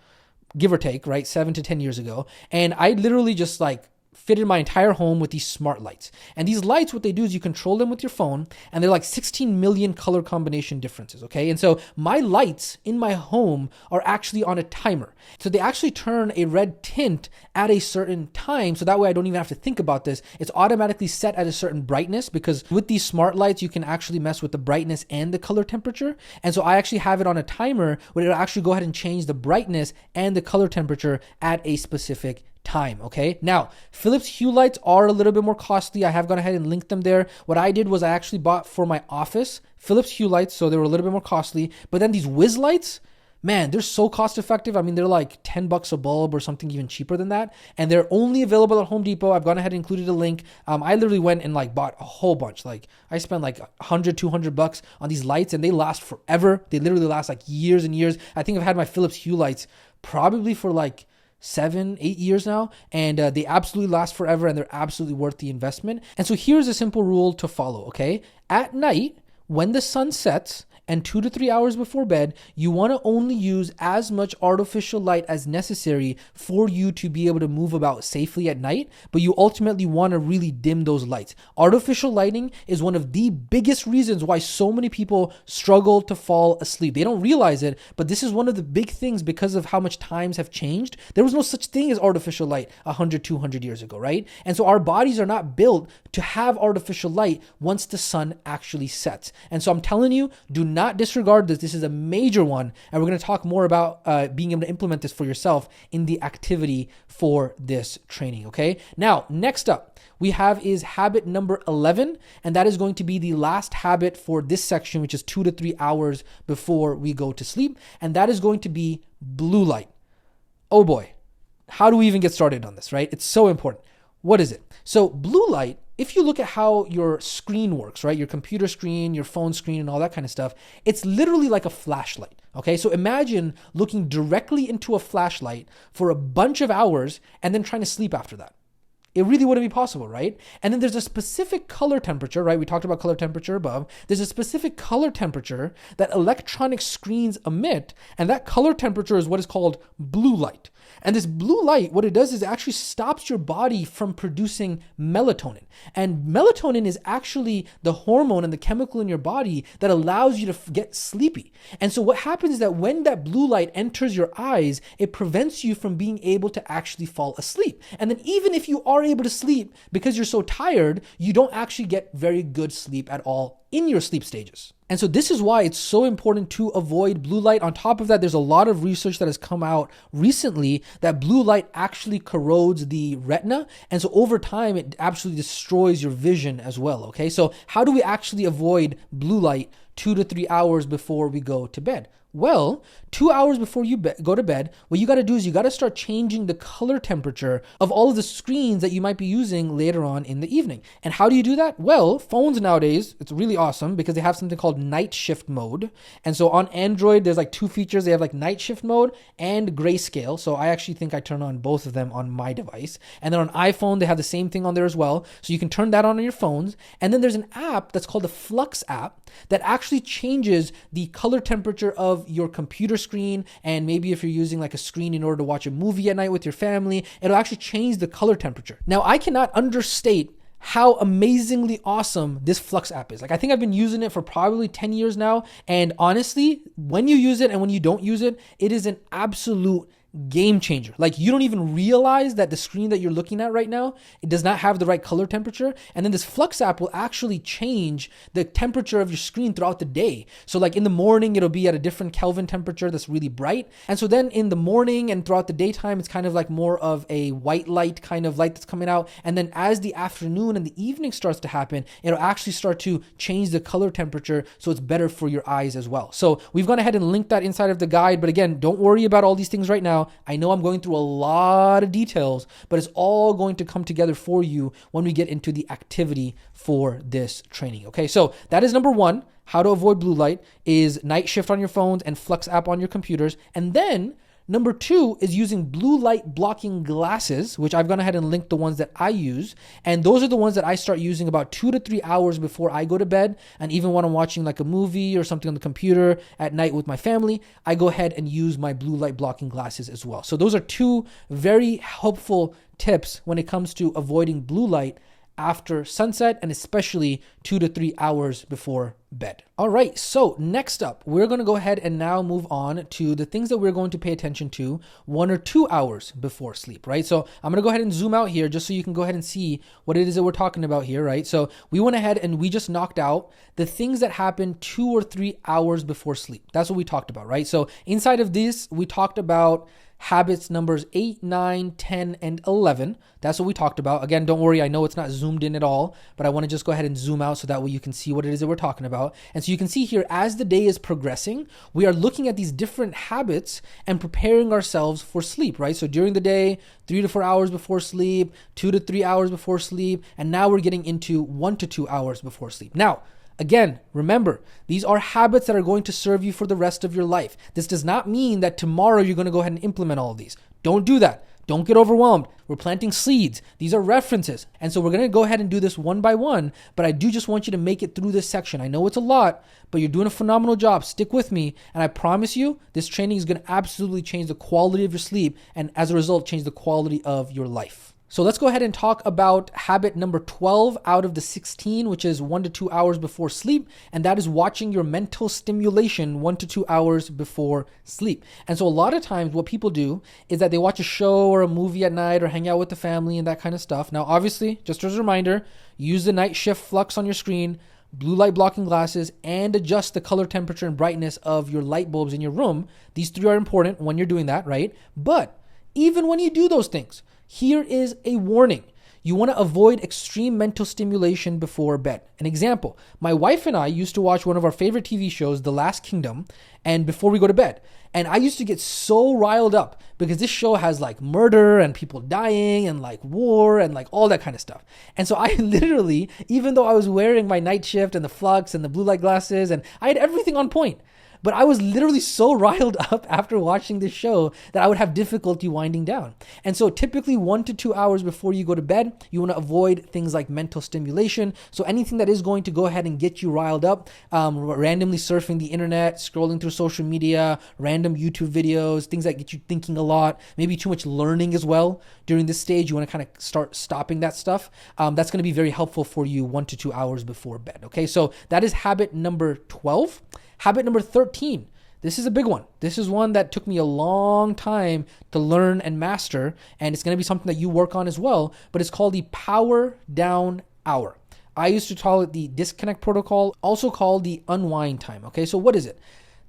give or take, right? 7 to 10 years ago. And I literally just like fitted my entire home with these smart lights. And these lights, what they do is you control them with your phone, and they're like 16 million color combination differences, okay? And so my lights in my home are actually on a timer. So they actually turn a red tint at a certain time, so that way I don't even have to think about this. It's automatically set at a certain brightness, because with these smart lights, you can actually mess with the brightness and the color temperature. And so I actually have it on a timer where it'll actually go ahead and change the brightness and the color temperature at a specific time. Okay. Now, Philips Hue lights are a little bit more costly. I have gone ahead and linked them there. What I did was I actually bought for my office Philips Hue lights, so they were a little bit more costly. But then these Whiz lights, man, they're so cost effective. I mean, they're like $10 a bulb or something even cheaper than that. And they're only available at Home Depot. I've gone ahead and included a link. I literally went and like bought a whole bunch. Like I spent like $100-$200 on these lights, and they last forever. They literally last like years and years. I think I've had my Philips Hue lights probably for like 7-8 years now, and they absolutely last forever, and they're absolutely worth the investment. And so here's a simple rule to follow. Okay, at night when the sun sets and 2 to 3 hours before bed, you want to only use as much artificial light as necessary for you to be able to move about safely at night, but you ultimately want to really dim those lights. Artificial lighting is one of the biggest reasons why so many people struggle to fall asleep. They don't realize it, but this is one of the big things because of how much times have changed. There was no such thing as artificial light 100, 200 years ago, right? And so our bodies are not built to have artificial light once the sun actually sets. And so I'm telling you, do not disregard this. This is a major one, and we're going to talk more about being able to implement this for yourself in the activity for this training. Okay. Now, next up we have is habit number 11, and that is going to be the last habit for this section, which is 2 to 3 hours before we go to sleep, and that is going to be blue light. Oh boy, how do we even get started on this, right? It's so important. What is it? So blue light, if you look at how your screen works, right? Your computer screen, your phone screen, and all that kind of stuff, it's literally like a flashlight. Okay, so imagine looking directly into a flashlight for a bunch of hours and then trying to sleep after that. It really wouldn't be possible, right? And then there's a specific color temperature, right? We talked about color temperature above. There's a specific color temperature that electronic screens emit, and that color temperature is what is called blue light. And this blue light, what it does is it actually stops your body from producing melatonin. And melatonin is actually the hormone and the chemical in your body that allows you to get sleepy. And so what happens is that when that blue light enters your eyes, it prevents you from being able to actually fall asleep. And then even if you are able to sleep, because you're so tired, you don't actually get very good sleep at all in your sleep stages. And so this is why it's so important to avoid blue light. On top of that, there's a lot of research that has come out recently that blue light actually corrodes the retina. And so over time, it absolutely destroys your vision as well. Okay, so how do we actually avoid blue light 2 to 3 hours before we go to bed? Well, 2 hours before you go to bed, what you got to do is you got to start changing the color temperature of all of the screens that you might be using later on in the evening. And how do you do that? Well, phones nowadays, it's really awesome because they have something called night shift mode. And so on Android, there's like two features. They have like night shift mode and grayscale. So I actually think I turn on both of them on my device. And then on iPhone, they have the same thing on there as well. So you can turn that on your phones. And then there's an app that's called the Flux app that actually changes the color temperature of your computer screen, and maybe if you're using like a screen in order to watch a movie at night with your family, it'll actually change the color temperature. Now, I cannot understate how amazingly awesome this Flux app is. Like, I think I've been using it for probably 10 years now, and honestly, when you use it and when you don't use it, it is an absolute game changer. Like, you don't even realize that the screen that you're looking at right now, it does not have the right color temperature. And then this Flux app will actually change the temperature of your screen throughout the day. So like in the morning, it'll be at a different Kelvin temperature that's really bright. And so then in the morning and throughout the daytime, it's kind of like more of a white light kind of light that's coming out. And then as the afternoon and the evening starts to happen, it'll actually start to change the color temperature. So it's better for your eyes as well. So we've gone ahead and linked that inside of the guide. But again, don't worry about all these things right now. I know I'm going through a lot of details, but it's all going to come together for you when we get into the activity for this training. Okay, so that is number one. How to avoid blue light is Night Shift on your phones and Flux app on your computers. And then number two is using blue light blocking glasses, which I've gone ahead and linked the ones that I use. And those are the ones that I start using about 2 to 3 hours before I go to bed. And even when I'm watching like a movie or something on the computer at night with my family, I go ahead and use my blue light blocking glasses as well. So those are two very helpful tips when it comes to avoiding blue light after sunset, and especially 2 to 3 hours before bed. All right, so next up, we're going to go ahead and now move on to the things that we're going to pay attention to 1 or 2 hours before sleep, right? So I'm going to go ahead and zoom out here just so you can go ahead and see what it is that we're talking about here, right? So we went ahead and we just knocked out the things that happen 2 or 3 hours before sleep. That's what we talked about, right? So inside of this, we talked about habits numbers 8, 9, 10, and 11. That's what we talked about. Again, don't worry. I know it's not zoomed in at all, but I want to just go ahead and zoom out so that way you can see what it is that we're talking about. And so you can see here, as the day is progressing, we are looking at these different habits and preparing ourselves for sleep, right? So during the day, 3 to 4 hours before sleep, 2 to 3 hours before sleep, and now we're getting into 1 to 2 hours before sleep. Now, again, remember, these are habits that are going to serve you for the rest of your life. This does not mean that tomorrow you're going to go ahead and implement all of these. Don't do that. Don't get overwhelmed. We're planting seeds. These are references. And so we're going to go ahead and do this one by one, but I do just want you to make it through this section. I know it's a lot, but you're doing a phenomenal job. Stick with me. And I promise you, this training is going to absolutely change the quality of your sleep, and as a result, change the quality of your life. So let's go ahead and talk about habit number 12 out of the 16, which is 1 to 2 hours before sleep. And that is watching your mental stimulation 1 to 2 hours before sleep. And so a lot of times what people do is that they watch a show or a movie at night or hang out with the family and that kind of stuff. Now, obviously, just as a reminder, use the Night Shift Flux on your screen, blue light blocking glasses, and adjust the color temperature and brightness of your light bulbs in your room. These three are important when you're doing that, right? But even when you do those things, here is a warning. You want to avoid extreme mental stimulation before bed. An example, my wife and I used to watch one of our favorite TV shows, The Last Kingdom, and before we go to bed. And I used to get so riled up because this show has like murder and people dying and like war and like all that kind of stuff. And so I literally, even though I was wearing my Night Shift and the Flux and the blue light glasses and I had everything on point, but I was literally so riled up after watching this show that I would have difficulty winding down. And so typically 1 to 2 hours before you go to bed, you want to avoid things like mental stimulation. So anything that is going to go ahead and get you riled up, randomly surfing the internet, scrolling through social media, random YouTube videos, things that get you thinking a lot, maybe too much learning as well. During this stage, you want to kind of start stopping that stuff. That's going to be very helpful for you 1 to 2 hours before bed. Okay, so that is habit number 12. Habit number 13. This is a big one. This is one that took me a long time to learn and master, and it's going to be something that you work on as well, but it's called the power down hour. I used to call it the disconnect protocol, also called the unwind time. Okay, so what is it?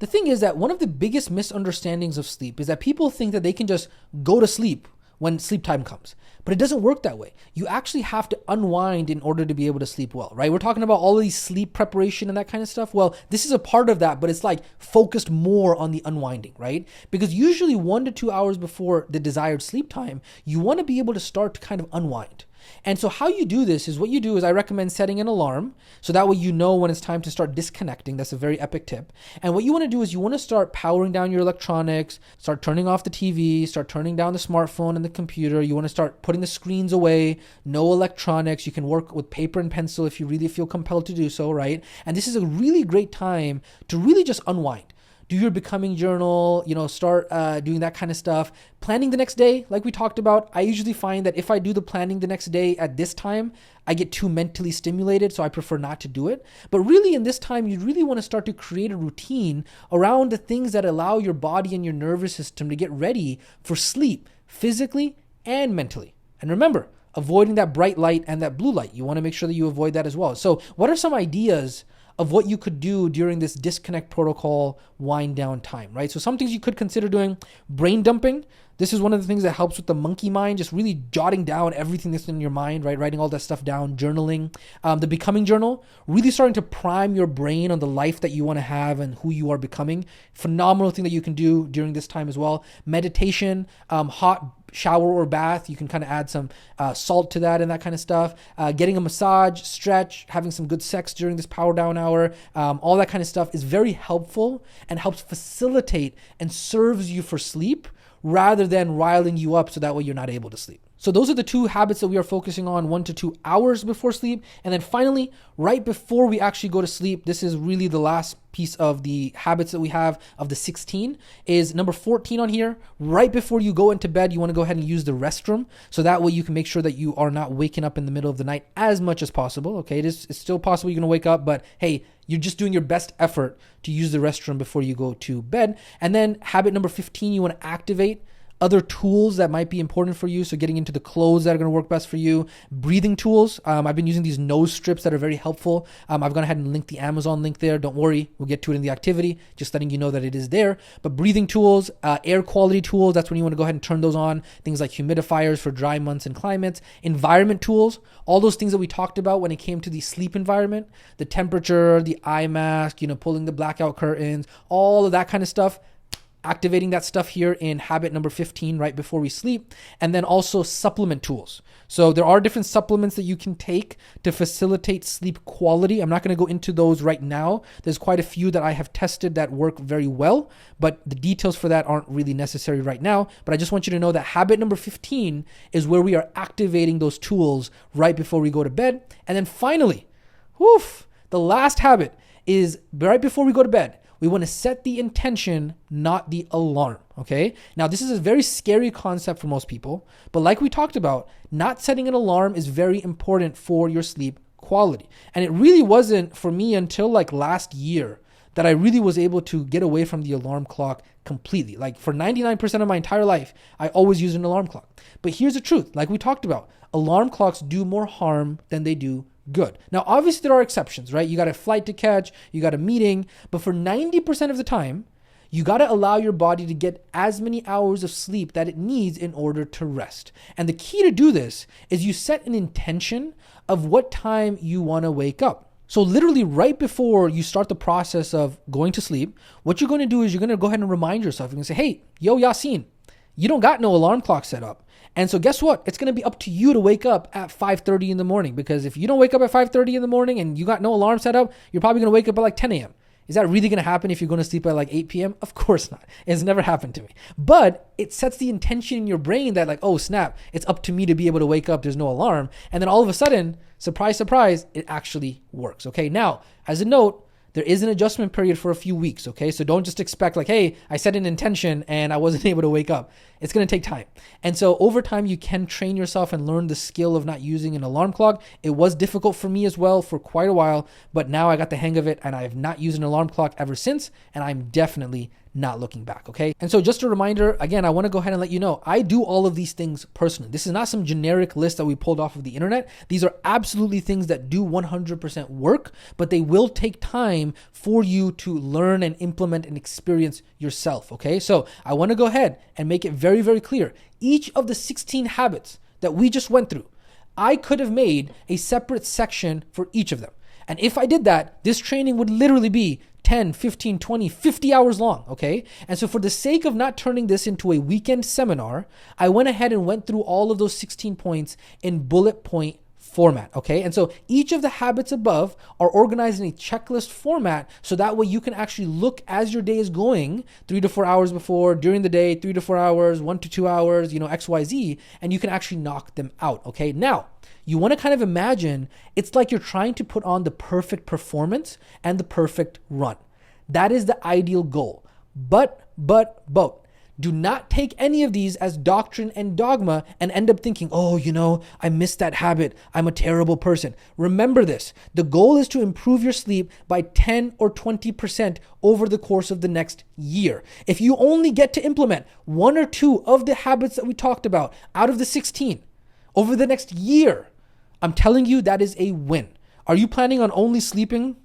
The thing is that one of the biggest misunderstandings of sleep is that people think that they can just go to sleep when sleep time comes. But it doesn't work that way. You actually have to unwind in order to be able to sleep well, right? We're talking about all of these sleep preparation and that kind of stuff. Well, this is a part of that, but it's like focused more on the unwinding, right? Because usually 1 to 2 hours before the desired sleep time, you want to be able to start to kind of unwind. And so how you do this is what you do is I recommend setting an alarm. So that way you know when it's time to start disconnecting. That's a very epic tip. And what you want to do is you want to start powering down your electronics, start turning off the TV, start turning down the smartphone and the computer. You want to start putting the screens away, no electronics. You can work with paper and pencil if you really feel compelled to do so, right? And this is a really great time to really just unwind. do your becoming journal, start doing that kind of stuff. Planning the next day, like we talked about, I usually find that if I do the planning the next day at this time, I get too mentally stimulated, so I prefer not to do it. But really in this time, you really want to start to create a routine around the things that allow your body and your nervous system to get ready for sleep, physically and mentally. And remember, avoiding that bright light and that blue light. You want to make sure that you avoid that as well. So what are some ideas of what you could do during this disconnect protocol wind down time, right? So some things you could consider doing: brain dumping. This is one of the things that helps with the monkey mind, just really jotting down everything that's in your mind, right? Writing all that stuff down, journaling. The becoming journal, really starting to prime your brain on the life that you want to have and who you are becoming. Phenomenal thing that you can do during this time as well. Meditation, hot shower or bath. You can kind of add some salt to that and that kind of stuff. Getting a massage, stretch, having some good sex during this power down hour. All that kind of stuff is very helpful and helps facilitate and serves you for sleep rather than riling you up so that way you're not able to sleep. So those are the two habits that we are focusing on, 1 to 2 hours before sleep. And then finally, right before we actually go to sleep, this is really the last piece of the habits that we have of the 16, is number 14 on here. Right before you go into bed, you want to go ahead and use the restroom. So that way you can make sure that you are not waking up in the middle of the night as much as possible. Okay, it's still possible you're going to wake up, but hey, you're just doing your best effort to use the restroom before you go to bed. And then habit number 15, you want to activate other tools that might be important for you. So getting into the clothes that are going to work best for you. Breathing tools. I've been using these nose strips that are very helpful. I've gone ahead and linked the Amazon link there. Don't worry, we'll get to it in the activity, just letting you know that it is there. But breathing tools, air quality tools, that's when you want to go ahead and turn those on. Things like humidifiers for dry months and climates. Environment tools, all those things that we talked about when it came to the sleep environment, the temperature, the eye mask, pulling the blackout curtains, all of that kind of stuff. Activating that stuff here in habit number 15 right before we sleep. And then also supplement tools. So there are different supplements that you can take to facilitate sleep quality. I'm not going to go into those right now. There's quite a few that I have tested that work very well, but the details for that aren't really necessary right now. But I just want you to know that habit number 15 is where we are activating those tools right before we go to bed. And then finally, the last habit is right before we go to bed. We want to set the intention, not the alarm, okay? Now, this is a very scary concept for most people, but like we talked about, not setting an alarm is very important for your sleep quality. And it really wasn't for me until like last year that I really was able to get away from the alarm clock completely. Like for 99% of my entire life, I always used an alarm clock. But here's the truth, like we talked about, alarm clocks do more harm than they do good. Now, obviously there are exceptions, right? You got a flight to catch, you got a meeting, but for 90% of the time, you got to allow your body to get as many hours of sleep that it needs in order to rest. And the key to do this is you set an intention of what time you want to wake up. So literally right before you start the process of going to sleep, what you're going to do is you're going to go ahead and remind yourself. You're going to say, hey, yo, Yasin, you don't got no alarm clock set up. And so guess what? It's going to be up to you to wake up at 5:30 in the morning, because if you don't wake up at 5:30 in the morning and you got no alarm set up, you're probably going to wake up at like 10 a.m. Is that really going to happen if you're going to sleep at like 8 p.m.? Of course not. It's never happened to me. But it sets the intention in your brain that like, oh snap, it's up to me to be able to wake up. There's no alarm. And then all of a sudden, surprise, surprise, it actually works. Okay. Now, as a note, there is an adjustment period for a few weeks, okay? So don't just expect like, hey, I set an intention and I wasn't able to wake up. It's going to take time. And so over time, you can train yourself and learn the skill of not using an alarm clock. It was difficult for me as well for quite a while, but now I got the hang of it and I have not used an alarm clock ever since, and I'm definitely not looking back, okay? And so just a reminder, again, I want to go ahead and let you know, I do all of these things personally. This is not some generic list that we pulled off of the internet. These are absolutely things that do 100% work, but they will take time for you to learn and implement and experience yourself, okay? So I want to go ahead and make it very, very clear. Each of the 16 habits that we just went through, I could have made a separate section for each of them. And if I did that, this training would literally be 10, 15, 20, 50 hours long, okay? And so for the sake of not turning this into a weekend seminar, I went ahead and went through all of those 16 points in bullet point format, okay? And so each of the habits above are organized in a checklist format, so that way you can actually look as your day is going, 3 to 4 hours before, during the day, 3 to 4 hours, 1 to 2 hours, XYZ, and you can actually knock them out, okay? Now, you want to kind of imagine it's like you're trying to put on the perfect performance and the perfect run. That is the ideal goal. But, do not take any of these as doctrine and dogma and end up thinking, oh, I missed that habit. I'm a terrible person. Remember this. The goal is to improve your sleep by 10 or 20% over the course of the next year. If you only get to implement 1 or 2 of the habits that we talked about out of the 16 over the next year, I'm telling you that is a win. Are you planning on only sleeping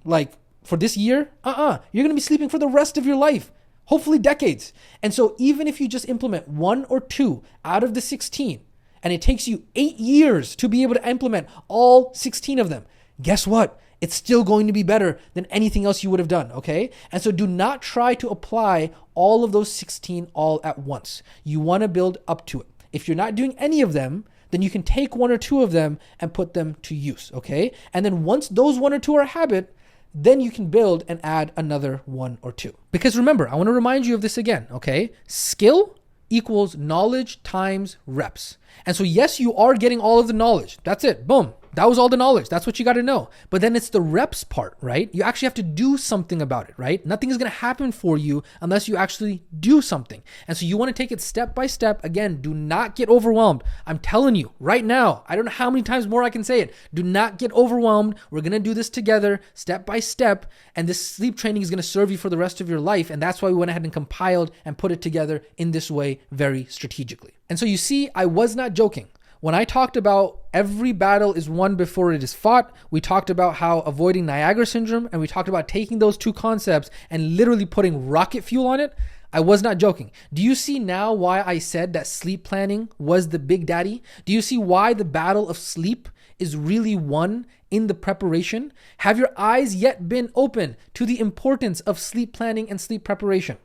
for this year? You're going to be sleeping for the rest of your life. Hopefully decades. And so even if you just implement 1 or 2 out of the 16, and it takes you 8 years to be able to implement all 16 of them, guess what? It's still going to be better than anything else you would have done, okay? And so do not try to apply all of those 16 all at once. You want to build up to it. If you're not doing any of them, then you can take 1 or 2 of them and put them to use, okay? And then once those 1 or 2 are a habit, then you can build and add another 1 or 2. Because remember, I want to remind you of this again, okay? Skill equals knowledge times reps. And so yes, you are getting all of the knowledge. That's it. Boom. That was all the knowledge. That's what you got to know. But then it's the reps part, right? You actually have to do something about it, right? Nothing is going to happen for you unless you actually do something. And so you want to take it step by step. Again, do not get overwhelmed. I'm telling you right now, I don't know how many times more I can say it. Do not get overwhelmed. We're going to do this together, step by step. And this sleep training is going to serve you for the rest of your life. And that's why we went ahead and compiled and put it together in this way, very strategically. And so you see, I was not joking. When I talked about every battle is won before it is fought, we talked about how avoiding Niagara syndrome, and we talked about taking those 2 concepts and literally putting rocket fuel on it. I was not joking. Do you see now why I said that sleep planning was the big daddy? Do you see why the battle of sleep is really won in the preparation? Have your eyes yet been open to the importance of sleep planning and sleep preparation?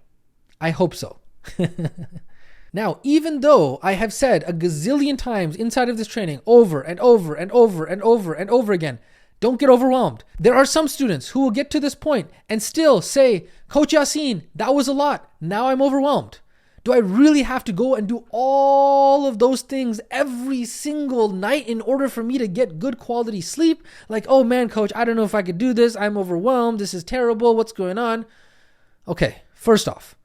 I hope so. Now, even though I have said a gazillion times inside of this training over and over and over and over and over again, don't get overwhelmed. There are some students who will get to this point and still say, Coach Yasin, that was a lot. Now I'm overwhelmed. Do I really have to go and do all of those things every single night in order for me to get good quality sleep? Like, oh man, coach, I don't know if I could do this. I'm overwhelmed. This is terrible. What's going on? Okay, first off,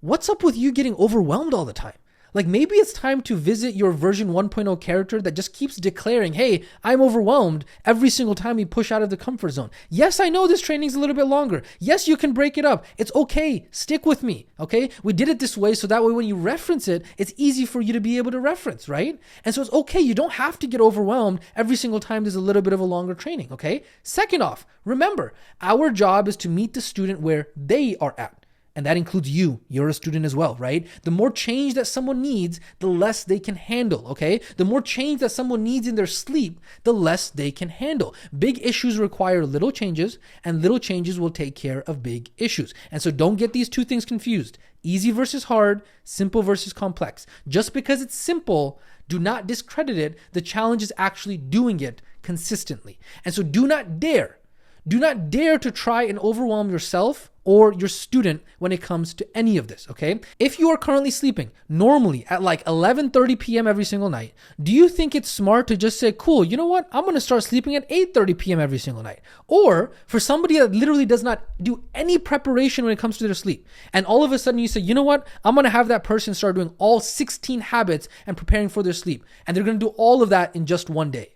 what's up with you getting overwhelmed all the time? Like maybe it's time to visit your version 1.0 character that just keeps declaring, hey, I'm overwhelmed every single time you push out of the comfort zone. Yes, I know this training's a little bit longer. Yes, you can break it up. It's okay. Stick with me. Okay. We did it this way so that way when you reference it, it's easy for you to be able to reference, right? And so it's okay. You don't have to get overwhelmed every single time there's a little bit of a longer training. Okay. Second off, remember, our job is to meet the student where they are at. And that includes you. You're a student as well, right? The more change that someone needs, the less they can handle, okay? The more change that someone needs in their sleep, the less they can handle. Big issues require little changes, and little changes will take care of big issues. And so don't get these 2 things confused. Easy versus hard, simple versus complex. Just because it's simple, do not discredit it. The challenge is actually doing it consistently. And so do not dare to try and overwhelm yourself or your student when it comes to any of this, okay? If you are currently sleeping normally at like 11:30 p.m. every single night, do you think it's smart to just say, cool, you know what? I'm going to start sleeping at 8:30 p.m. every single night. Or for somebody that literally does not do any preparation when it comes to their sleep, and all of a sudden you say, you know what? I'm going to have that person start doing all 16 habits and preparing for their sleep. And they're going to do all of that in just one day.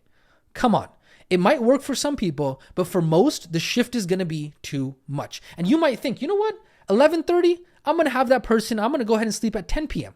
Come on. It might work for some people, but for most, the shift is going to be too much. And you might think, you know what? 11:30, I'm going to have that person, I'm going to go ahead and sleep at 10 p.m.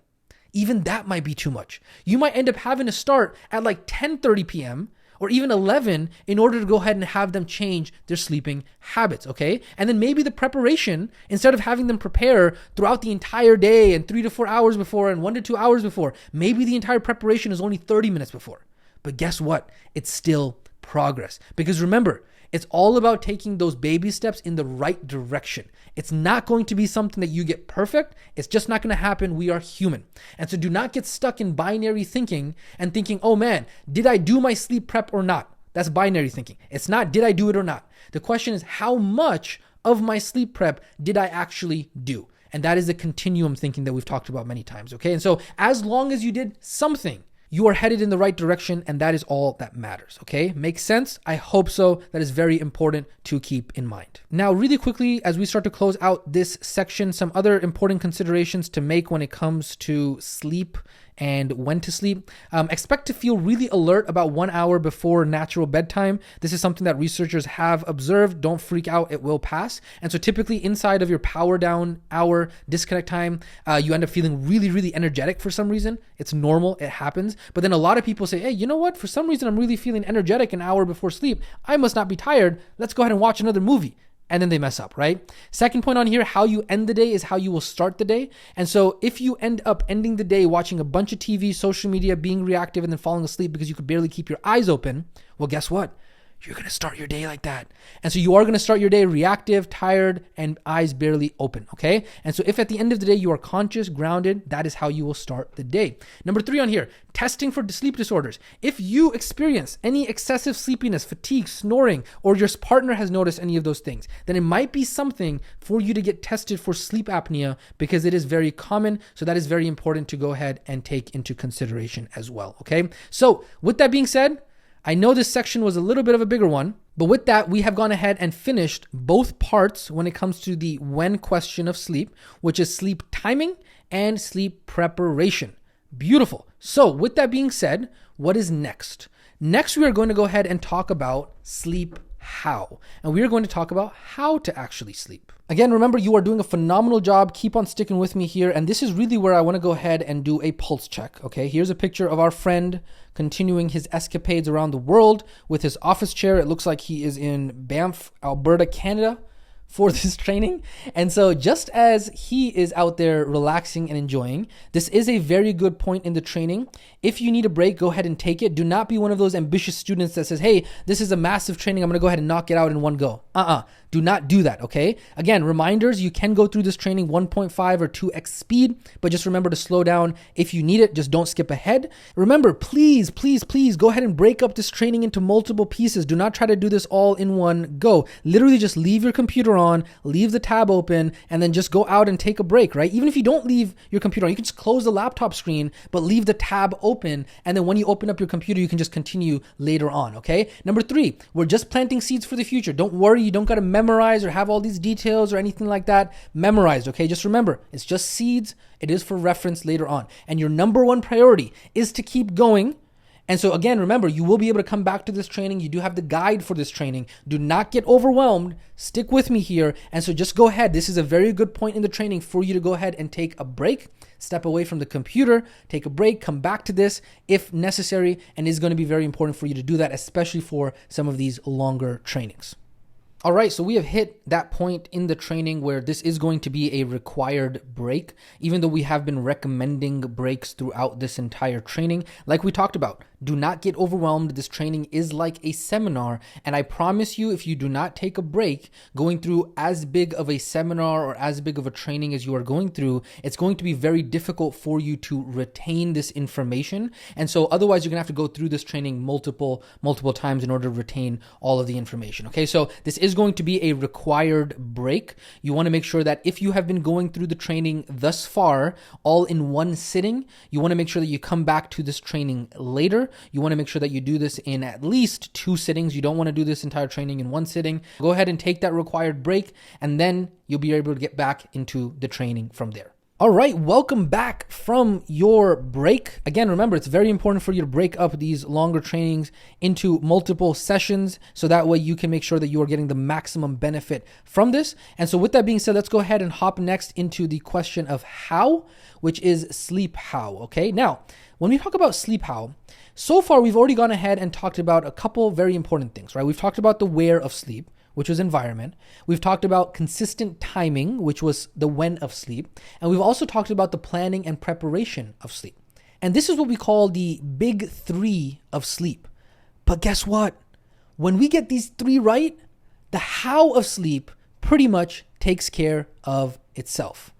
Even that might be too much. You might end up having to start at like 10:30 p.m. or even 11 in order to go ahead and have them change their sleeping habits, okay? And then maybe the preparation, instead of having them prepare throughout the entire day and 3 to 4 hours before and 1 to 2 hours before, maybe the entire preparation is only 30 minutes before. But guess what? It's still progress. Because remember, it's all about taking those baby steps in the right direction. It's not going to be something that you get perfect. It's just not going to happen. We are human. And so do not get stuck in binary thinking and thinking, oh man, did I do my sleep prep or not? That's binary thinking. It's not, did I do it or not? The question is, how much of my sleep prep did I actually do? And that is the continuum thinking that we've talked about many times, okay? And so as long as you did something, you are headed in the right direction, and that is all that matters, okay? Makes sense? I hope so. That is very important to keep in mind. Now, really quickly, as we start to close out this section, some other important considerations to make when it comes to sleep and when to sleep. Expect to feel really alert about 1 hour before natural bedtime. This is something that researchers have observed. Don't freak out, it will pass. And so typically inside of your power down hour disconnect time, you end up feeling really, really energetic for some reason. It's normal, it happens. But then a lot of people say, hey, you know what? For some reason, I'm really feeling energetic an hour before sleep. I must not be tired. Let's go ahead and watch another movie. And then they mess up, right? Second point on here, how you end the day is how you will start the day. And so if you end up ending the day watching a bunch of TV, social media, being reactive, and then falling asleep because you could barely keep your eyes open, well, guess what? You're going to start your day like that. And so you are going to start your day reactive, tired, and eyes barely open, okay? And so if at the end of the day you are conscious, grounded, that is how you will start the day. Number 3 on here, testing for sleep disorders. If you experience any excessive sleepiness, fatigue, snoring, or your partner has noticed any of those things, then it might be something for you to get tested for sleep apnea because it is very common. So that is very important to go ahead and take into consideration as well, okay? So with that being said, I know this section was a little bit of a bigger one, but with that, we have gone ahead and finished both parts when it comes to the when question of sleep, which is sleep timing and sleep preparation. Beautiful. So with that being said, what is next? Next, we are going to go ahead and talk about sleep how. And we are going to talk about how to actually sleep. Again, remember, you are doing a phenomenal job. Keep on sticking with me here. And this is really where I want to go ahead and do a pulse check. Okay, here's a picture of our friend continuing his escapades around the world with his office chair. It looks like he is in Banff, Alberta, Canada for this training. And so just as he is out there relaxing and enjoying, this is a very good point in the training. If you need a break, go ahead and take it. Do not be one of those ambitious students that says, hey, this is a massive training. I'm going to go ahead and knock it out in one go. Do not do that, okay? Again, reminders, you can go through this training 1.5 or 2x speed, but just remember to slow down if you need it. Just don't skip ahead. Remember, please, please, please go ahead and break up this training into multiple pieces. Do not try to do this all in one go. Literally just leave your computer on, leave the tab open, and then just go out and take a break, right? Even if you don't leave your computer on, you can just close the laptop screen, but leave the tab open. And then when you open up your computer, you can just continue later on, okay? Number 3, we're just planting seeds for the future. Don't worry, you don't got to memorize or have all these details or anything like that memorized, okay? Just remember, it's just seeds. It is for reference later on. And your number 1 priority is to keep going. And so again, remember, you will be able to come back to this training. You do have the guide for this training. Do not get overwhelmed. Stick with me here. And so just go ahead. This is a very good point in the training for you to go ahead and take a break, step away from the computer, take a break, come back to this if necessary. And it's going to be very important for you to do that, especially for some of these longer trainings. All right, so we have hit that point in the training where this is going to be a required break, even though we have been recommending breaks throughout this entire training. Like we talked about, do not get overwhelmed. This training is like a seminar, and I promise you, if you do not take a break going through as big of a seminar or as big of a training as you are going through, it's going to be very difficult for you to retain this information. And so otherwise, you're gonna have to go through this training multiple times in order to retain all of the information. Okay, so this is going to be a required break. You want to make sure that if you have been going through the training thus far all in one sitting, you want to make sure that you come back to this training later. You want to make sure that you do this in at least 2 sittings. You don't want to do this entire training in 1 sitting. Go ahead and take that required break, and then you'll be able to get back into the training from there. All right, welcome back from your break. Again, remember, it's very important for you to break up these longer trainings into multiple sessions so that way you can make sure that you are getting the maximum benefit from this. And so with that being said, let's go ahead and hop next into the question of how, which is sleep how, okay? Now, when we talk about sleep how, so far we've already gone ahead and talked about a couple very important things, right? We've talked about the where of sleep, which was environment. We've talked about consistent timing, which was the when of sleep. And we've also talked about the planning and preparation of sleep. And this is what we call the big 3 of sleep. But guess what? When we get these 3 right, the how of sleep pretty much takes care of itself.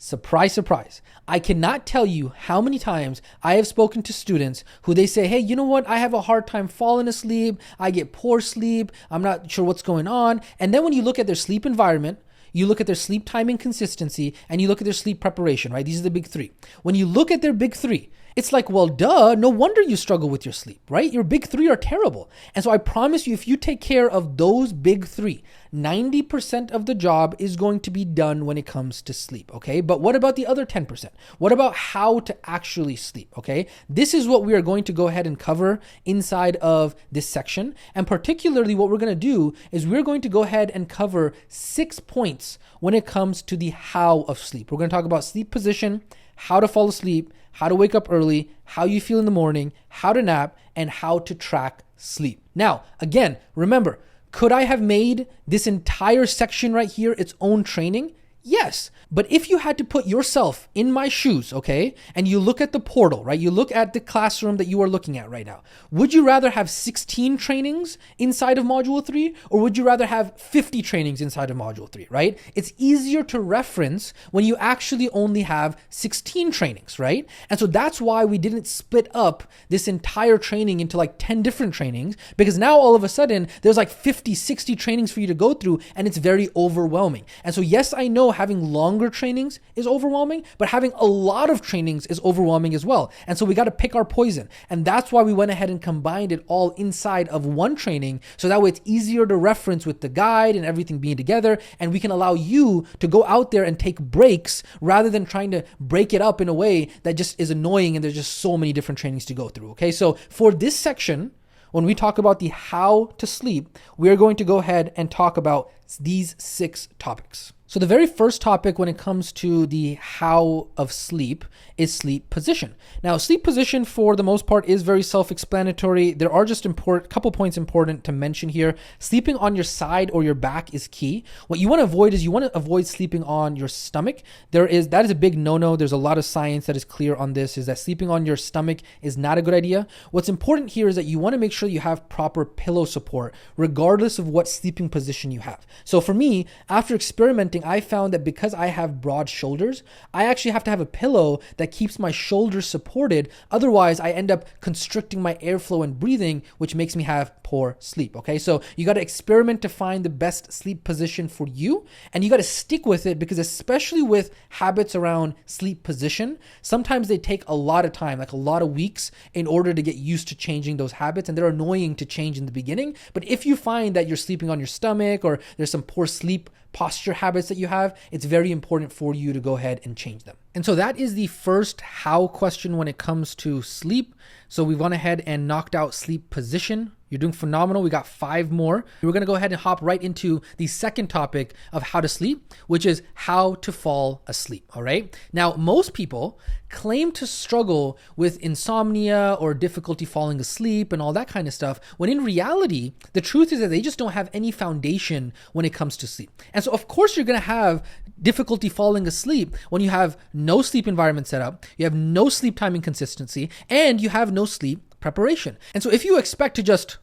Surprise, surprise. I cannot tell you how many times I have spoken to students who they say, hey, you know what? I have a hard time falling asleep. I get poor sleep. I'm not sure what's going on. And then when you look at their sleep environment, you look at their sleep timing consistency, and you look at their sleep preparation, right? These are the big 3. When you look at their big 3 It's like, well, duh, no wonder you struggle with your sleep, right? Your big three are terrible. And so I promise you, if you take care of those big three, 90% of the job is going to be done when it comes to sleep, okay? But what about the other 10%? What about how to actually sleep, okay? This is what we are going to go ahead and cover inside of this section. And particularly what we're going to do is we're going to go ahead and cover 6 points when it comes to the how of sleep. We're going to talk about sleep position, how to fall asleep, how to wake up early, how you feel in the morning, how to nap, and how to track sleep. Now, again, remember, could I have made this entire section right here its own training? Yes. But if you had to put yourself in my shoes, okay, and you look at the portal, right? You look at the classroom that you are looking at right now. Would you rather have 16 trainings inside of Module 3, or would you rather have 50 trainings inside of Module 3, right? It's easier to reference when you actually only have 16 trainings, right? And so that's why we didn't split up this entire training into like 10 different trainings, because now all of a sudden there's like 50, 60 trainings for you to go through, and it's very overwhelming. And so yes, I know having longer trainings is overwhelming, but having a lot of trainings is overwhelming as well. And so we got to pick our poison. And that's why we went ahead and combined it all inside of one training. So that way it's easier to reference with the guide and everything being together. And we can allow you to go out there and take breaks rather than trying to break it up in a way that just is annoying. And there's just so many different trainings to go through. Okay. So for this section, when we talk about the how to sleep, we are going to go ahead and talk about these 6 topics. So the very first topic when it comes to the how of sleep is sleep position. Now, sleep position for the most part is very self-explanatory. There are just couple points important to mention here. Sleeping on your side or your back is key. What you want to avoid is you want to avoid sleeping on your stomach. That is a big no-no. There's a lot of science that is clear on this, is that sleeping on your stomach is not a good idea. What's important here is that you want to make sure you have proper pillow support regardless of what sleeping position you have. So for me, after experimenting, I found that because I have broad shoulders, I actually have to have a pillow that keeps my shoulders supported. Otherwise, I end up constricting my airflow and breathing, which makes me have poor sleep. Okay, so you got to experiment to find the best sleep position for you, and you got to stick with it, because especially with habits around sleep position, sometimes they take a lot of time, like a lot of weeks, in order to get used to changing those habits, and they're annoying to change in the beginning. But if you find that you're sleeping on your stomach, or there's some poor sleep posture habits that you have, it's very important for you to go ahead and change them. And so that is the first how question when it comes to sleep. So we went ahead and knocked out sleep position. You're doing phenomenal. We got 5 more. We're going to go ahead and hop right into the second topic of how to sleep, which is how to fall asleep. All right. Now, most people claim to struggle with insomnia or difficulty falling asleep and all that kind of stuff, when in reality, the truth is that they just don't have any foundation when it comes to sleep. And so, of course, you're going to have difficulty falling asleep when you have no sleep environment set up, you have no sleep timing consistency, and you have no sleep preparation. And so if you expect to just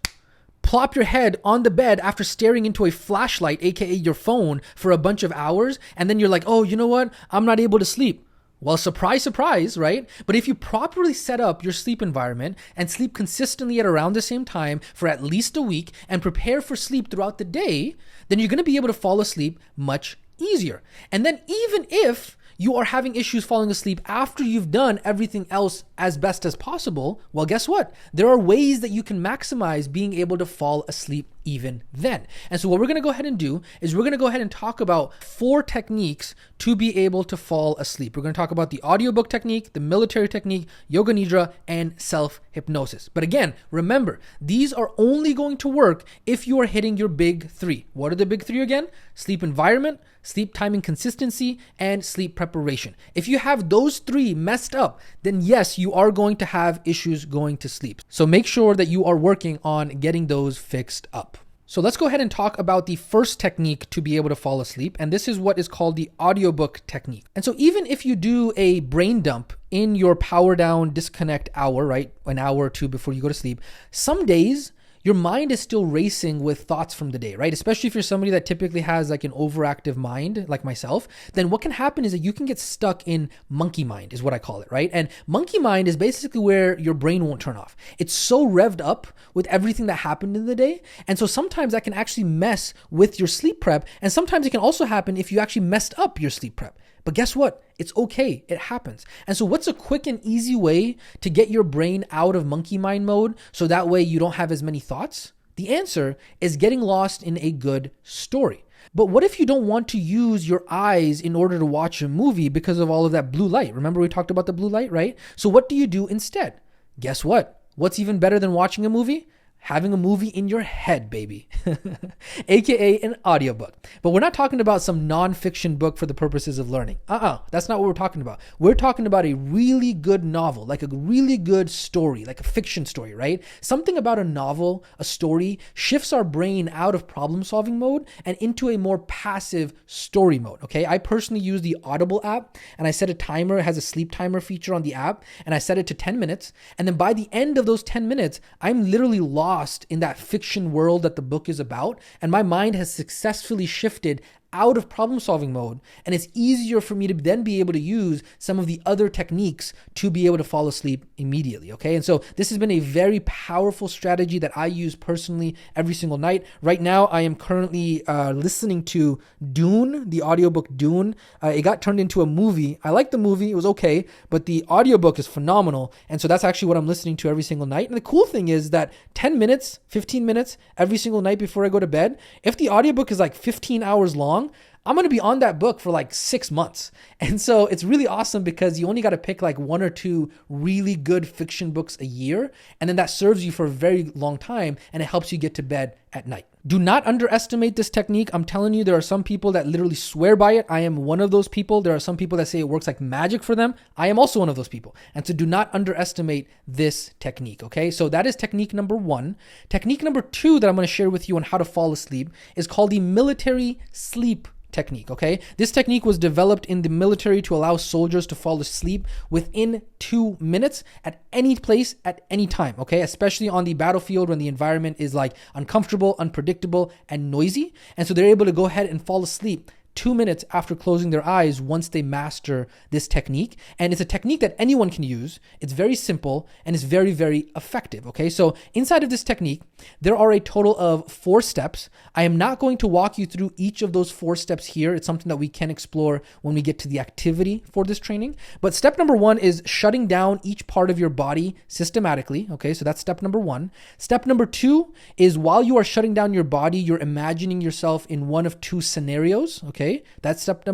plop your head on the bed after staring into a flashlight, aka your phone, for a bunch of hours, and then you're like, oh, you know what? I'm not able to sleep. Well, surprise, surprise, right? But if you properly set up your sleep environment and sleep consistently at around the same time for at least a week and prepare for sleep throughout the day, then you're going to be able to fall asleep much easier. And then even if you are having issues falling asleep after you've done everything else as best as possible, well, guess what? There are ways that you can maximize being able to fall asleep even then. And so what we're going to go ahead and do is we're going to go ahead and talk about 4 techniques to be able to fall asleep. We're going to talk about the audiobook technique, the military technique, yoga nidra, and self-hypnosis. But again, remember, these are only going to work if you are hitting your big 3. What are the big 3 again? Sleep environment, sleep timing consistency, and sleep preparation. If you have those 3 messed up, then yes, you are going to have issues going to sleep. So make sure that you are working on getting those fixed up. So let's go ahead and talk about the first technique to be able to fall asleep. And this is what is called the audiobook technique. And so even if you do a brain dump in your power down disconnect hour, right? An hour or 2 before you go to sleep, some days your mind is still racing with thoughts from the day, right? Especially if you're somebody that typically has like an overactive mind, like myself, then what can happen is that you can get stuck in monkey mind, is what I call it, right? And monkey mind is basically where your brain won't turn off. It's so revved up with everything that happened in the day. And so sometimes that can actually mess with your sleep prep. And sometimes it can also happen if you actually messed up your sleep prep. But guess what? It's okay. It happens. And so what's a quick and easy way to get your brain out of monkey mind mode so that way you don't have as many thoughts? The answer is getting lost in a good story. But what if you don't want to use your eyes in order to watch a movie because of all of that blue light? Remember we talked about the blue light, right? So what do you do instead? Guess what? What's even better than watching a movie? Having a movie in your head, baby, aka an audiobook. But we're not talking about some nonfiction book for the purposes of learning. That's not what we're talking about. We're talking about a really good novel, like a really good story, like a fiction story, right? Something about a novel, a story, shifts our brain out of problem-solving mode and into a more passive story mode, okay? I personally use the Audible app, and I set a timer. It has a sleep timer feature on the app, and I set it to 10 minutes. And then by the end of those 10 minutes, I'm literally lost in that fiction world that the book is about, and my mind has successfully shifted out of problem-solving mode, and it's easier for me to then be able to use some of the other techniques to be able to fall asleep immediately, okay? And so this has been a very powerful strategy that I use personally every single night. Right now, I am currently listening to Dune, the audiobook Dune. It got turned into a movie. I liked the movie. It was okay, but the audiobook is phenomenal, and so that's actually what I'm listening to every single night. And the cool thing is that 10 minutes, 15 minutes every single night before I go to bed, if the audiobook is like 15 hours long, I'm going to be on that book for like 6 months. And so it's really awesome because you only got to pick like 1 or 2 really good fiction books a year. And then that serves you for a very long time, and it helps you get to bed at night. Do not underestimate this technique. I'm telling you, there are some people that literally swear by it. I am one of those people. There are some people that say it works like magic for them. I am also one of those people. And so do not underestimate this technique, okay? So that is technique number 1. Technique number 2 that I'm going to share with you on how to fall asleep is called the military sleep technique, okay? This technique was developed in the military to allow soldiers to fall asleep within 2 minutes at any place at any time, okay? Especially on the battlefield when the environment is like uncomfortable, unpredictable, and noisy. And so they're able to go ahead and fall asleep 2 minutes after closing their eyes once they master this technique. And it's a technique that anyone can use. It's very simple and it's very, very effective. Okay, so inside of this technique, there are a total of 4 steps. I am not going to walk you through each of those 4 steps here. It's something that we can explore when we get to the activity for this training. But step number 1 is shutting down each part of your body systematically. Okay, so that's step number 1. Step number 2 is while you are shutting down your body, you're imagining yourself in one of 2 scenarios. Okay, that's step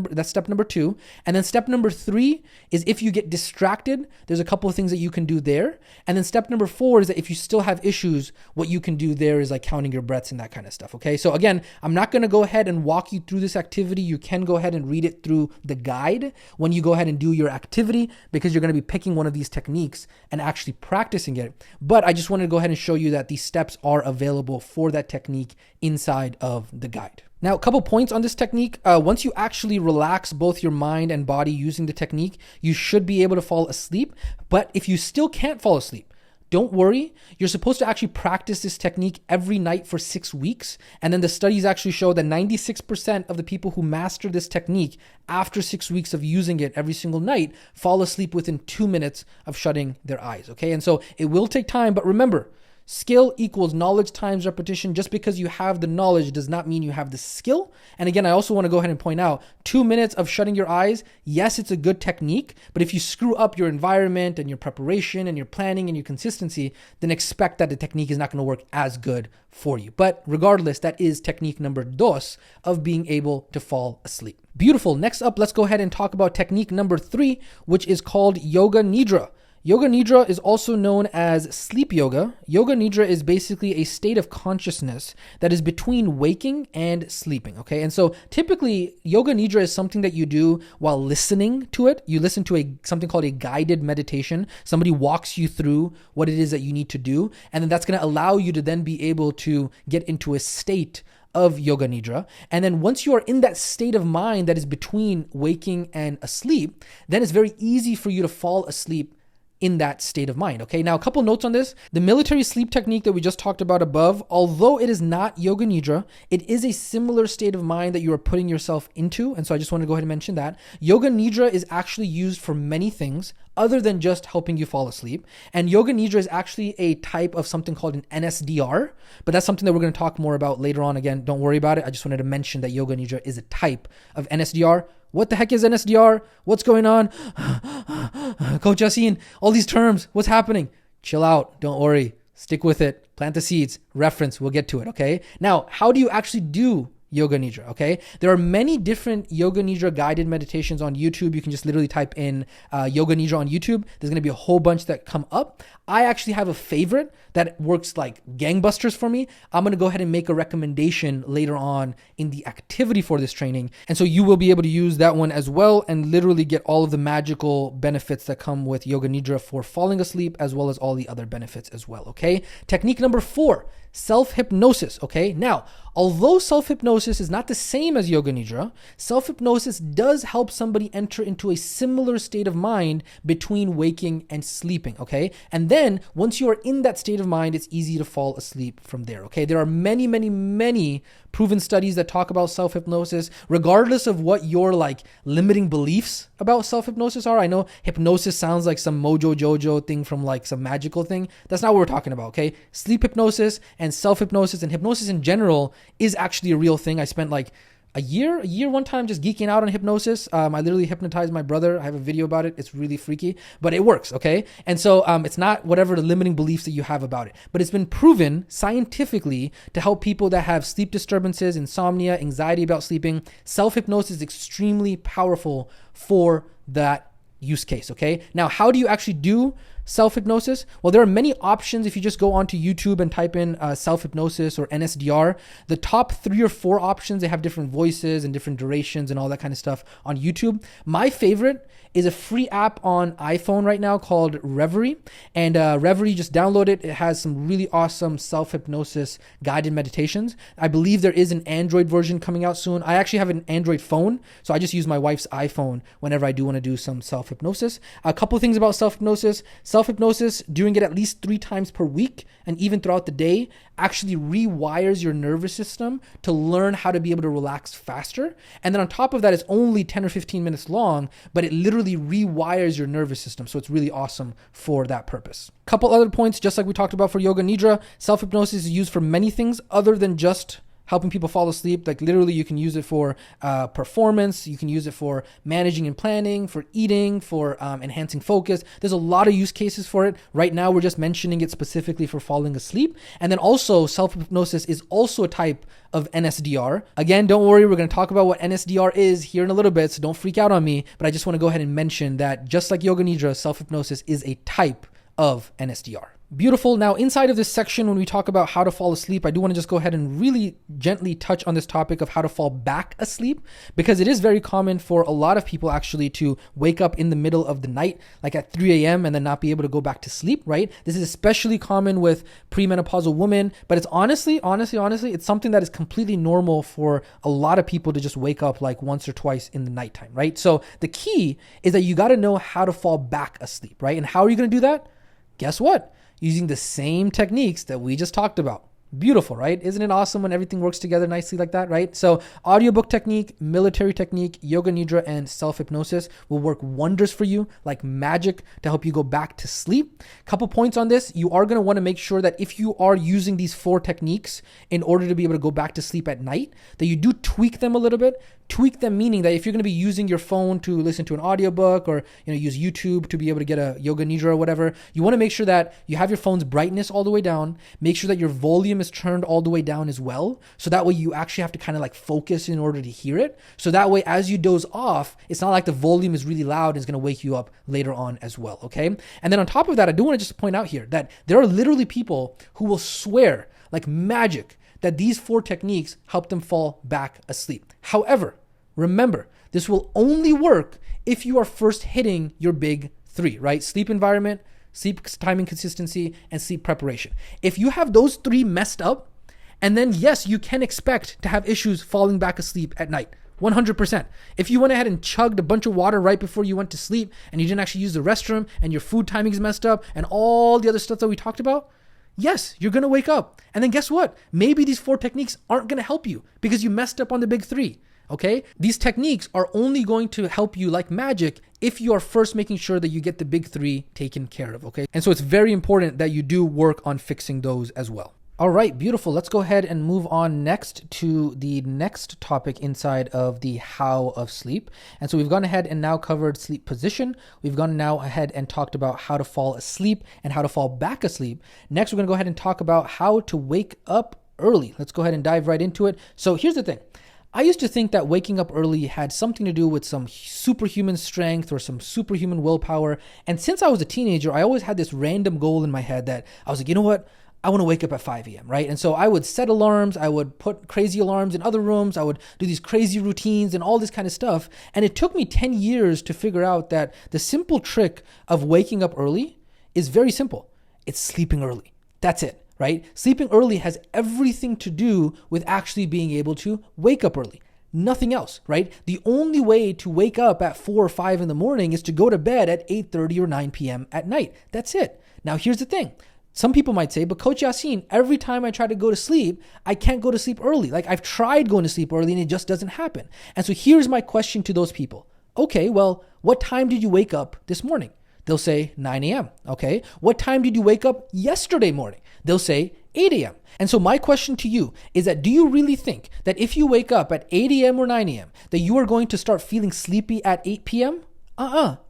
number 2. And then step number 3 is if you get distracted, there's a couple of things that you can do there. And then step number 4 is that if you still have issues, what you can do there is like counting your breaths and that kind of stuff. Okay, so again, I'm not going to go ahead and walk you through this activity. You can go ahead and read it through the guide when you go ahead and do your activity, because you're going to be picking one of these techniques and actually practicing it. But I just wanted to go ahead and show you that these steps are available for that technique inside of the guide. Now, a couple points on this technique. Once you actually relax both your mind and body using the technique, you should be able to fall asleep. But if you still can't fall asleep, don't worry. You're supposed to actually practice this technique every night for 6 weeks. And then the studies actually show that 96% of the people who master this technique after 6 weeks of using it every single night fall asleep within 2 minutes of shutting their eyes. Okay, and so it will take time, but remember, skill equals knowledge times repetition. Just because you have the knowledge does not mean you have the skill. And again, I also want to go ahead and point out 2 minutes of shutting your eyes. Yes, it's a good technique, but if you screw up your environment and your preparation and your planning and your consistency, then expect that the technique is not going to work as good for you. But regardless, that is technique number 2 of being able to fall asleep. Beautiful. Next up, let's go ahead and talk about technique number 3, which is called Yoga Nidra. Yoga Nidra is also known as sleep yoga. Yoga Nidra is basically a state of consciousness that is between waking and sleeping, okay? And so typically, Yoga Nidra is something that you do while listening to it. You listen to something called a guided meditation. Somebody walks you through what it is that you need to do, and then that's going to allow you to then be able to get into a state of Yoga Nidra. And then once you are in that state of mind that is between waking and asleep, then it's very easy for you to fall asleep in that state of mind. Okay, now a couple notes on this. The military sleep technique that we just talked about above, although it is not Yoga Nidra, it is a similar state of mind that you are putting yourself into. And so I just want to go ahead and mention that. Yoga Nidra is actually used for many things other than just helping you fall asleep. And Yoga Nidra is actually a type of something called an NSDR, but that's something that we're going to talk more about later on. Again, don't worry about it. I just wanted to mention that Yoga Nidra is a type of NSDR. What the heck is NSDR? What's going on? Coach Yassine, all these terms, what's happening? Chill out. Don't worry. Stick with it. Plant the seeds. Reference. We'll get to it. Okay. Now, how do you actually do Yoga Nidra? Okay. There are many different Yoga Nidra guided meditations on YouTube. You can just literally type in Yoga Nidra on YouTube. There's going to be a whole bunch that come up. I actually have a favorite that works like gangbusters for me. I'm going to go ahead and make a recommendation later on in the activity for this training. And so you will be able to use that one as well and literally get all of the magical benefits that come with Yoga Nidra for falling asleep, as well as all the other benefits as well. Okay. Technique number 4, self-hypnosis. Okay. Now, although self-hypnosis is not the same as Yoga Nidra, self-hypnosis does help somebody enter into a similar state of mind between waking and sleeping. Okay. And then once you are in that state of mind, it's easy to fall asleep from there. Okay. There are many, many, many proven studies that talk about self-hypnosis, regardless of what your like limiting beliefs about self-hypnosis are. I know hypnosis sounds like some Mojo Jojo thing from like some magical thing. That's not what we're talking about. Okay. Sleep hypnosis and self-hypnosis and hypnosis in general is actually a real thing. I spent like a year one time just geeking out on hypnosis. I literally hypnotized my brother. I have a video about it. It's really freaky, but it works. Okay. And so it's not whatever the limiting beliefs that you have about it, but it's been proven scientifically to help people that have sleep disturbances, insomnia, anxiety about sleeping. Self-hypnosis is extremely powerful for that use case. Okay. Now, how do you actually do self-hypnosis? Well, there are many options. If you just go onto YouTube and type in self-hypnosis or NSDR, the top 3 or 4 options, they have different voices and different durations and all that kind of stuff on YouTube. My favorite is a free app on iPhone right now called Reverie. And Reverie, just download it. It has some really awesome self-hypnosis guided meditations. I believe there is an Android version coming out soon. I actually have an Android phone, so I just use my wife's iPhone whenever I do want to do some self-hypnosis. A couple of things about self-hypnosis. Self-hypnosis, doing it at least 3 times per week and even throughout the day, actually rewires your nervous system to learn how to be able to relax faster. And then on top of that, it's only 10 or 15 minutes long, but it literally rewires your nervous system. So it's really awesome for that purpose. Couple other points, just like we talked about for Yoga Nidra, self-hypnosis is used for many things other than just helping people fall asleep. Like literally you can use it for performance. You can use it for managing and planning, for eating, for enhancing focus. There's a lot of use cases for it. Right now, we're just mentioning it specifically for falling asleep. And then also self-hypnosis is also a type of NSDR. Again, don't worry. We're going to talk about what NSDR is here in a little bit, so don't freak out on me. But I just want to go ahead and mention that just like Yoga Nidra, self-hypnosis is a type of NSDR. Beautiful. Now, inside of this section, when we talk about how to fall asleep, I do want to just go ahead and really gently touch on this topic of how to fall back asleep, because it is very common for a lot of people actually to wake up in the middle of the night, like at 3 a.m. and then not be able to go back to sleep, right? This is especially common with premenopausal women, but it's honestly, it's something that is completely normal for a lot of people to just wake up like once or twice in the nighttime, right? So the key is that you got to know how to fall back asleep, right? And how are you going to do that? Guess what? Using the same techniques that we just talked about. Beautiful, right? Isn't it awesome when everything works together nicely like that, right? So audiobook technique, military technique, Yoga Nidra, and self-hypnosis will work wonders for you like magic to help you go back to sleep. Couple points on this. You are going to want to make sure that if you are using these 4 techniques in order to be able to go back to sleep at night, that you do tweak them a little bit. Tweak them meaning that if you're going to be using your phone to listen to an audiobook or use YouTube to be able to get a Yoga Nidra or whatever, you want to make sure that you have your phone's brightness all the way down. Make sure that your volume is turned all the way down as well. So that way you actually have to kind of like focus in order to hear it. So that way as you doze off, it's not like the volume is really loud and it's going to wake you up later on as well. Okay. And then on top of that, I do want to just point out here that there are literally people who will swear like magic that these 4 techniques help them fall back asleep. However, remember, this will only work if you are first hitting your big 3, right? Sleep environment, sleep timing consistency, and sleep preparation. If you have those 3 messed up, and then yes, you can expect to have issues falling back asleep at night. 100%. If you went ahead and chugged a bunch of water right before you went to sleep and you didn't actually use the restroom and your food timing is messed up and all the other stuff that we talked about, yes, you're going to wake up. And then guess what? Maybe these 4 techniques aren't going to help you because you messed up on the big 3. Okay? These techniques are only going to help you like magic if you are first making sure that you get the big three taken care of, okay? And so it's very important that you do work on fixing those as well. All right, beautiful. Let's go ahead and move on next to the next topic inside of the how of sleep. And so we've gone ahead and now covered sleep position. We've gone now ahead and talked about how to fall asleep and how to fall back asleep. Next, we're going to go ahead and talk about how to wake up early. Let's go ahead and dive right into it. So here's the thing. I used to think that waking up early had something to do with some superhuman strength or some superhuman willpower. And since I was a teenager, I always had this random goal in my head that I was like, you know what? I want to wake up at 5 a.m., right? And so I would set alarms. I would put crazy alarms in other rooms. I would do these crazy routines and all this kind of stuff. And it took me 10 years to figure out that the simple trick of waking up early is very simple. It's sleeping early. That's it, right? Sleeping early has everything to do with actually being able to wake up early. Nothing else, right? The only way to wake up at 4 or 5 in the morning is to go to bed at 8:30 or 9 p.m. at night. That's it. Now, here's the thing. Some people might say, but Coach Yasin, every time I try to go to sleep, I can't go to sleep early. Like I've tried going to sleep early and it just doesn't happen. And so here's my question to those people. Okay, well, what time did you wake up this morning? They'll say 9 a.m. Okay. What time did you wake up yesterday morning? They'll say 8 a.m. And so my question to you is that do you really think that if you wake up at 8 a.m. or 9 a.m. that you are going to start feeling sleepy at 8 p.m.?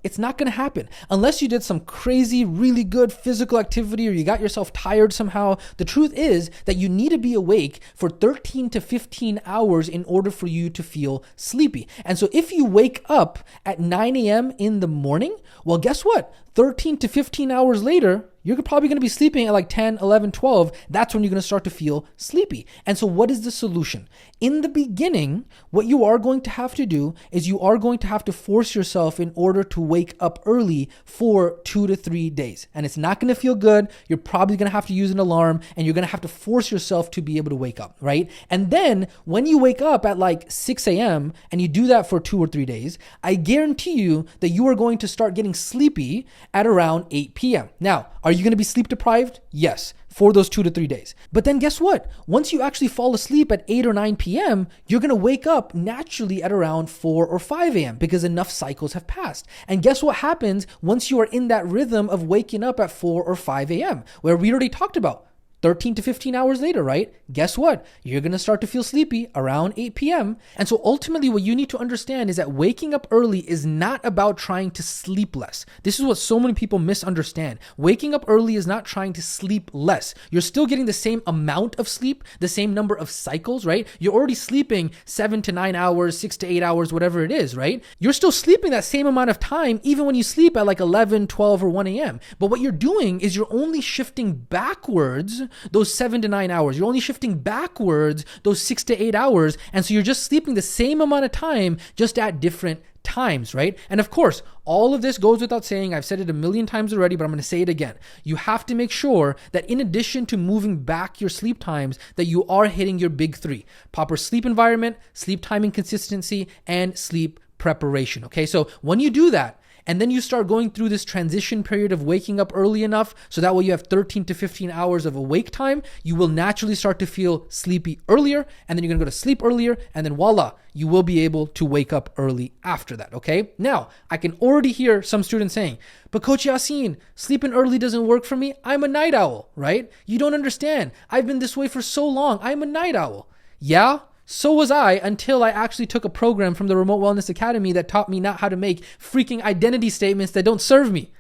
It's not going to happen unless you did some crazy, really good physical activity or you got yourself tired somehow. The truth is that you need to be awake for 13 to 15 hours in order for you to feel sleepy. And so if you wake up at 9 a.m. in the morning, well, guess what? 13 to 15 hours later, you're probably going to be sleeping at like 10, 11, 12. That's when you're going to start to feel sleepy. And so what is the solution? In the beginning, what you are going to have to do is you are going to have to force yourself in order to wake up early for 2 to 3 days. And it's not going to feel good. You're probably going to have to use an alarm and you're going to have to force yourself to be able to wake up, right? And then when you wake up at like 6 a.m. and you do that for 2 or 3 days, I guarantee you that you are going to start getting sleepy at around 8 p.m. Now, are you going to be sleep deprived? Yes, for those 2 to 3 days. But then guess what? Once you actually fall asleep at 8 or 9 p.m., you're going to wake up naturally at around 4 or 5 a.m. because enough cycles have passed. And guess what happens once you are in that rhythm of waking up at 4 or 5 a.m., where we already talked about 13 to 15 hours later, right? Guess what? You're going to start to feel sleepy around 8 p.m. And so ultimately what you need to understand is that waking up early is not about trying to sleep less. This is what so many people misunderstand. Waking up early is not trying to sleep less. You're still getting the same amount of sleep, the same number of cycles, right? You're already sleeping 7 to 9 hours, 6 to 8 hours, whatever it is, right? You're still sleeping that same amount of time even when you sleep at like 11, 12, or 1 a.m. But what you're doing is you're only shifting backwards those 7 to 9 hours. You're only shifting backwards those 6 to 8 hours. And so you're just sleeping the same amount of time, just at different times, right? And of course, all of this goes without saying. I've said it a million times already, but I'm going to say it again. You have to make sure that in addition to moving back your sleep times, that you are hitting your big three: proper sleep environment, sleep timing consistency, and sleep preparation. Okay. So when you do that, and then you start going through this transition period of waking up early enough so that way you have 13 to 15 hours of awake time, you will naturally start to feel sleepy earlier, and then you're going to go to sleep earlier, and then voila, you will be able to wake up early after that, okay? Now, I can already hear some students saying, but Coach Yasin, sleeping early doesn't work for me. I'm a night owl, right? You don't understand. I've been this way for so long. I'm a night owl. Yeah? So was I, until I actually took a program from the Remote Wellness Academy that taught me not how to make freaking identity statements that don't serve me.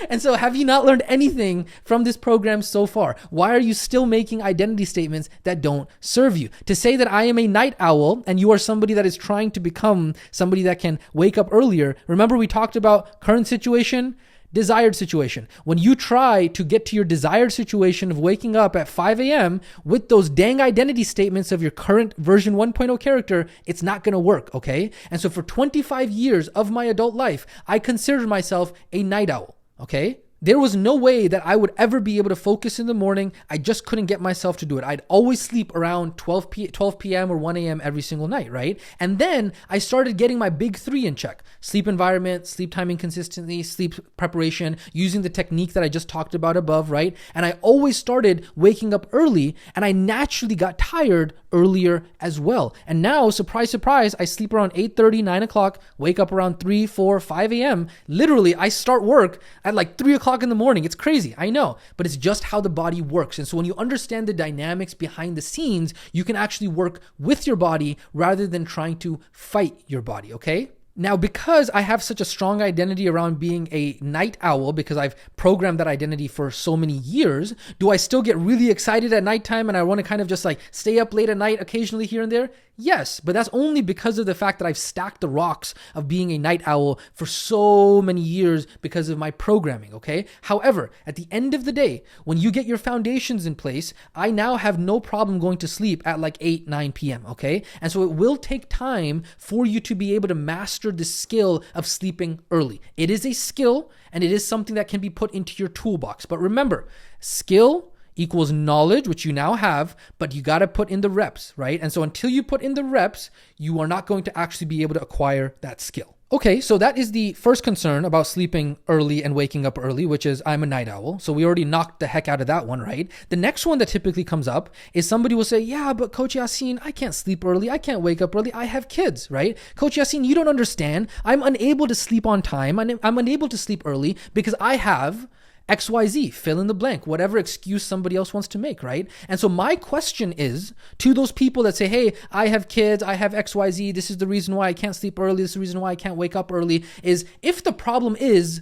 And so have you not learned anything from this program so far? Why are you still making identity statements that don't serve you? To say that I am a night owl and you are somebody that is trying to become somebody that can wake up earlier. Remember we talked about current situation, desired situation. When you try to get to your desired situation of waking up at 5 a.m. with those dang identity statements of your current version 1.0 character, it's not going to work, okay? And so for 25 years of my adult life, I considered myself a night owl, okay? There was no way that I would ever be able to focus in the morning. I just couldn't get myself to do it. I'd always sleep around 12 p.m. or 1 a.m. every single night, right? And then I started getting my big three in check: sleep environment, sleep timing consistency, sleep preparation, using the technique that I just talked about above, right? And I always started waking up early, and I naturally got tired earlier as well. And now, surprise, surprise, I sleep around 8:30, 9 o'clock, wake up around 3, 4, 5 a.m. Literally, I start work at like 3 o'clock in the morning. It's crazy, I know, but it's just how the body works. And so when you understand the dynamics behind the scenes, you can actually work with your body rather than trying to fight your body, okay? Now, because I have such a strong identity around being a night owl, because I've programmed that identity for so many years, do I still get really excited at nighttime and I want to kind of just like stay up late at night occasionally here and there? Yes, but that's only because of the fact that I've stacked the rocks of being a night owl for so many years because of my programming, okay? However, at the end of the day, when you get your foundations in place, I now have no problem going to sleep at like 8, 9 p.m., okay? And so it will take time for you to be able to master the skill of sleeping early. It is a skill, and it is something that can be put into your toolbox. But remember, skill equals knowledge, which you now have, but you got to put in the reps, right? And so until you put in the reps, you are not going to actually be able to acquire that skill. Okay, so that is the first concern about sleeping early and waking up early, which is I'm a night owl. So we already knocked the heck out of that one, right? The next one that typically comes up is somebody will say, yeah, but Coach Yasin, I can't sleep early. I can't wake up early. I have kids, right? Coach Yasin, you don't understand. I'm unable to sleep on time. I'm unable to sleep early because I have XYZ, fill in the blank, whatever excuse somebody else wants to make, right? And so my question is to those people that say, hey, I have kids, I have XYZ, this is the reason why I can't sleep early, this is the reason why I can't wake up early, is if the problem is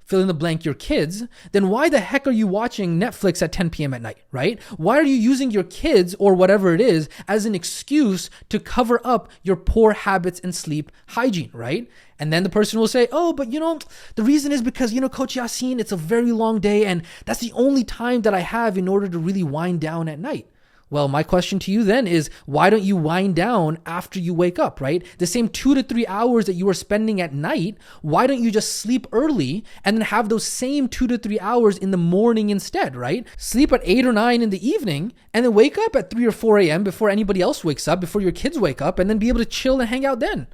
fill in the blank, your kids, then why the heck are you watching Netflix at 10 p.m. at night, right? Why are you using your kids or whatever it is as an excuse to cover up your poor habits and sleep hygiene, right? And then the person will say, oh, but the reason is because, Coach Yasin, it's a very long day and that's the only time that I have in order to really wind down at night. Well, my question to you then is, why don't you wind down after you wake up, right? The same 2 to 3 hours that you are spending at night, why don't you just sleep early and then have those same 2 to 3 hours in the morning instead, right? Sleep at 8 or 9 in the evening and then wake up at 3 or 4 a.m. before anybody else wakes up, before your kids wake up, and then be able to chill and hang out then,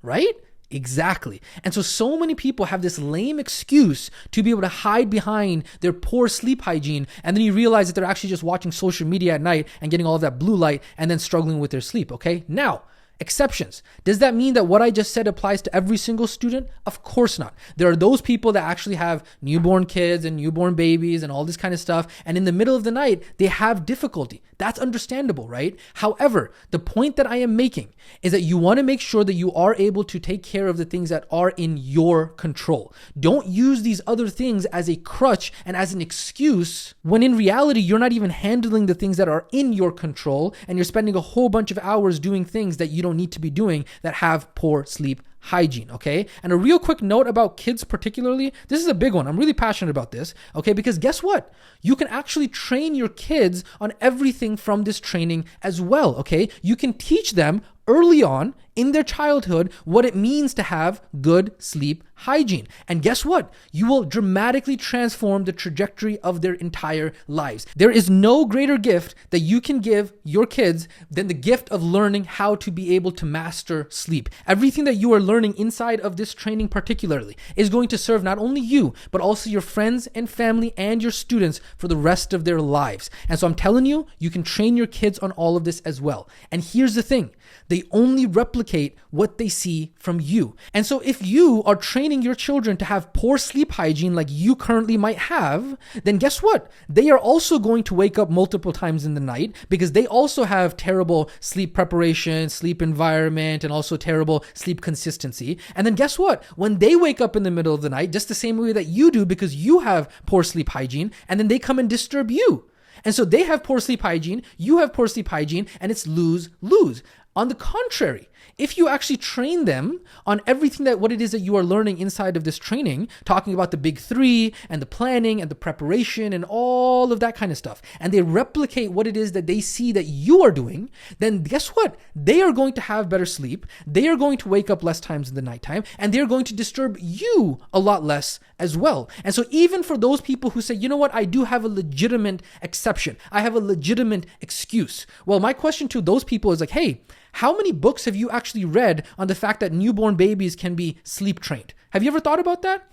right? Exactly. And so many people have this lame excuse to be able to hide behind their poor sleep hygiene. And then you realize that they're actually just watching social media at night and getting all of that blue light and then struggling with their sleep. Okay. Now, exceptions. Does that mean that what I just said applies to every single student? Of course not. There are those people that actually have newborn kids and newborn babies and all this kind of stuff. And in the middle of the night, they have difficulty. That's understandable, right? However, the point that I am making is that you want to make sure that you are able to take care of the things that are in your control. Don't use these other things as a crutch and as an excuse when in reality, you're not even handling the things that are in your control and you're spending a whole bunch of hours doing things that you don't need to be doing that have poor sleep hygiene, okay? And a real quick note about kids particularly, this is a big one. I'm really passionate about this, okay? Because guess what? You can actually train your kids on everything from this training as well, okay? You can teach them early on in their childhood what it means to have good sleep hygiene. And guess what? You will dramatically transform the trajectory of their entire lives. There is no greater gift that you can give your kids than the gift of learning how to be able to master sleep. Everything that you are learning inside of this training particularly is going to serve not only you, but also your friends and family and your students for the rest of their lives. And so I'm telling you, you can train your kids on all of this as well. And here's the thing. They only replicate what they see from you. And so if you are training your children to have poor sleep hygiene like you currently might have, then guess what? They are also going to wake up multiple times in the night because they also have terrible sleep preparation, sleep environment, and also terrible sleep consistency. And then guess what? When they wake up in the middle of the night, just the same way that you do because you have poor sleep hygiene, and then they come and disturb you. And so they have poor sleep hygiene, you have poor sleep hygiene, and it's lose-lose. On the contrary, if you actually train them on everything what it is that you are learning inside of this training, talking about the big three and the planning and the preparation and all of that kind of stuff, and they replicate what it is that they see that you are doing, then guess what? They are going to have better sleep. They are going to wake up less times in the nighttime, and they're going to disturb you a lot less as well. And so even for those people who say, you know what, I do have a legitimate exception, I have a legitimate excuse. Well, my question to those people is like, hey, how many books have you actually read on the fact that newborn babies can be sleep trained? Have you ever thought about that?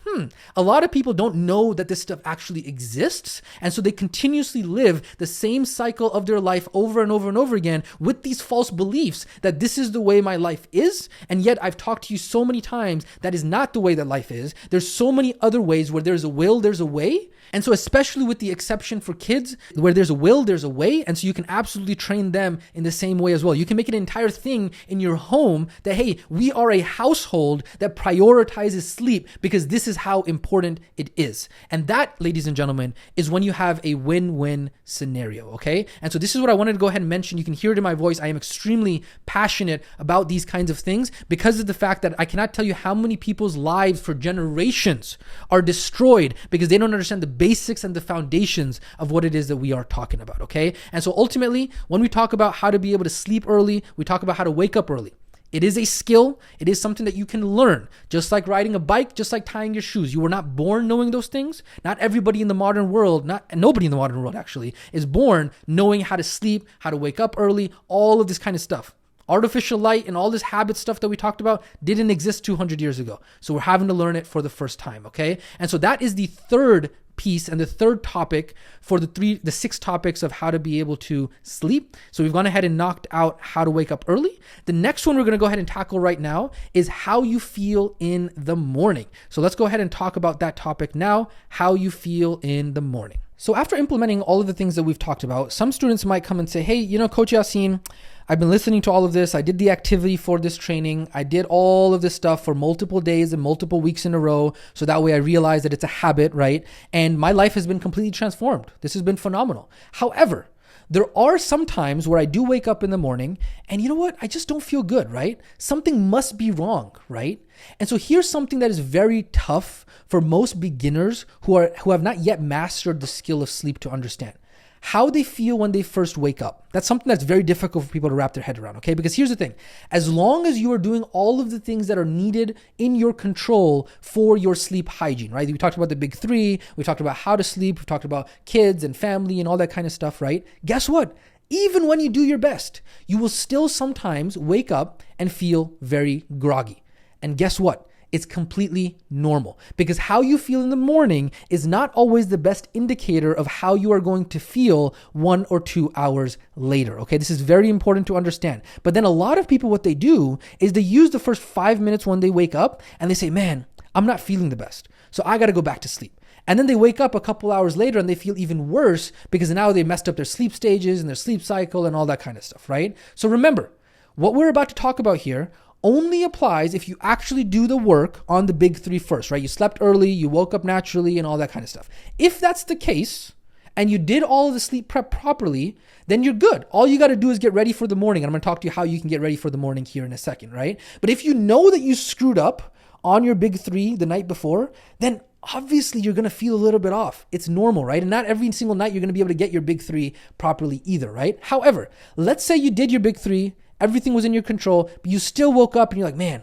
A lot of people don't know that this stuff actually exists. And so they continuously live the same cycle of their life over and over and over again with these false beliefs that this is the way my life is. And yet I've talked to you so many times that is not the way that life is. There's so many other ways where there's a will, there's a way. And so especially with the exception for kids, where there's a will, there's a way. And so you can absolutely train them in the same way as well. You can make an entire thing in your home that, hey, we are a household that prioritizes sleep because this is how important it is. And that, ladies and gentlemen, is when you have a win-win scenario, okay? And so this is what I wanted to go ahead and mention. You can hear it in my voice. I am extremely passionate about these kinds of things because of the fact that I cannot tell you how many people's lives for generations are destroyed because they don't understand the basics and the foundations of what it is that we are talking about, okay? And so ultimately, when we talk about how to be able to sleep early, we talk about how to wake up early. It is a skill. It is something that you can learn, just like riding a bike, just like tying your shoes. You were not born knowing those things. Not everybody in the modern world, nobody in the modern world actually, is born knowing how to sleep, how to wake up early, all of this kind of stuff. Artificial light and all this habit stuff that we talked about didn't exist 200 years ago. So we're having to learn it for the first time, okay? And so that is the third piece and the third topic for the 6 topics of how to be able to sleep. So we've gone ahead and knocked out how to wake up early. The next one we're going to go ahead and tackle right now is how you feel in the morning. So let's go ahead and talk about that topic now, how you feel in the morning. So after implementing all of the things that we've talked about, some students might come and say, hey, you know, Coach Yasin, I've been listening to all of this. I did the activity for this training. I did all of this stuff for multiple days and multiple weeks in a row. So that way I realized that it's a habit, right? And my life has been completely transformed. This has been phenomenal. However, there are some times where I do wake up in the morning and you know what? I just don't feel good, right? Something must be wrong, right? And so here's something that is very tough for most beginners who have not yet mastered the skill of sleep to understand. How they feel when they first wake up. That's something that's very difficult for people to wrap their head around, okay? Because here's the thing. As long as you are doing all of the things that are needed in your control for your sleep hygiene, right? We talked about the big 3. We talked about how to sleep. We talked about kids and family and all that kind of stuff, right? Guess what? Even when you do your best, you will still sometimes wake up and feel very groggy. And guess what? It's completely normal because how you feel in the morning is not always the best indicator of how you are going to feel 1 or 2 hours later. Okay, this is very important to understand. But then a lot of people, what they do is they use the first 5 minutes when they wake up and they say, man, I'm not feeling the best. So I got to go back to sleep. And then they wake up a couple hours later and they feel even worse because now they messed up their sleep stages and their sleep cycle and all that kind of stuff, right? So remember, what we're about to talk about here only applies if you actually do the work on the big 3 first, right? You slept early, you woke up naturally, and all that kind of stuff. If that's the case, and you did all of the sleep prep properly, then you're good. All you got to do is get ready for the morning. And I'm going to talk to you how you can get ready for the morning here in a second, right? But if you know that you screwed up on your big 3 the night before, then obviously you're going to feel a little bit off. It's normal, right? And not every single night you're going to be able to get your big 3 properly either, right? However, let's say you did your big 3, everything was in your control, but you still woke up and you're like, man,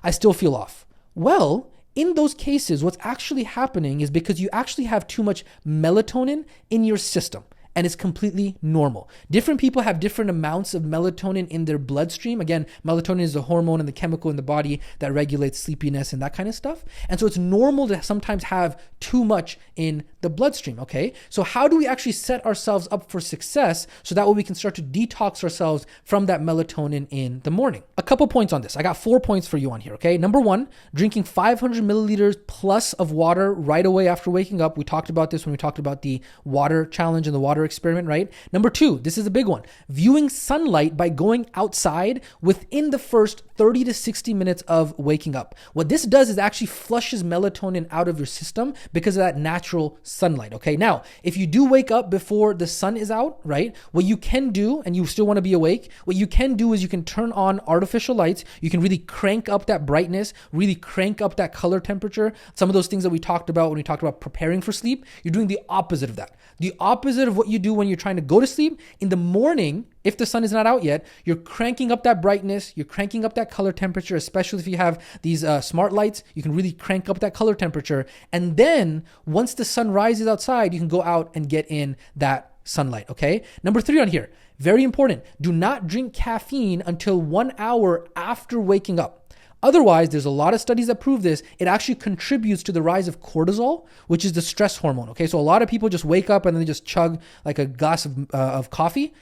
I still feel off. Well, in those cases, what's actually happening is because you actually have too much melatonin in your system. And it's completely normal. Different people have different amounts of melatonin in their bloodstream. Again, melatonin is a hormone and the chemical in the body that regulates sleepiness and that kind of stuff. And so it's normal to sometimes have too much in the bloodstream, okay? So how do we actually set ourselves up for success so that way we can start to detox ourselves from that melatonin in the morning? A couple points on this. I got 4 points for you on here, okay? Number 1, drinking 500 milliliters plus of water right away after waking up. We talked about this when we talked about the water challenge and the water water experiment, right? Number 2, this is a big one. Viewing sunlight by going outside within the first 30 to 60 minutes of waking up. What this does is actually flushes melatonin out of your system because of that natural sunlight, okay? Now, if you do wake up before the sun is out, right? What you can do, and you still want to be awake, what you can do is you can turn on artificial lights. You can really crank up that brightness, really crank up that color temperature. Some of those things that we talked about when we talked about preparing for sleep, you're doing the opposite of that. The opposite of what you do when you're trying to go to sleep. In the morning, if the sun is not out yet, you're cranking up that brightness, you're cranking up that color temperature, especially if you have these smart lights, you can really crank up that color temperature. And then once the sun rises outside, you can go out and get in that sunlight, okay? Number 3 on here, very important. Do not drink caffeine until 1 hour after waking up. Otherwise, there's a lot of studies that prove this. It actually contributes to the rise of cortisol, which is the stress hormone. Okay, so a lot of people just wake up and then they just chug like a glass of coffee.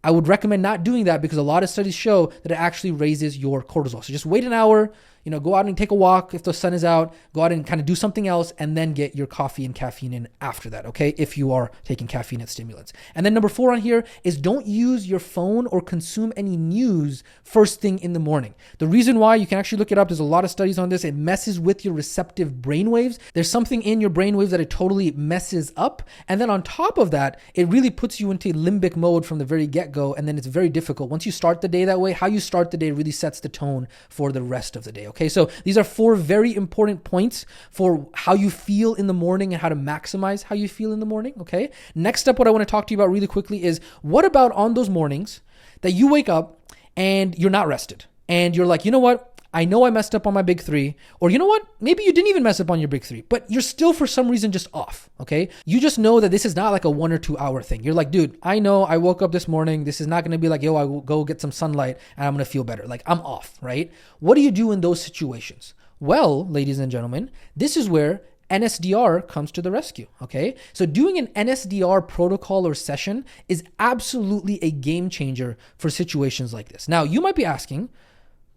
I would recommend not doing that because a lot of studies show that it actually raises your cortisol. So just wait an hour, go out and take a walk if the sun is out, go out and kind of do something else, and then get your coffee and caffeine in after that, okay? If you are taking caffeine as stimulants. And then number 4 on here is don't use your phone or consume any news first thing in the morning. The reason why, you can actually look it up, there's a lot of studies on this, it messes with your receptive brain waves. There's something in your brain waves that it totally messes up. And then on top of that, it really puts you into limbic mode from the very get-go, and then it's very difficult. Once you start the day that way, how you start the day really sets the tone for the rest of the day, okay? So these are 4 very important points for how you feel in the morning and how to maximize how you feel in the morning, okay? Next up, what I want to talk to you about really quickly is what about on those mornings that you wake up and you're not rested and you're like, you know what? I know I messed up on my big 3, or you know what? Maybe you didn't even mess up on your big 3, but you're still for some reason just off, okay? You just know that this is not like a 1 or 2 hour thing. You're like, dude, I know I woke up this morning. This is not going to be like, yo, I will go get some sunlight and I'm going to feel better. Like I'm off, right? What do you do in those situations? Well, ladies and gentlemen, this is where NSDR comes to the rescue, okay? So doing an NSDR protocol or session is absolutely a game changer for situations like this. Now, you might be asking,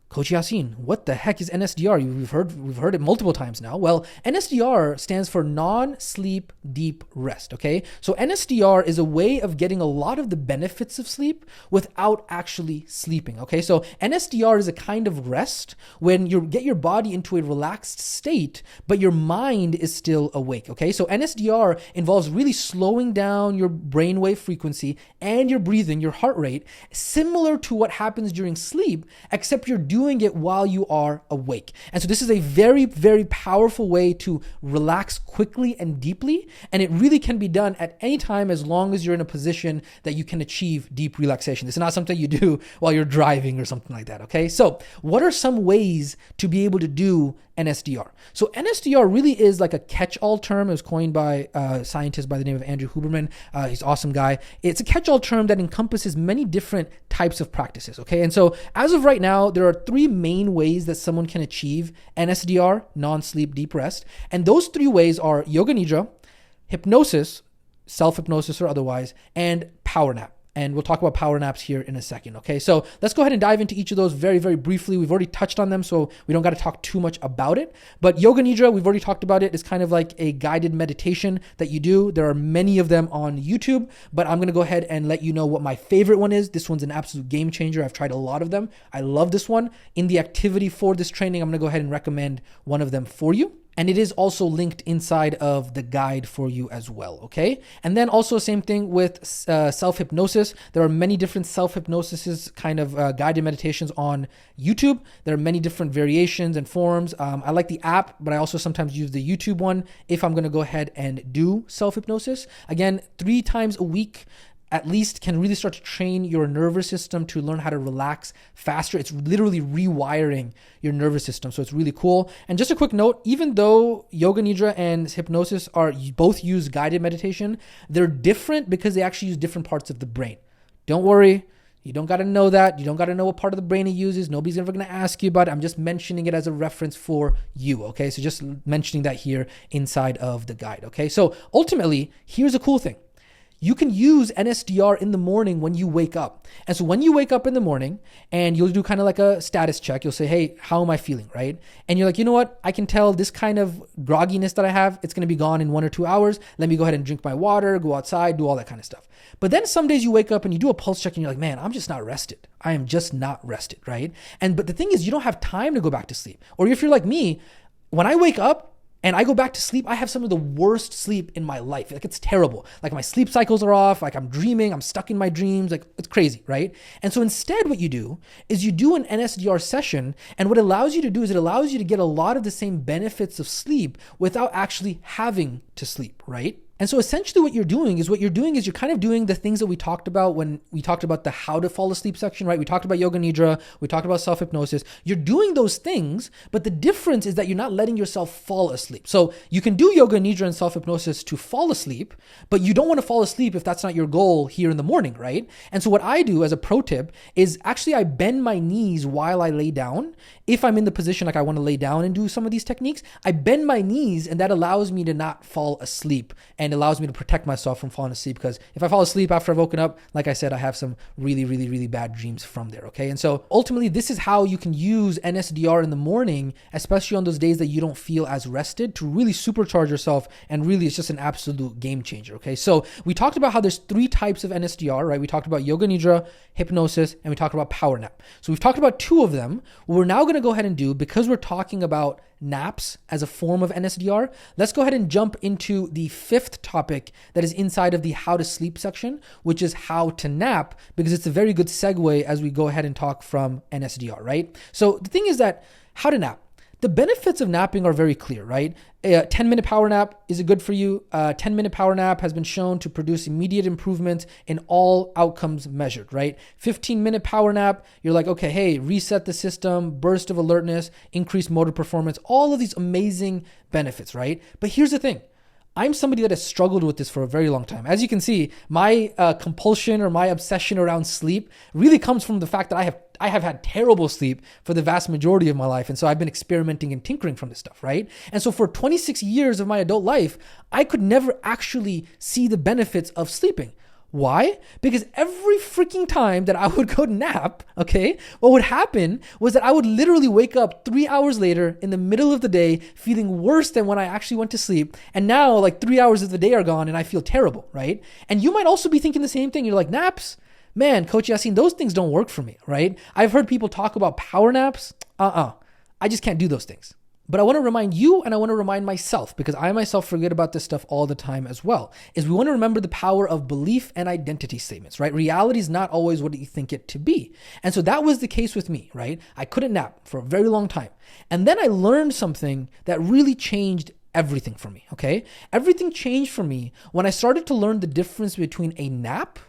Coach Yasin, what the heck is NSDR? We've heard it multiple times now. Well, NSDR stands for non-sleep deep rest, okay? So NSDR is a way of getting a lot of the benefits of sleep without actually sleeping, okay? So NSDR is a kind of rest when you get your body into a relaxed state, but your mind is still awake, okay? So NSDR involves really slowing down your brainwave frequency and your breathing, your heart rate, similar to what happens during sleep, except you're doing it while you are awake. And so this is a very, very powerful way to relax quickly and deeply. And it really can be done at any time as long as you're in a position that you can achieve deep relaxation. This is not something you do while you're driving or something like that, okay? So what are some ways to be able to do NSDR? So NSDR really is like a catch-all term. It was coined by a scientist by the name of Andrew Huberman. He's an awesome guy. It's a catch-all term that encompasses many different types of practices, okay? And so as of right now, there are 3 main ways that someone can achieve NSDR, non-sleep deep rest. And those 3 ways are yoga nidra, hypnosis, self-hypnosis or otherwise, and power nap. And we'll talk about power naps here in a second, okay? So let's go ahead and dive into each of those very, very briefly. We've already touched on them, so we don't got to talk too much about it. But yoga nidra, we've already talked about it. It's kind of like a guided meditation that you do. There are many of them on YouTube, but I'm going to go ahead and let you know what my favorite one is. This one's an absolute game changer. I've tried a lot of them. I love this one. In the activity for this training, I'm going to go ahead and recommend one of them for you. And it is also linked inside of the guide for you as well, okay? And then also same thing with self-hypnosis. There are many different self-hypnosis kind of guided meditations on YouTube. There are many different variations and forms. I like the app, but I also sometimes use the YouTube one if I'm going to go ahead and do self-hypnosis. Again, 3 times a week at least can really start to train your nervous system to learn how to relax faster. It's literally rewiring your nervous system. So it's really cool. And just a quick note, even though yoga nidra and hypnosis are both use guided meditation, they're different because they actually use different parts of the brain. Don't worry. You don't got to know that. You don't got to know what part of the brain it uses. Nobody's ever going to ask you about it. I'm just mentioning it as a reference for you, okay? So just mentioning that here inside of the guide, okay? So ultimately, here's a cool thing. you can use NSDR in the morning when you wake up. And so when you wake up in the morning and you'll do kind of like a status check, you'll say, hey, how am I feeling, right? And you're like, you know what? I can tell this kind of grogginess that I have, it's going to be gone in 1 or 2 hours. Let me go ahead and drink my water, go outside, do all that kind of stuff. But then some days you wake up and you do a pulse check and you're like, man, I'm just not rested. I am just not rested, right? But the thing is, you don't have time to go back to sleep. Or if you're like me, when I wake up, and I go back to sleep, I have some of the worst sleep in my life. Like, it's terrible. Like, my sleep cycles are off. Like, I'm dreaming. I'm stuck in my dreams. Like, it's crazy, right? And so instead what you do is you do an NSDR session. And what it allows you to do is it allows you to get a lot of the same benefits of sleep without actually having to sleep, right? And so essentially what you're doing is you're kind of doing the things that we talked about when we talked about the how to fall asleep section, right? We talked about yoga nidra, we talked about self-hypnosis. You're doing those things, but the difference is that you're not letting yourself fall asleep. So you can do yoga nidra and self-hypnosis to fall asleep, but you don't want to fall asleep if that's not your goal here in the morning, right? And so what I do as a pro tip is actually I bend my knees while I lay down. If I'm in the position like I want to lay down and do some of these techniques, I bend my knees, and that allows me to not fall asleep and allows me to protect myself from falling asleep, because if I fall asleep after I've woken up, like I said, I have some really, really, really bad dreams from there, okay? And so ultimately, this is how you can use NSDR in the morning, especially on those days that you don't feel as rested, to really supercharge yourself, and really it's just an absolute game changer, okay? So we talked about how there's 3 types of NSDR, right? We talked about yoga nidra, hypnosis, and we talked about power nap. So we've talked about 2 of them. What we're now going to go ahead and do, because we're talking about naps as a form of NSDR, let's go ahead and jump into the 5th topic that is inside of the how to sleep section, which is how to nap, because it's a very good segue as we go ahead and talk from NSDR, right? So the thing is that how to nap. The benefits of napping are very clear, right? A 10-minute power nap, is it good for you? A 10-minute power nap has been shown to produce immediate improvement in all outcomes measured, right? 15-minute power nap, you're like, okay, hey, reset the system, burst of alertness, increased motor performance, all of these amazing benefits, right? But here's the thing. I'm somebody that has struggled with this for a very long time. As you can see, my compulsion or my obsession around sleep really comes from the fact that I have had terrible sleep for the vast majority of my life. And so I've been experimenting and tinkering from this stuff, right? And so for 26 years of my adult life, I could never actually see the benefits of sleeping. Why? Because every freaking time that I would go nap, okay, what would happen was that I would literally wake up 3 hours later in the middle of the day feeling worse than when I actually went to sleep. And now like 3 hours of the day are gone and I feel terrible, right? And you might also be thinking the same thing. You're like, naps? Man, Coach Yasin, those things don't work for me, right? I've heard people talk about power naps. I just can't do those things. But I want to remind you, and I want to remind myself, because I myself forget about this stuff all the time as well, is we want to remember the power of belief and identity statements, right? Reality is not always what you think it to be. And so that was the case with me, right? I couldn't nap for a very long time. And then I learned something that really changed everything for me, okay? Everything changed for me when I started to learn the difference between a nap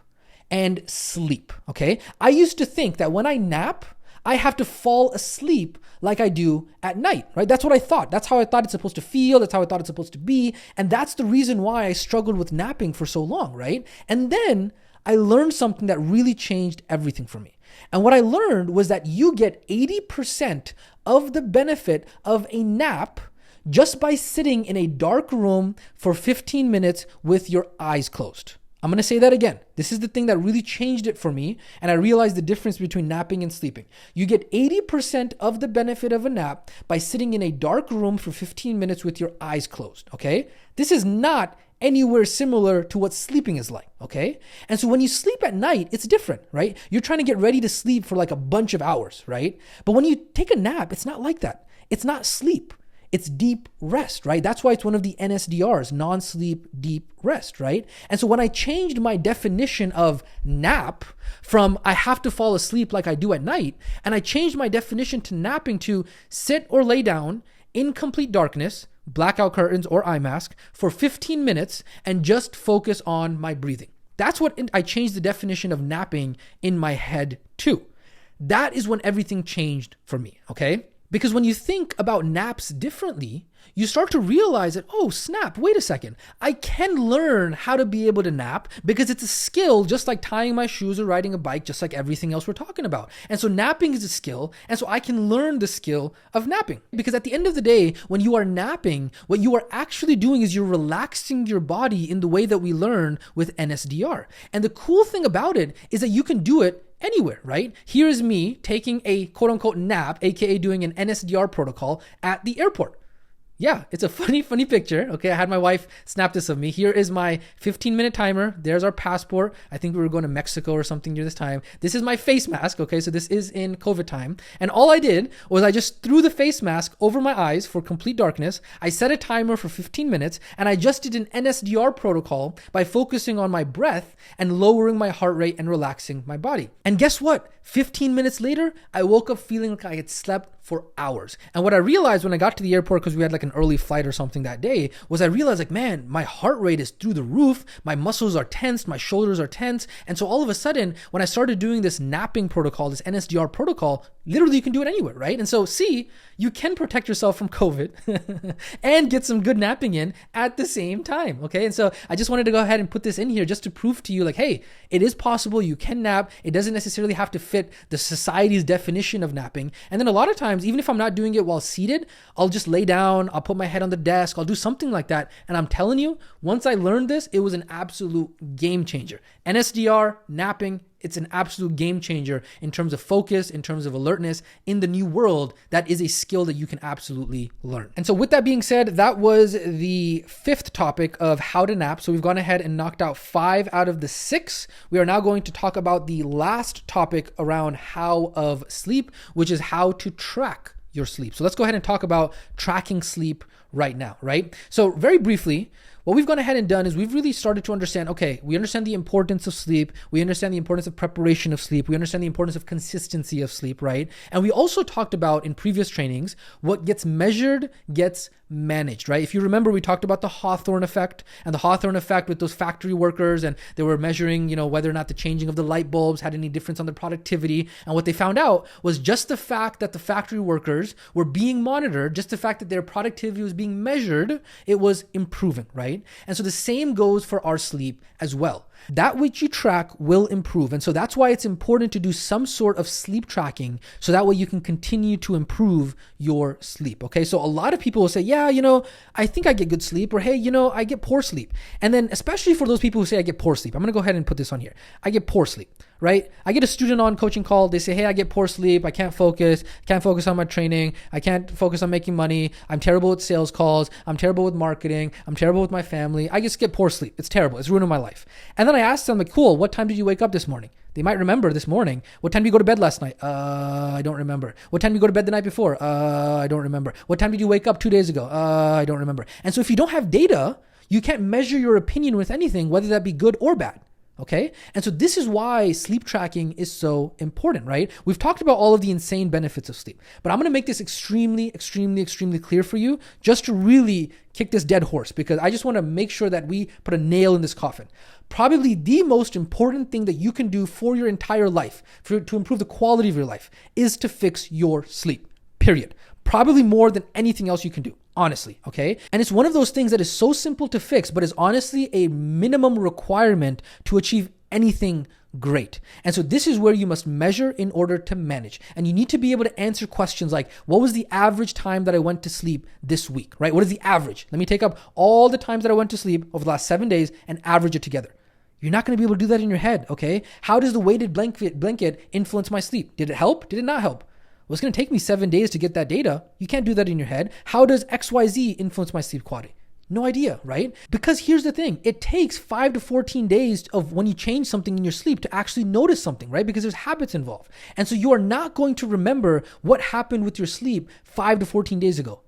and sleep, okay? I used to think that when I nap, I have to fall asleep like I do at night, right? That's what I thought. That's how I thought it's supposed to feel. That's how I thought it's supposed to be. And that's the reason why I struggled with napping for so long, right? And then I learned something that really changed everything for me. And what I learned was that you get 80% of the benefit of a nap just by sitting in a dark room for 15 minutes with your eyes closed. I'm going to say that again. This is the thing that really changed it for me, and I realized the difference between napping and sleeping. You get 80% of the benefit of a nap by sitting in a dark room for 15 minutes with your eyes closed, okay? This is not anywhere similar to what sleeping is like, okay? And so when you sleep at night, it's different, right? You're trying to get ready to sleep for like a bunch of hours, right? But when you take a nap, it's not like that. It's not sleep. It's deep rest, right? That's why it's one of the NSDRs, non-sleep deep rest, right? And so when I changed my definition of nap from I have to fall asleep like I do at night, and I changed my definition to napping to sit or lay down in complete darkness, blackout curtains or eye mask for 15 minutes and just focus on my breathing. That's what I changed the definition of napping in my head to. That is when everything changed for me, okay? Because when you think about naps differently, you start to realize that, oh, snap, wait a second. I can learn how to be able to nap because it's a skill, just like tying my shoes or riding a bike, just like everything else we're talking about. And so napping is a skill. And so I can learn the skill of napping. Because at the end of the day, when you are napping, what you are actually doing is you're relaxing your body in the way that we learn with NSDR. And the cool thing about it is that you can do it anywhere, right? Here is me taking a quote unquote nap, AKA doing an NSDR protocol at the airport. Yeah, it's a funny picture. Okay, I had my wife snap this of me. Here is my 15-minute timer. There's our passport. I think we were going to Mexico or something near this time. This is my face mask. Okay, so this is in COVID time. And all I did was I just threw the face mask over my eyes for complete darkness. I set a timer for 15 minutes and I just did an NSDR protocol by focusing on my breath and lowering my heart rate and relaxing my body. And guess what? 15 minutes later, I woke up feeling like I had slept for hours. And what I realized when I got to the airport, because we had like an early flight or something that day, was I realized like, man, my heart rate is through the roof. My muscles are tensed. My shoulders are tense. And so all of a sudden, when I started doing this napping protocol, this NSDR protocol, literally you can do it anywhere, right? And so see, you can protect yourself from COVID and get some good napping in at the same time, okay? And so I just wanted to go ahead and put this in here just to prove to you like, hey, it is possible. You can nap. It doesn't necessarily have to fit the society's definition of napping. And then a lot of times, even if I'm not doing it while seated, I'll just lay down, I'll put my head on the desk, I'll do something like that. And I'm telling you, once I learned this, it was an absolute game changer. NSDR, napping, it's an absolute game changer in terms of focus, in terms of alertness in the new world. That is a skill that you can absolutely learn. And so with that being said, that was the 5th topic of how to nap. So we've gone ahead and knocked out 5 out of the 6. We are now going to talk about the last topic around how of sleep, which is how to track your sleep. So let's go ahead and talk about tracking sleep right now, right? So very briefly, what we've gone ahead and done is we've really started to understand, okay, we understand the importance of sleep. We understand the importance of preparation of sleep. We understand the importance of consistency of sleep, right? And we also talked about in previous trainings, what gets measured gets managed, right? If you remember, we talked about the Hawthorne effect and the Hawthorne effect with those factory workers, and they were measuring, whether or not the changing of the light bulbs had any difference on their productivity. And what they found out was just the fact that the factory workers were being monitored, just the fact that their productivity was being measured, it was improving, right? And so the same goes for our sleep as well. That which you track will improve. And so that's why it's important to do some sort of sleep tracking so that way you can continue to improve your sleep. Okay. So a lot of people will say, yeah, I think I get good sleep, or hey, I get poor sleep. And then especially for those people who say I get poor sleep, I'm going to go ahead and put this on here. I get poor sleep, right? I get a student on coaching call. They say, hey, I get poor sleep. I can't focus on my training. I can't focus on making money. I'm terrible with sales calls. I'm terrible with marketing. I'm terrible with my family. I just get poor sleep. It's terrible. It's ruining my life. And then I asked them, like, cool, what time did you wake up this morning? They might remember this morning. What time did you go to bed last night? I don't remember. What time did you go to bed the night before? I don't remember. What time did you wake up 2 days ago? I don't remember. And so if you don't have data, you can't measure your opinion with anything, whether that be good or bad. Okay. And so this is why sleep tracking is so important, right? We've talked about all of the insane benefits of sleep, but I'm going to make this extremely clear for you just to really kick this dead horse, because I just want to make sure that we put a nail in this coffin. Probably the most important thing that you can do for your entire life, to improve the quality of your life, is to fix your sleep, period. Probably more than anything else you can do, honestly, okay? And it's one of those things that is so simple to fix, but is honestly a minimum requirement to achieve anything great. And so this is where you must measure in order to manage. And you need to be able to answer questions like, what was the average time that I went to sleep this week, right? What is the average? Let me take up all the times that I went to sleep over the last 7 days and average it together. You're not going to be able to do that in your head, okay? How does the weighted blanket influence my sleep? Did it help? Did it not help? Well, it's going to take me 7 days to get that data. You can't do that in your head. How does XYZ influence my sleep quality? No idea, right? Because here's the thing. It takes 5 to 14 days of when you change something in your sleep to actually notice something, right? Because there's habits involved. And so you are not going to remember what happened with your sleep 5 to 14 days ago.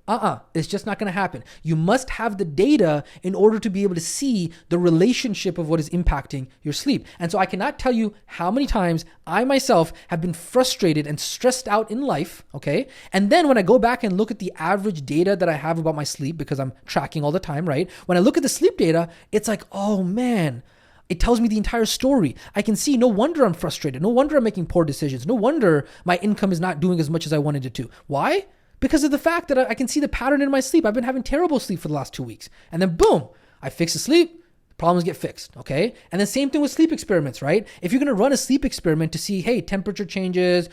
It's just not going to happen. You must have the data in order to be able to see the relationship of what is impacting your sleep. And so I cannot tell you how many times I myself have been frustrated and stressed out in life, okay? And then when I go back and look at the average data that I have about my sleep, because I'm tracking all the time, right? When I look at the sleep data, it's like, oh man, it tells me the entire story. I can see, no wonder I'm frustrated. No wonder I'm making poor decisions. No wonder my income is not doing as much as I wanted it to. Why? because of the fact that I can see the pattern in my sleep. I've been having terrible sleep for the last 2 weeks. And then boom, I fix the sleep. Problems get fixed, okay? And then same thing with sleep experiments, right? If you're gonna run a sleep experiment to see, hey, temperature changes,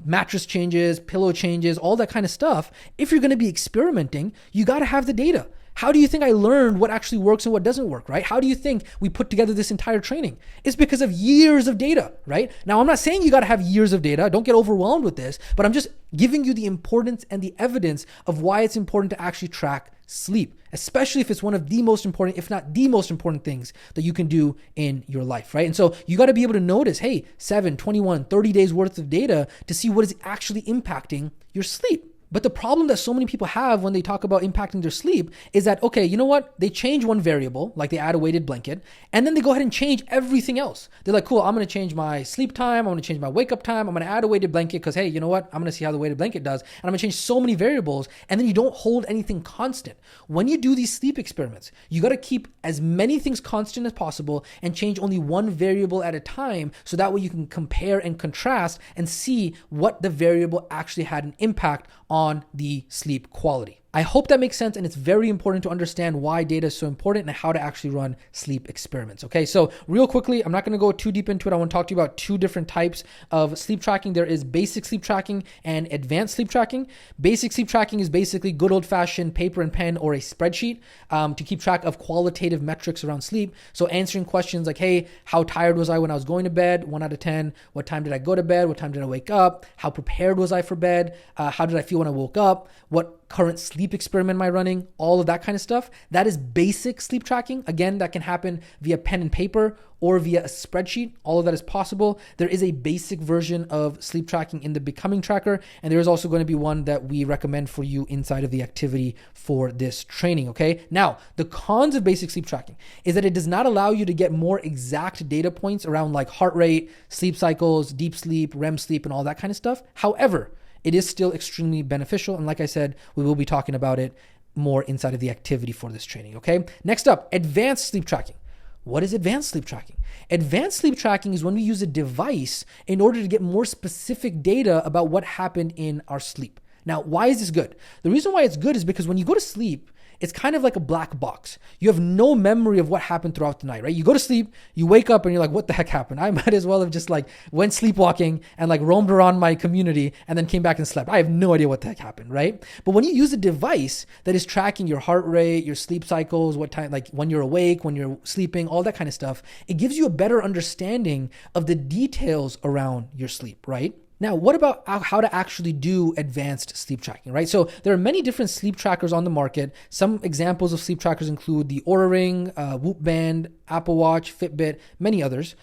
mattress changes, pillow changes, all that kind of stuff, if you're gonna be experimenting, you gotta have the data. How do you think I learned what actually works and what doesn't work, right? How do you think we put together this entire training? It's because of years of data, right? Now, I'm not saying you got to have years of data. Don't get overwhelmed with this, but I'm just giving you the importance and the evidence of why it's important to actually track sleep, especially if it's one of the most important, if not the most important things that you can do in your life, right? And so you got to be able to notice, hey, 7, 21, 30 days worth of data to see what is actually impacting your sleep. But the problem that so many people have when they talk about impacting their sleep is that, okay, you know what? They change one variable, like they add a weighted blanket, and then they go ahead and change everything else. They're like, cool, I'm going to change my sleep time. I'm going to change my wake up time. I'm going to add a weighted blanket because, hey, you know what? I'm going to see how the weighted blanket does. And I'm going to change so many variables. And then you don't hold anything constant. When you do these sleep experiments, you got to keep as many things constant as possible and change only one variable at a time. So that way you can compare and contrast and see what the variable actually had an impact on the sleep quality. I hope that makes sense, and it's very important to understand why data is so important and how to actually run sleep experiments. Okay, so real quickly, I'm not going to go too deep into it. I want to talk to you about two different types of sleep tracking. There is basic sleep tracking and advanced sleep tracking. Basic sleep tracking is basically good old-fashioned paper and pen or a spreadsheet to keep track of qualitative metrics around sleep. So answering questions like, hey, how tired was I when I was going to bed? 1 out of 10. What time did I go to bed? What time did I wake up? How prepared was I for bed? How did I feel when I woke up? What current sleep experiment am I running? All of that kind of stuff. That is basic sleep tracking. Again, that can happen via pen and paper or via a spreadsheet. All of that is possible. There is a basic version of sleep tracking in the Becoming Tracker, and there is also going to be one that we recommend for you inside of the activity for this training, okay? Now, the cons of basic sleep tracking is that it does not allow you to get more exact data points around like heart rate, sleep cycles, deep sleep, REM sleep, and all that kind of stuff. However, it is still extremely beneficial. And like I said, we will be talking about it more inside of the activity for this training, okay? Next up, advanced sleep tracking. What is advanced sleep tracking? Advanced sleep tracking is when we use a device in order to get more specific data about what happened in our sleep. Now, why is this good? The reason why it's good is because when you go to sleep, it's kind of like a black box. You have no memory of what happened throughout the night, right? You go to sleep, you wake up and you're like, what the heck happened? I might as well have just like went sleepwalking and like roamed around my community and then came back and slept. I have no idea what the heck happened, right? But when you use a device that is tracking your heart rate, your sleep cycles, what time, like when you're awake, when you're sleeping, all that kind of stuff, it gives you a better understanding of the details around your sleep, right? Now, what about how to actually do advanced sleep tracking, right? So there are many different sleep trackers on the market. Some examples of sleep trackers include the Oura Ring, Whoop Band, Apple Watch, Fitbit, many others.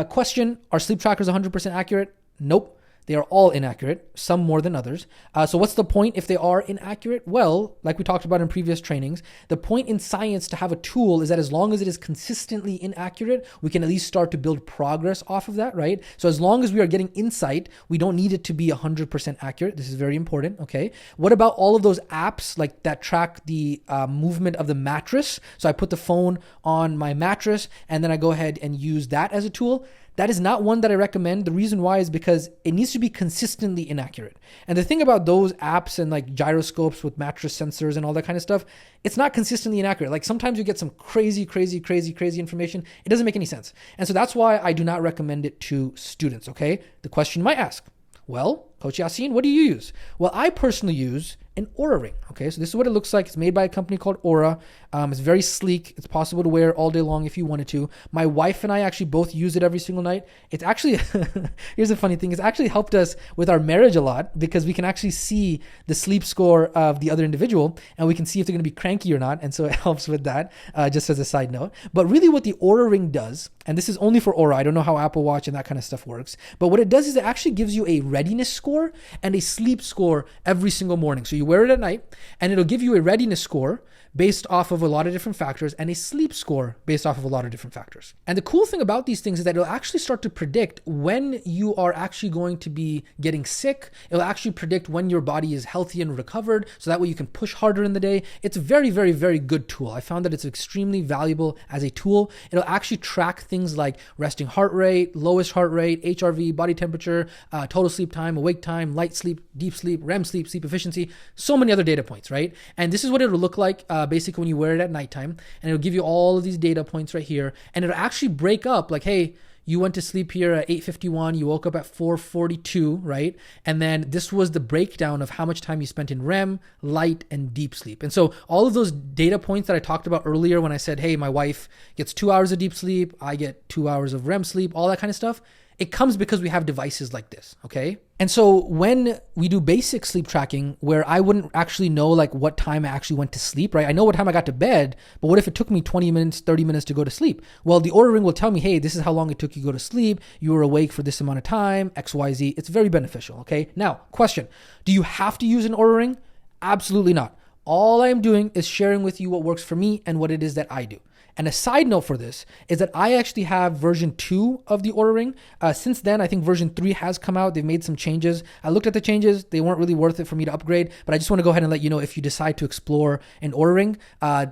Question, are sleep trackers 100% accurate? Nope. They are all inaccurate, some more than others. So what's the point if they are inaccurate? Well, like we talked about in previous trainings, the point in science to have a tool is that as long as it is consistently inaccurate, we can at least start to build progress off of that, right? So as long as we are getting insight, we don't need it to be 100% accurate. This is very important, okay? What about all of those apps like that track the movement of the mattress? So I put the phone on my mattress and then I go ahead and use that as a tool. That is not one that I recommend. The reason why is because it needs to be consistently inaccurate. And the thing about those apps and like gyroscopes with mattress sensors and all that kind of stuff, it's not consistently inaccurate. Like sometimes you get some crazy information. It doesn't make any sense. And so that's why I do not recommend it to students, okay? The question you might ask, well, Coach Yasin, what do you use? Well, I personally use an Oura Ring. Okay, so this is what it looks like. It's made by a company called Oura. It's very sleek. It's possible to wear all day long if you wanted to. My wife and I actually both use it every single night. It's actually, here's a funny thing. It's actually helped us with our marriage a lot because we can actually see the sleep score of the other individual and we can see if they're going to be cranky or not. And so it helps with that, just as a side note. But really what the Oura Ring does, and this is only for Oura, I don't know how Apple Watch and that kind of stuff works, but what it does is it actually gives you a readiness score and a sleep score every single morning. So you wear it at night and it'll give you a readiness score based off of a lot of different factors and a sleep score based off of a lot of different factors. And the cool thing about these things is that it'll actually start to predict when you are actually going to be getting sick. It'll actually predict when your body is healthy and recovered, so that way you can push harder in the day. It's a very, very, very good tool. I found that it's extremely valuable as a tool. It'll actually track things like resting heart rate, lowest heart rate, HRV, body temperature, total sleep time, awake time, light sleep, deep sleep, REM sleep, sleep efficiency. so many other data points, right? And this is what it'll look like basically when you wear it at nighttime. And it'll give you all of these data points right here. And it'll actually break up like, hey, you went to sleep here at 8:51, you woke up at 4:42, right? And then this was the breakdown of how much time you spent in REM, light, and deep sleep. And so all of those data points that I talked about earlier when I said, hey, my wife gets 2 hours of deep sleep, I get 2 hours of REM sleep, all that kind of stuff, it comes because we have devices like this, okay? And so when we do basic sleep tracking, where I wouldn't actually know like what time I actually went to sleep, right? I know what time I got to bed, but what if it took me 20 minutes, 30 minutes to go to sleep? Well, the Oura Ring will tell me, hey, this is how long it took you to go to sleep. You were awake for this amount of time, XYZ. It's very beneficial, okay? Now, question, do you have to use an Oura Ring? Absolutely not. All I am doing is sharing with you what works for me and what it is that I do. And a side note for this is that I actually have version 2 of the Oura Ring. Since then, I think version 3 has come out. They've made some changes. I looked at the changes. They weren't really worth it for me to upgrade. But I just want to go ahead and let you know, if you decide to explore an Oura Ring,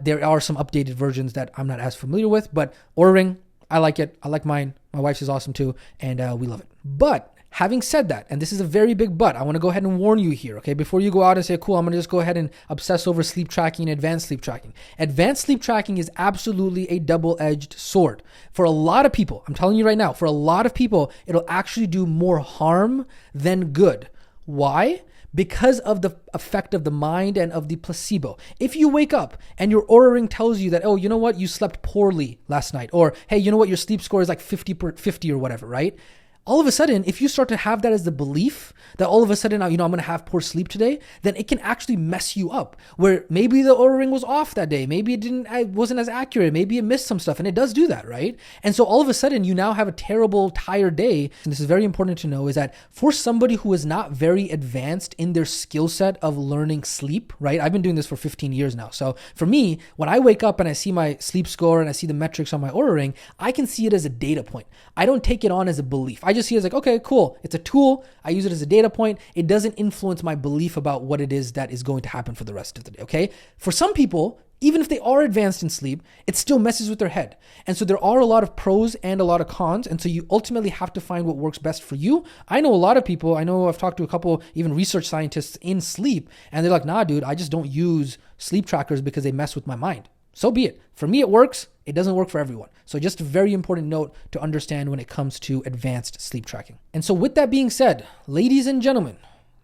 there are some updated versions that I'm not as familiar with. But Oura Ring, I like it. I like mine. My wife's is awesome too. And we love it. But having said that, and this is a very big but, I want to go ahead and warn you here, okay? Before you go out and say, cool, I'm going to just go ahead and obsess over sleep tracking and advanced sleep tracking. Advanced sleep tracking is absolutely a double-edged sword. For a lot of people, I'm telling you right now, for a lot of people, it'll actually do more harm than good. Why? Because of the effect of the mind and of the placebo. If you wake up and your Oura Ring tells you that, oh, you know what, you slept poorly last night, or hey, you know what, your sleep score is like 50 or whatever, right? All of a sudden, if you start to have that as the belief that all of a sudden, I'm going to have poor sleep today, then it can actually mess you up, where maybe the Oura Ring was off that day. Maybe it wasn't as accurate. Maybe it missed some stuff, and it does do that, right? And so all of a sudden, you now have a terrible, tired day. And this is very important to know, is that for somebody who is not very advanced in their skill set of learning sleep, right? I've been doing this for 15 years now. So for me, when I wake up and I see my sleep score and I see the metrics on my Oura Ring, I can see it as a data point. I don't take it on as a belief. I just see it as like, okay, cool. It's a tool. I use it as a data point. It doesn't influence my belief about what it is that is going to happen for the rest of the day, okay? For some people, even if they are advanced in sleep, it still messes with their head. And so there are a lot of pros and a lot of cons. And so you ultimately have to find what works best for you. I know a lot of people, I've talked to a couple, even research scientists in sleep, and they're like, nah, dude, I just don't use sleep trackers because they mess with my mind. So be it. For me, it works. It doesn't work for everyone. So just a very important note to understand when it comes to advanced sleep tracking. And so with that being said, ladies and gentlemen,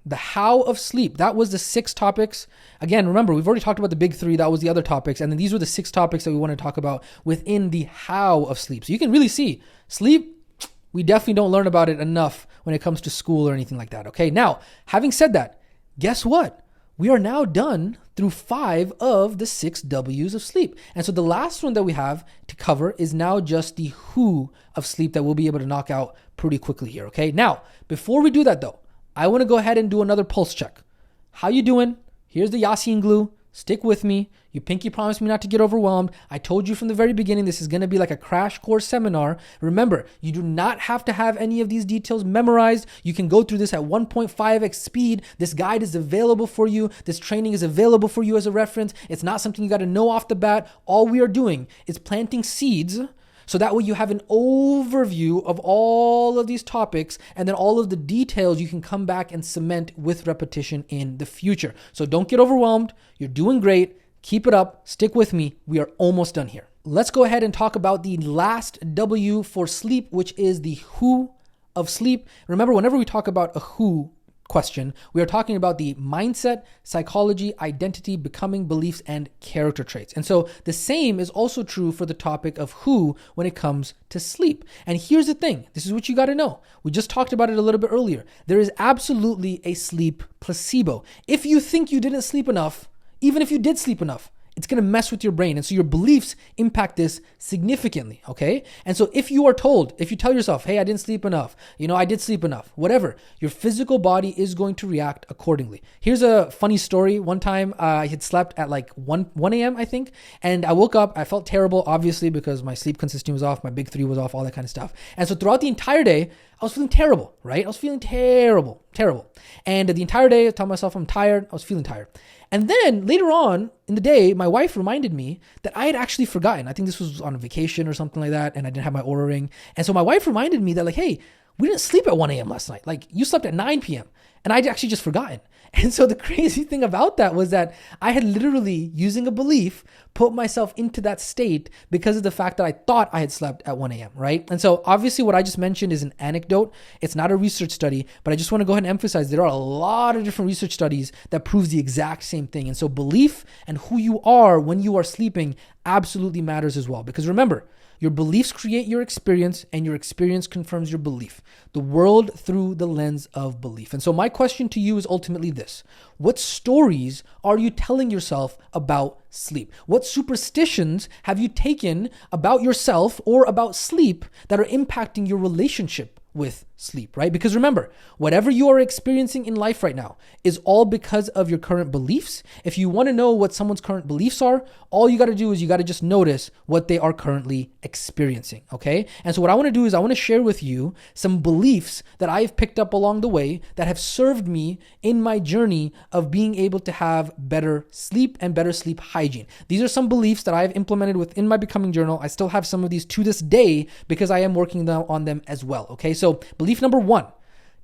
the how of sleep, that was the 6 topics. Again, remember, we've already talked about the big 3. That was the other topics. And then these were the 6 topics that we want to talk about within the how of sleep. So you can really see sleep, we definitely don't learn about it enough when it comes to school or anything like that. Okay. Now, having said that, guess what? We are now done through 5 of the 6 W's of sleep. And so the last one that we have to cover is now just the who of sleep that we'll be able to knock out pretty quickly here, okay? Now, before we do that though, I want to go ahead and do another pulse check. How you doing? Here's the Yasin glue. Stick with me. You pinky promised me not to get overwhelmed. I told you from the very beginning, this is going to be like a crash course seminar. Remember, you do not have to have any of these details memorized. You can go through this at 1.5x speed. This guide is available for you. This training is available for you as a reference. It's not something you got to know off the bat. All we are doing is planting seeds, so that way you have an overview of all of these topics, and then all of the details you can come back and cement with repetition in the future. So don't get overwhelmed. You're doing great. Keep it up. Stick with me. We are almost done here. Let's go ahead and talk about the last W for sleep, which is the who of sleep. Remember, whenever we talk about a who question, we are talking about the mindset, psychology, identity, becoming, beliefs, and character traits. And so the same is also true for the topic of who when it comes to sleep. And here's the thing. This is what you got to know. We just talked about it a little bit earlier. There is absolutely a sleep placebo. If you think you didn't sleep enough, even if you did sleep enough, it's going to mess with your brain. And so your beliefs impact this significantly, okay? And so if you are told, if you tell yourself, hey, I didn't sleep enough, I did sleep enough, whatever, your physical body is going to react accordingly. Here's a funny story. One time I had slept at like 1 a.m., I think, and I woke up, I felt terrible, obviously, because my sleep consistency was off, my big 3 was off, all that kind of stuff. And so throughout the entire day, I was feeling terrible, right? I was feeling terrible. And the entire day, I told myself I'm tired. I was feeling tired. And then later on in the day, my wife reminded me that I had actually forgotten. I think this was on a vacation or something like that, and I didn't have my Oura Ring. And so my wife reminded me that, like, hey, we didn't sleep at 1 a.m. last night. Like, you slept at 9 p.m. And I'd actually just forgotten. And so the crazy thing about that was that I had literally, using a belief, put myself into that state because of the fact that I thought I had slept at 1 a.m., right? And so obviously what I just mentioned is an anecdote. It's not a research study, but I just want to go ahead and emphasize there are a lot of different research studies that proves the exact same thing. And so belief and who you are when you are sleeping absolutely matters as well. Because remember, your beliefs create your experience, and your experience confirms your belief. The world through the lens of belief. And so my question to you is ultimately this. What stories are you telling yourself about sleep? What superstitions have you taken about yourself or about sleep that are impacting your relationship with sleep, right? Because remember, whatever you are experiencing in life right now is all because of your current beliefs. If you want to know what someone's current beliefs are, all you got to do is you got to just notice what they are currently experiencing, okay? And so what I want to do is I want to share with you some beliefs that I've picked up along the way that have served me in my journey of being able to have better sleep and better sleep hygiene. These are some beliefs that I've implemented within my Becoming Journal. I still have some of these to this day because I am working on them as well, okay? So belief number 1,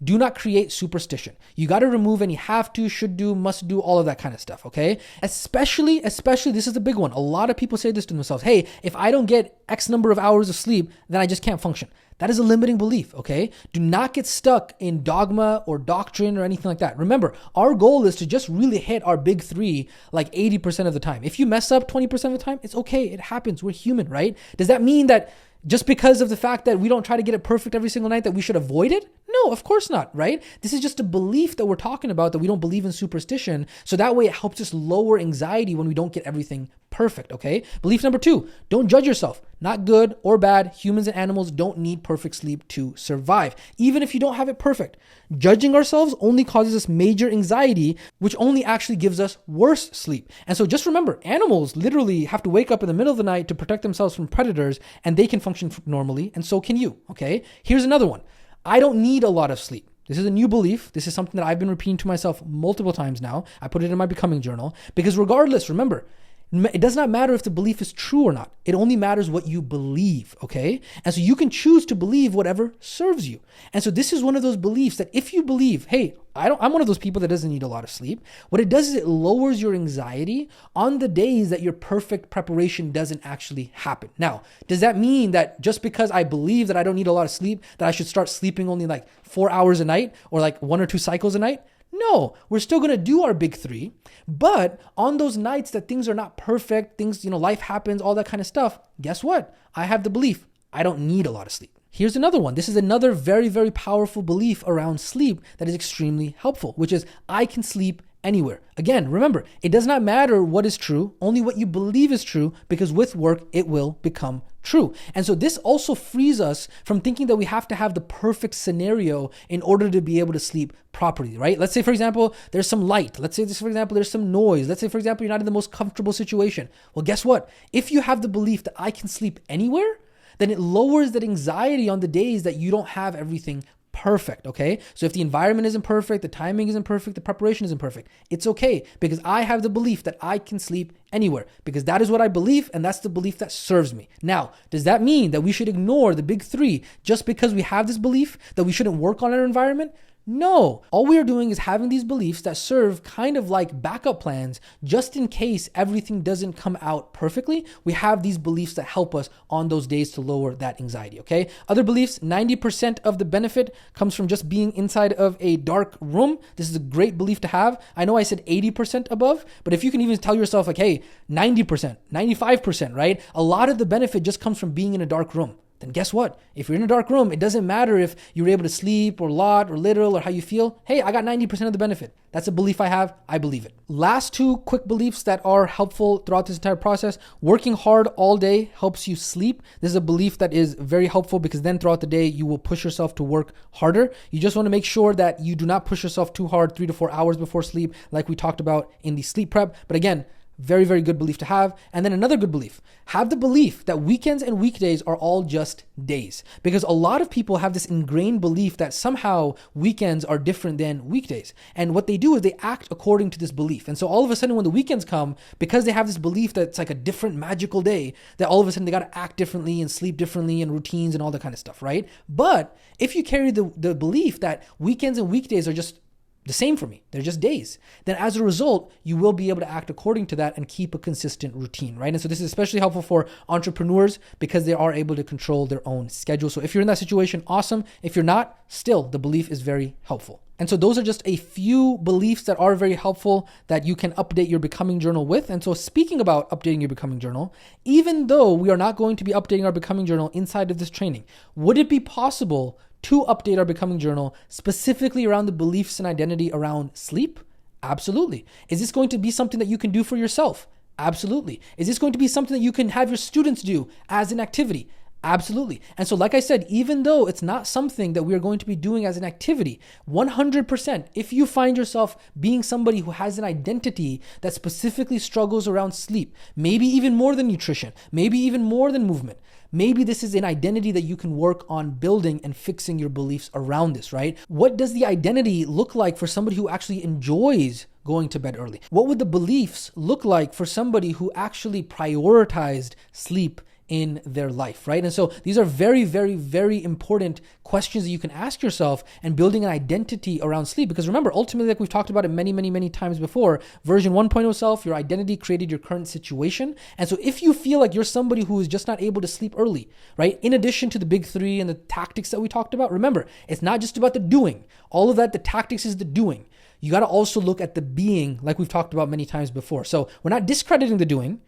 do not create superstition. You got to remove any have to, should do, must do, all of that kind of stuff, okay? Especially, this is the big one. A lot of people say this to themselves. Hey, if I don't get X number of hours of sleep, then I just can't function. That is a limiting belief, okay? Do not get stuck in dogma or doctrine or anything like that. Remember, our goal is to just really hit our big 3 like 80% of the time. If you mess up 20% of the time, it's okay. It happens. We're human, right? Does that mean that just because of the fact that we don't try to get it perfect every single night that we should avoid it? No, of course not, right? This is just a belief that we're talking about, that we don't believe in superstition. So that way it helps us lower anxiety when we don't get everything perfect, okay? Belief number 2, don't judge yourself. Not good or bad. Humans and animals don't need perfect sleep to survive, even if you don't have it perfect. Judging ourselves only causes us major anxiety, which only actually gives us worse sleep. And so just remember, animals literally have to wake up in the middle of the night to protect themselves from predators, and they can function normally, and so can you, okay? Here's another one. I don't need a lot of sleep. This is a new belief. This is something that I've been repeating to myself multiple times now. I put it in my Becoming Journal because regardless, remember, it does not matter if the belief is true or not. It only matters what you believe, okay? And so you can choose to believe whatever serves you. And so this is one of those beliefs that if you believe, hey, I'm one of those people that doesn't need a lot of sleep. What it does is it lowers your anxiety on the days that your perfect preparation doesn't actually happen. Now, does that mean that just because I believe that I don't need a lot of sleep, that I should start sleeping only like 4 hours a night or like 1 or 2 cycles a night? No, we're still going to do our big 3, but on those nights that things are not perfect, things, life happens, all that kind of stuff, guess what? I have the belief I don't need a lot of sleep. Here's another one. This is another very, very powerful belief around sleep that is extremely helpful, which is I can sleep anywhere. Again, remember, it does not matter what is true, only what you believe is true, because with work, it will become true. And so this also frees us from thinking that we have to have the perfect scenario in order to be able to sleep properly, right? Let's say, for example, there's some light. Let's say, for example, there's some noise. Let's say, for example, you're not in the most comfortable situation. Well, guess what? If you have the belief that I can sleep anywhere, then it lowers that anxiety on the days that you don't have everything perfect, okay? So if the environment isn't perfect, the timing isn't perfect, the preparation isn't perfect, it's okay because I have the belief that I can sleep anywhere because that is what I believe and that's the belief that serves me. Now, does that mean that we should ignore the big 3 just because we have this belief that we shouldn't work on our environment? No, all we are doing is having these beliefs that serve kind of like backup plans just in case everything doesn't come out perfectly. We have these beliefs that help us on those days to lower that anxiety, okay? Other beliefs, 90% of the benefit comes from just being inside of a dark room. This is a great belief to have. I know I said 80% above, but if you can even tell yourself like, hey, 90%, 95%, right? A lot of the benefit just comes from being in a dark room. Then guess what? If you're in a dark room, it doesn't matter if you're able to sleep or lot or literal or how you feel. Hey, I got 90% of the benefit. That's a belief I have. I believe it. Last 2 quick beliefs that are helpful throughout this entire process. Working hard all day helps you sleep. This is a belief that is very helpful because then throughout the day, you will push yourself to work harder. You just want to make sure that you do not push yourself too hard 3 to 4 hours before sleep, like we talked about in the sleep prep. But again, very, very good belief to have. And then another good belief, have the belief that weekends and weekdays are all just days. Because a lot of people have this ingrained belief that somehow weekends are different than weekdays. And what they do is they act according to this belief. And so all of a sudden when the weekends come, because they have this belief that it's like a different magical day, that all of a sudden they got to act differently and sleep differently and routines and all that kind of stuff, right? But if you carry the belief that weekends and weekdays are just The same for me. They're just days. Then as a result, you will be able to act according to that and keep a consistent routine, right? And so this is especially helpful for entrepreneurs because they are able to control their own schedule. So if you're in that situation, awesome. If you're not, still the belief is very helpful. And so those are just a few beliefs that are very helpful that you can update your Becoming Journal with. And so speaking about updating your Becoming Journal, even though we are not going to be updating our Becoming Journal inside of this training, would it be possible to update our Becoming Journal specifically around the beliefs and identity around sleep? Absolutely. Is this going to be something that you can do for yourself? Absolutely. Is this going to be something that you can have your students do as an activity? Absolutely. And so like I said, even though it's not something that we are going to be doing as an activity, 100%, if you find yourself being somebody who has an identity that specifically struggles around sleep, maybe even more than nutrition, maybe even more than movement, maybe this is an identity that you can work on building and fixing your beliefs around this, right? What does the identity look like for somebody who actually enjoys going to bed early? What would the beliefs look like for somebody who actually prioritized sleep in their life, right? And so these are very, very, very important questions that you can ask yourself and building an identity around sleep. Because remember, ultimately, like we've talked about it many, many, many times before, version 1.0 self, your identity created your current situation. And so if you feel like you're somebody who is just not able to sleep early, right? In addition to the big three and the tactics that we talked about, remember, it's not just about the doing. All of that, the tactics is the doing. You got to also look at the being, like we've talked about many times before. So we're not discrediting the doing,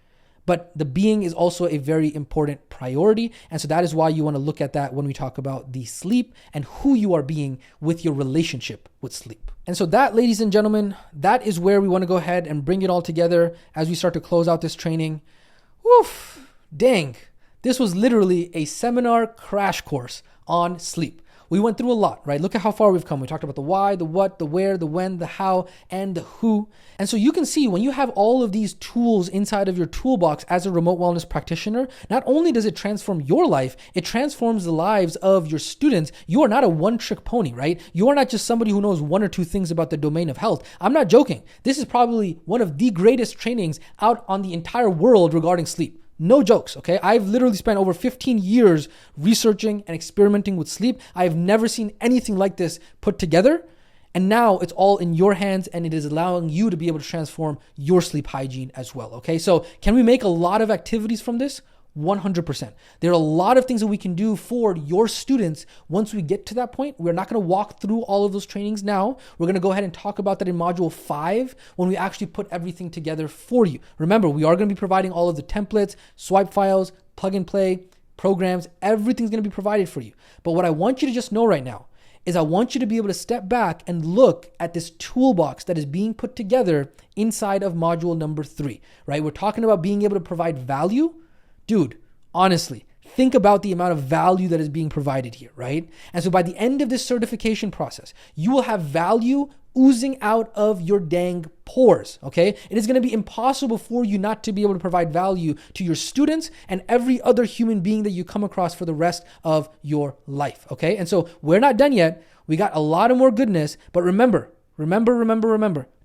but the being is also a very important priority. And so that is why you want to look at that when we talk about the sleep and who you are being with your relationship with sleep. And so that, ladies and gentlemen, that is where we want to go ahead and bring it all together as we start to close out this training. Woof, dang. This was literally a seminar crash course on sleep. We went through a lot, right? Look at how far we've come. We talked about the why, the what, the where, the when, the how, and the who. And so you can see when you have all of these tools inside of your toolbox as a remote wellness practitioner, not only does it transform your life, it transforms the lives of your students. You are not a one-trick pony, right? You are not just somebody who knows one or two things about the domain of health. I'm not joking. This is probably one of the greatest trainings out on the entire world regarding sleep. No jokes, okay? I've literally spent over 15 years researching and experimenting with sleep. I've never seen anything like this put together. And now it's all in your hands and it is allowing you to be able to transform your sleep hygiene as well, okay? So can we make a lot of activities from this? 100%. There are a lot of things that we can do for your students once we get to that point. We're not going to walk through all of those trainings now. We're going to go ahead and talk about that in module 5 when we actually put everything together for you. Remember, we are going to be providing all of the templates, swipe files, plug and play, programs, everything's going to be provided for you. But what I want you to just know right now is I want you to be able to step back and look at this toolbox that is being put together inside of module number 3, right? We're talking about being able to provide value. Dude, honestly, think about the amount of value that is being provided here, right? And so by the end of this certification process, you will have value oozing out of your dang pores, okay? It is going to be impossible for you not to be able to provide value to your students and every other human being that you come across for the rest of your life, okay? And so we're not done yet. We got a lot of more goodness, but remember,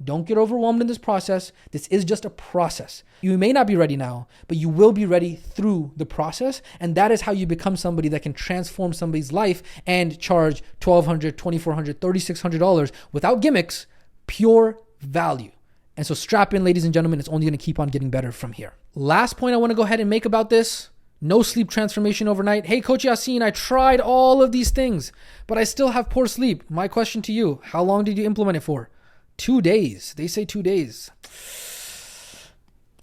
don't get overwhelmed in this process. This is just a process. You may not be ready now, but you will be ready through the process. And that is how you become somebody that can transform somebody's life and charge $1,200, $2,400, $3,600 without gimmicks, pure value. And so strap in, ladies and gentlemen, it's only going to keep on getting better from here. Last point I want to go ahead and make about this. No sleep transformation overnight. Hey, Coach Yasin, I tried all of these things, but I still have poor sleep. My question to you, how long did you implement it for? 2 days. They say 2 days.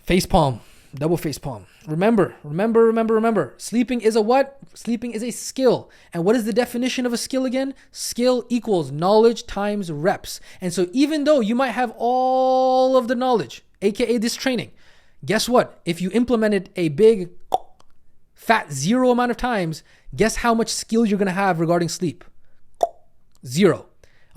Facepalm, double facepalm. Remember. Sleeping is a what? Sleeping is a skill. And what is the definition of a skill again? Skill equals knowledge times reps. And so even though you might have all of the knowledge, aka this training, guess what? If you implemented a big fat 0 amount of times, guess how much skill you're going to have regarding sleep? 0.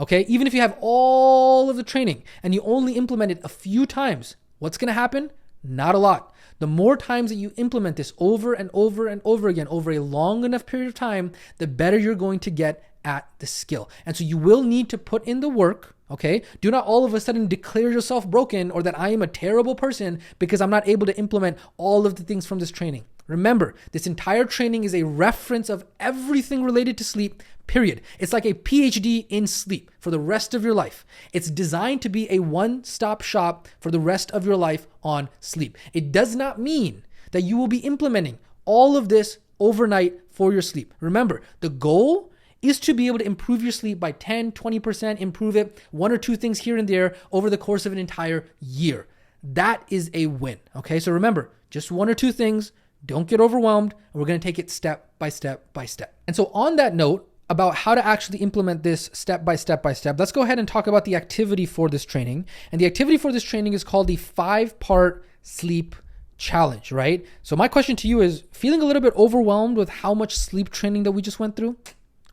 Okay? Even if you have all of the training and you only implement it a few times, what's going to happen? Not a lot. The more times that you implement this over and over and over again over a long enough period of time, the better you're going to get at the skill. And so you will need to put in the work. Okay? Do not all of a sudden declare yourself broken or that I am a terrible person because I'm not able to implement all of the things from this training. Remember, this entire training is a reference of everything related to sleep, period. It's like a PhD in sleep for the rest of your life. It's designed to be a one-stop shop for the rest of your life on sleep. It does not mean that you will be implementing all of this overnight for your sleep. Remember, the goal is to be able to improve your sleep by 10, 20%, improve it, one or two things here and there over the course of an entire year. That is a win, okay? So remember, just one or two things, don't get overwhelmed, and we're gonna take it step by step by step. And so on that note, about how to actually implement this step by step by step, let's go ahead and talk about the activity for this training. And the activity for this training is called the 5-part sleep challenge, right? So my question to you is, feeling a little bit overwhelmed with how much sleep training that we just went through?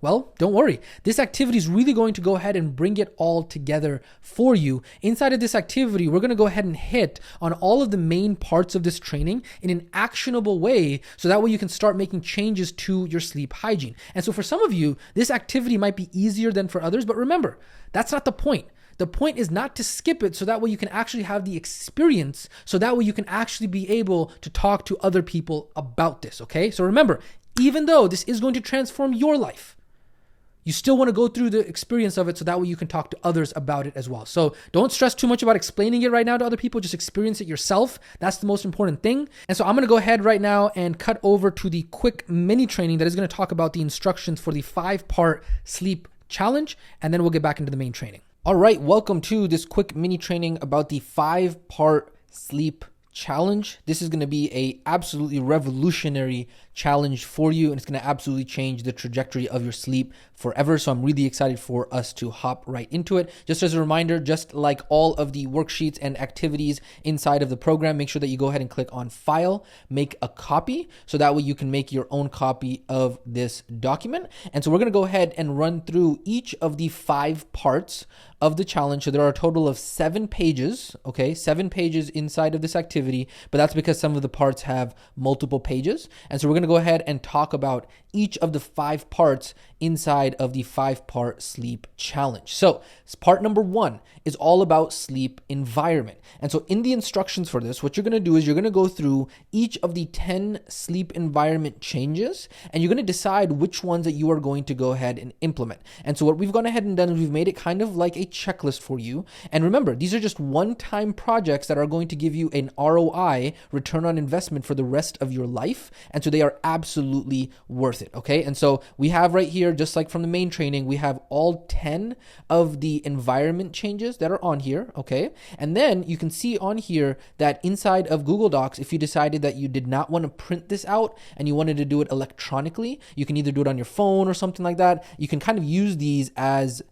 Well, don't worry. This activity is really going to go ahead and bring it all together for you. Inside of this activity, we're going to go ahead and hit on all of the main parts of this training in an actionable way, so that way you can start making changes to your sleep hygiene. And so for some of you, this activity might be easier than for others, but remember, that's not the point. The point is not to skip it so that way you can actually have the experience, so that way you can actually be able to talk to other people about this, okay? So remember, even though this is going to transform your life, you still want to go through the experience of it so that way you can talk to others about it as well. So don't stress too much about explaining it right now to other people. Just experience it yourself. That's the most important thing. And so I'm going to go ahead right now and cut over to the quick mini training that is going to talk about the instructions for the 5-part sleep challenge. And then we'll get back into the main training. All right, welcome to this quick mini training about the 5-part sleep challenge. This is going to be a absolutely revolutionary challenge for you, and it's going to absolutely change the trajectory of your sleep forever. So I'm really excited for us to hop right into it. Just as a reminder, just like all of the worksheets and activities inside of the program, make sure that you go ahead and click on File, make a copy, so that way you can make your own copy of this document. And so we're going to go ahead and run through each of the 5 parts of the challenge. So there are a total of 7 pages, okay? 7 pages inside of this activity, but that's because some of the parts have multiple pages. And so we're going to go ahead and talk about each of the 5 parts inside of the 5-part sleep challenge. So part number 1 is all about sleep environment. And so in the instructions for this, what you're going to do is you're going to go through each of the 10 sleep environment changes, and you're going to decide which ones that you are going to go ahead and implement. And so what we've gone ahead and done is we've made it kind of like a checklist for you. And remember, these are just one-time projects that are going to give you an ROI, return on investment, for the rest of your life. And so they are absolutely worth it. Okay. And so we have right here, just like from the main training, we have all 10 of the environment changes that are on here. Okay. And then you can see on here that inside of Google Docs, if you decided that you did not want to print this out and you wanted to do it electronically, you can either do it on your phone or something like that. You can kind of use these as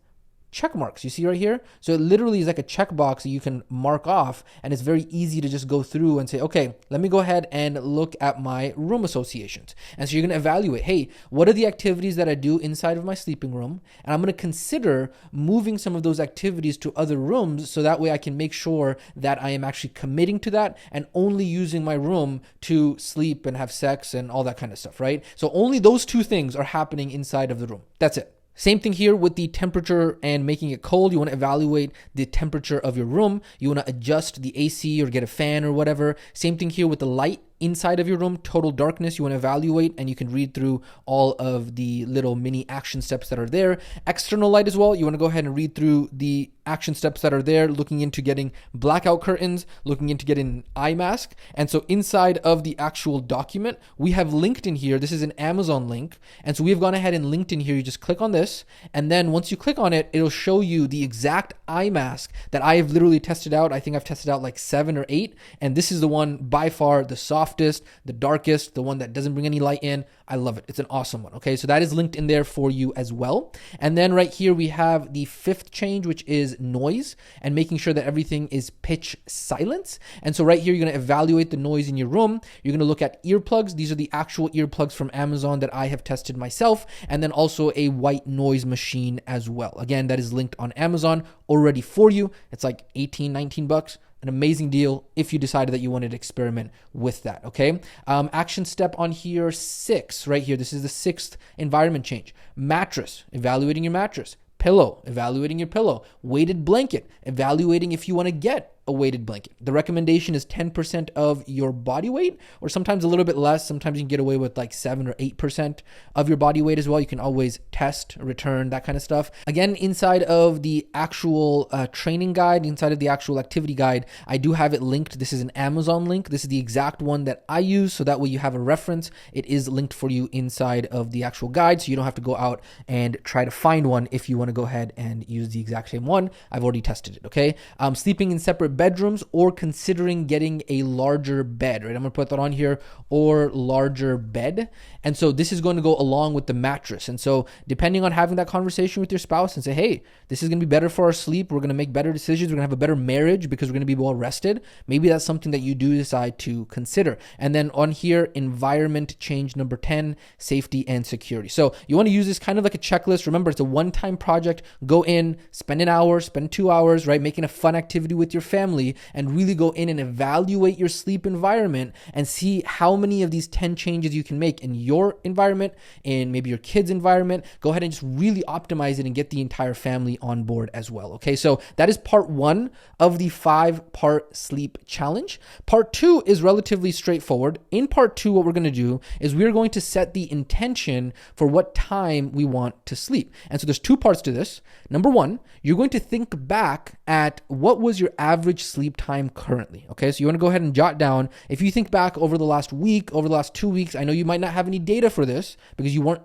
check marks. You see right here? So it literally is like a checkbox that you can mark off, and it's very easy to just go through and say, okay, let me go ahead and look at my room associations. And so you're going to evaluate, hey, what are the activities that I do inside of my sleeping room? And I'm going to consider moving some of those activities to other rooms, so that way I can make sure that I am actually committing to that and only using my room to sleep and have sex and all that kind of stuff, right? So only those 2 things are happening inside of the room. That's it. Same thing here with the temperature and making it cold. You want to evaluate the temperature of your room. You want to adjust the AC or get a fan or whatever. Same thing here with the light inside of your room. Total darkness, you want to evaluate, and you can read through all of the little mini action steps that are there. External light as well. You want to go ahead and read through the action steps that are there, looking into getting blackout curtains, looking into getting an eye mask. And so inside of the actual document, we have linked in here. This is an Amazon link. And so we have gone ahead and linked in here. You just click on this. And then once you click on it, it'll show you the exact eye mask that I have literally tested out. I think I've tested out like 7 or 8. And this is the one by far the softest, the darkest, the one that doesn't bring any light in. I love it. It's an awesome one. Okay. So that is linked in there for you as well. And then right here, we have the 5th change, which is noise, and making sure that everything is pitch silence. And so right here, you're going to evaluate the noise in your room. You're going to look at earplugs. These are the actual earplugs from Amazon that I have tested myself. And then also a white noise machine as well. Again, that is linked on Amazon already for you. It's like 18, 19 bucks. An amazing deal if you decided that you wanted to experiment with that, okay? Action step on here, 6, right here. This is the 6th environment change. Mattress, evaluating your mattress. Pillow, evaluating your pillow. Weighted blanket, evaluating if you want to get a weighted blanket. The recommendation is 10% of your body weight, or sometimes a little bit less. Sometimes you can get away with like 7 or 8% of your body weight as well. You can always test, return, that kind of stuff. Again, inside of the actual training guide, inside of the actual activity guide, I do have it linked. This is an Amazon link. This is the exact one that I use, so that way you have a reference. It is linked for you inside of the actual guide, so you don't have to go out and try to find one if you want to go ahead and use the exact same one. I've already tested it, okay? Sleeping in separate bedrooms or considering getting a larger bed, right? I'm gonna put that on here, or larger bed. And so this is going to go along with the mattress. And so depending on having that conversation with your spouse and say, hey, this is gonna be better for our sleep. We're gonna make better decisions. We're gonna have a better marriage because we're gonna be well rested. Maybe that's something that you do decide to consider. And then on here, environment change number 10, safety and security. So you wanna use this kind of like a checklist. Remember, it's a one-time project. Go in, spend an hour, spend 2 hours, right? Making a fun activity with your family, and really go in and evaluate your sleep environment and see how many of these 10 changes you can make in your environment, in maybe your kids' environment. Go ahead and just really optimize it and get the entire family on board as well. Okay, so that is part 1 of the 5-part sleep challenge. Part 2 is relatively straightforward. In part 2, what we're going to do is we're going to set the intention for what time we want to sleep. And so there's 2 parts to this. Number 1, you're going to think back at what was your average sleep time currently. Okay, so you want to go ahead and jot down, if you think back over the last week, over the last 2 weeks, I know you might not have any data for this because you weren't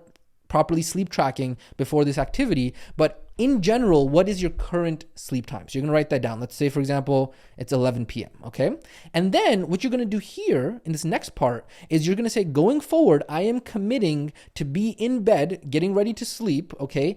properly sleep tracking before this activity, but in general, what is your current sleep time? So you're gonna write that down. Let's say, for example, it's 11 p.m., okay? And then what you're gonna do here in this next part is you're gonna say, going forward, I am committing to be in bed, getting ready to sleep, okay,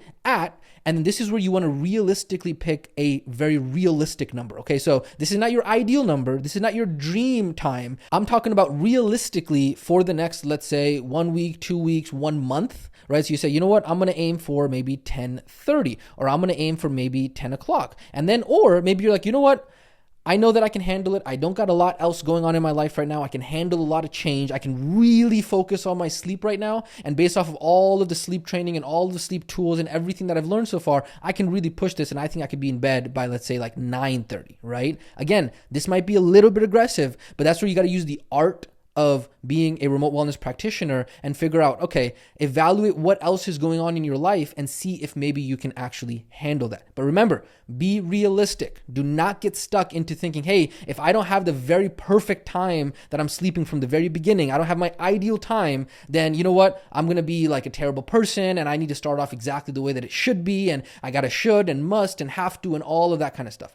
and this is where you wanna realistically pick a very realistic number, okay? So this is not your ideal number. This is not your dream time. I'm talking about realistically for the next, let's say, 1 week, 2 weeks, 1 month, right? So you say, you know what, I'm gonna aim for maybe 10:30, or I'm gonna aim for maybe 10 o'clock. And then, or maybe you're like, you know what, I know that I can handle it. I don't got a lot else going on in my life right now. I can handle a lot of change. I can really focus on my sleep right now. And based off of all of the sleep training and all of the sleep tools and everything that I've learned so far, I can really push this. And I think I could be in bed by, let's say, like 9:30, right? Again, this might be a little bit aggressive, but that's where you got to use the art of being a remote wellness practitioner and figure out, okay, evaluate what else is going on in your life and see if maybe you can actually handle that. But remember, be realistic. Do not get stuck into thinking, hey, if I don't have the very perfect time that I'm sleeping from the very beginning, I don't have my ideal time, then you know what? I'm going to be like a terrible person and I need to start off exactly the way that it should be. And I got to should and must and have to and all of that kind of stuff.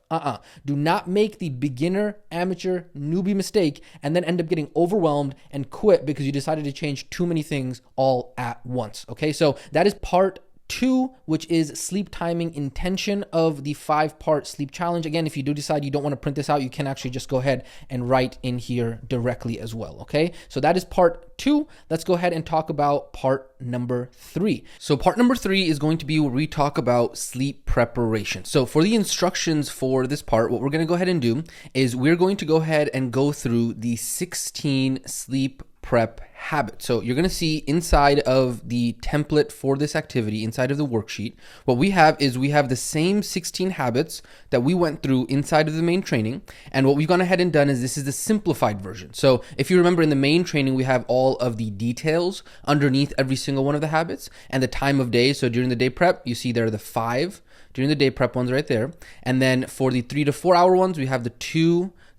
Do not make the beginner, amateur, newbie mistake and then end up getting overwhelmed and quit because you decided to change too many things all at once. Okay, so that is part 2, which is sleep timing intention of the 5-part sleep challenge. Again, if you do decide you don't want to print this out, you can actually just go ahead and write in here directly as well. Okay, so that is part 2. Let's go ahead and talk about part number 3. So part number 3 is going to be where we talk about sleep preparation. So for the instructions for this part, what we're going to go ahead and do is we're going to go ahead and go through the 16 sleep prep habits. So you're going to see inside of the template for this activity, inside of the worksheet, what we have is we have the same 16 habits that we went through inside of the main training. And what we've gone ahead and done is this is the simplified version. So if you remember in the main training, we have all of the details underneath every single one of the habits and the time of day. So during the day prep, you see there are the 5 during the day prep ones right there. And then for the 3 to 4 hour ones, we have the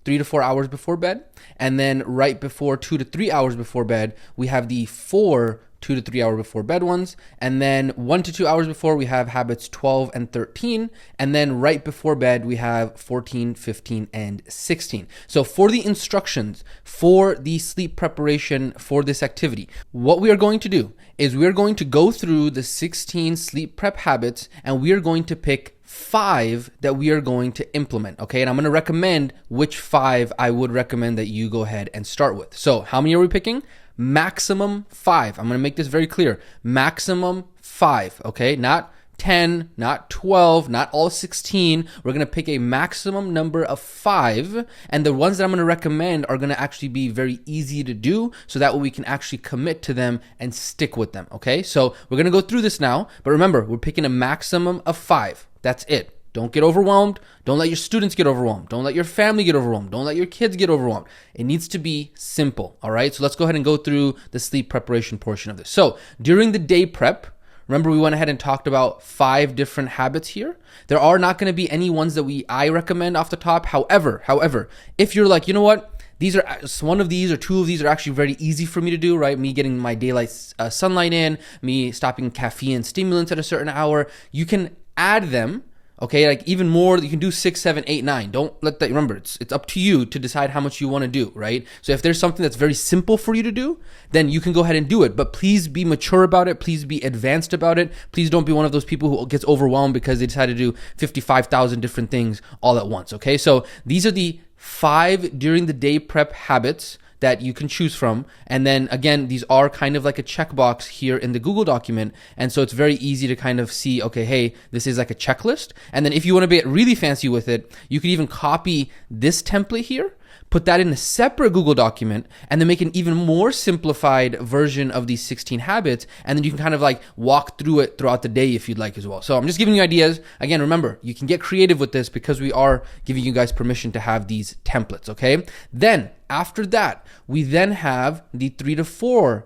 3 to 4 hours before bed. And then right before 2 to 3 hours before bed, we have the 4 2 to 3 hour before bed ones. And then 1 to 2 hours before, we have habits 12 and 13. And then right before bed, we have 14, 15, and 16. So for the instructions for the sleep preparation for this activity, what we are going to do is we're going to go through the 16 sleep prep habits and we are going to pick 5 that we are going to implement, okay? And I'm going to recommend which 5 I would recommend that you go ahead and start with. So how many are we picking? Maximum 5. I'm going to make this very clear. Maximum 5, okay? Not 10, not 12, not all 16. We're going to pick a maximum number of 5. And the ones that I'm going to recommend are going to actually be very easy to do so that way we can actually commit to them and stick with them, okay? So we're going to go through this now. But remember, we're picking a maximum of 5. That's it. don't get overwhelmed. Don't let your students get overwhelmed. Don't let your family get overwhelmed. Don't let your kids get overwhelmed. It needs to be simple, all right? So let's go ahead and go through the sleep preparation portion of this. So during the day prep, remember we went ahead and talked about 5 different habits here. There are not going to be any ones that I recommend off the top. However, if you're like, you know what? These are one of these or 2 of these are actually very easy for me to do, right? Me getting my daylight sunlight in, me stopping caffeine and stimulants at a certain hour. You can add them, okay? Like even more, you can do 6, 7, 8, 9. Don't let that, remember, it's up to you to decide how much you want to do, right? So if there's something that's very simple for you to do, then you can go ahead and do it. But please be mature about it. Please be advanced about it. Please don't be one of those people who gets overwhelmed because they decide to do 55,000 different things all at once, okay? So these are the 5 during the day prep habits that you can choose from. And then again, these are kind of like a checkbox here in the Google document. And so it's very easy to kind of see, okay, hey, this is like a checklist. And then if you want to be really fancy with it, you could even copy this template here, put that in a separate Google document, and then make an even more simplified version of these 16 habits. And then you can kind of like walk through it throughout the day if you'd like as well. So I'm just giving you ideas. Again, remember, you can get creative with this because we are giving you guys permission to have these templates, okay? Then after that, we then have the 3 to 4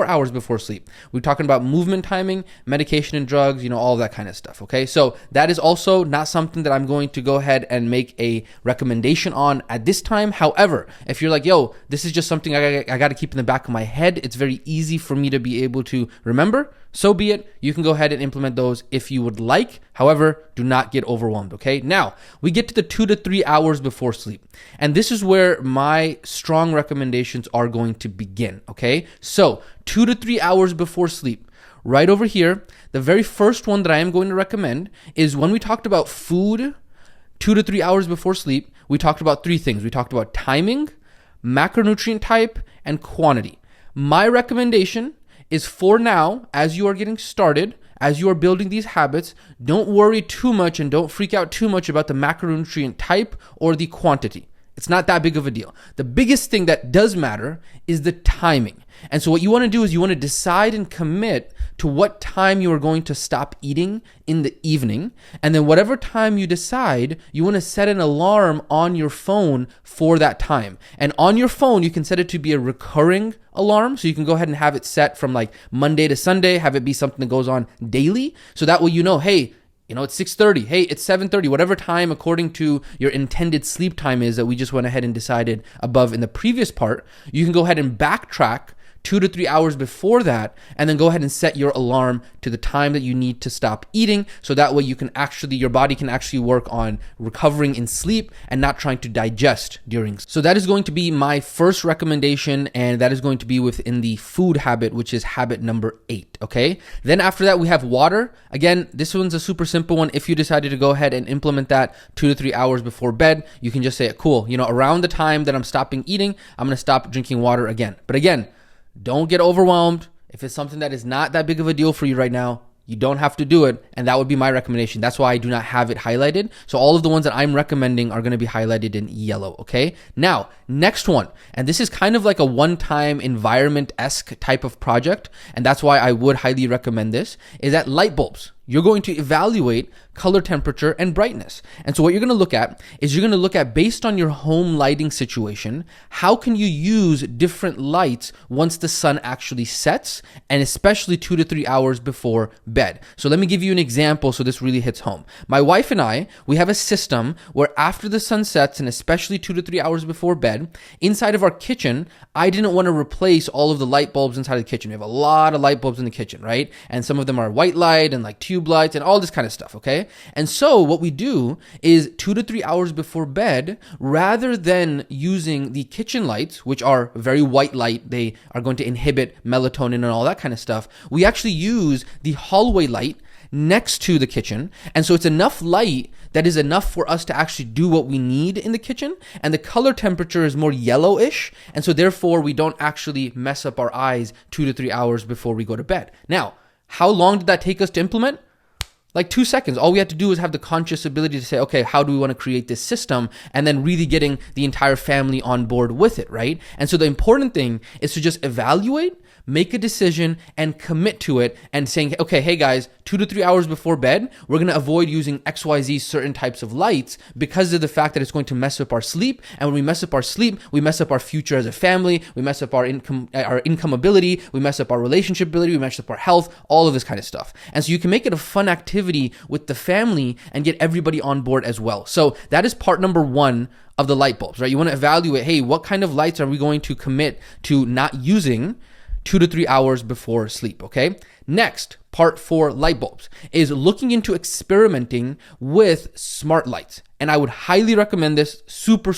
hours before sleep. We're talking about movement timing, medication and drugs, all that kind of stuff, okay? So that is also not something that I'm going to go ahead and make a recommendation on at this time. However, if you're like, yo, this is just something I got to keep in the back of my head, it's very easy for me to be able to remember, so be it. You can go ahead and implement those if you would like. However, do not get overwhelmed, okay? Now, we get to the 2 to 3 hours before sleep. And this is where my strong recommendations are going to begin, okay? So 2 to 3 hours before sleep, right over here, the very first one that I am going to recommend is when we talked about food 2 to 3 hours before sleep, we talked about 3 things. We talked about timing, macronutrient type, and quantity. My recommendation is for now, as you are getting started, as you are building these habits, don't worry too much and don't freak out too much about the macronutrient type or the quantity. It's not that big of a deal. The biggest thing that does matter is the timing. And so what you want to do is you want to decide and commit to what time you are going to stop eating in the evening. And then whatever time you decide, you want to set an alarm on your phone for that time. And on your phone, you can set it to be a recurring alarm. So you can go ahead and have it set from like Monday to Sunday, have it be something that goes on daily. So that way hey, it's 6:30. Hey, it's 7:30. Whatever time according to your intended sleep time is that we just went ahead and decided above in the previous part, you can go ahead and backtrack 2 to 3 hours before that, and then go ahead and set your alarm to the time that you need to stop eating. So that way your body can actually work on recovering in sleep and not trying to digest during. So that is going to be my first recommendation, and that is going to be within the food habit, which is habit number 8. Okay. Then after that, we have water. Again, this one's a super simple one. If you decided to go ahead and implement that 2 to 3 hours before bed, you can just say, cool, around the time that I'm stopping eating, I'm going to stop drinking water again. But again, don't get overwhelmed. If it's something that is not that big of a deal for you right now, you don't have to do it. And that would be my recommendation. That's why I do not have it highlighted. So all of the ones that I'm recommending are going to be highlighted in yellow. Okay. Now, next one. And this is kind of like a one-time environment-esque type of project. And that's why I would highly recommend this, is that light bulbs. You're going to evaluate color temperature and brightness. And so what you're going to look at is you're going to look at, based on your home lighting situation, how can you use different lights once the sun actually sets, and especially 2 to 3 hours before bed. So let me give you an example so this really hits home. My wife and I, we have a system where after the sun sets, and especially 2 to 3 hours before bed, inside of our kitchen, I didn't want to replace all of the light bulbs inside of the kitchen. We have a lot of light bulbs in the kitchen, right? And some of them are white light and like tube lights and all this kind of stuff, okay? And so what we do is 2 to 3 hours before bed, rather than using the kitchen lights, which are very white light, they are going to inhibit melatonin and all that kind of stuff, we actually use the hallway light next to the kitchen. And so it's enough light that is enough for us to actually do what we need in the kitchen. And the color temperature is more yellowish. And so therefore we don't actually mess up our eyes 2 to 3 hours before we go to bed. Now, how long did that take us to implement? Like 2 seconds. All we had to do is have the conscious ability to say, okay, how do we want to create this system? And then really getting the entire family on board with it, right? And so the important thing is to just evaluate, make a decision and commit to it and saying, okay, hey guys, 2 to 3 hours before bed, we're going to avoid using XYZ certain types of lights because of the fact that it's going to mess up our sleep. And when we mess up our sleep, we mess up our future as a family, we mess up our income ability, we mess up our relationship ability, we mess up our health, all of this kind of stuff. And so you can make it a fun activity with the family and get everybody on board as well. So that is part number 1 of the light bulbs, right? You want to evaluate, hey, what kind of lights are we going to commit to not using 2 to 3 hours before sleep, okay? Next, part 4 light bulbs is looking into experimenting with smart lights. And I would highly recommend this, super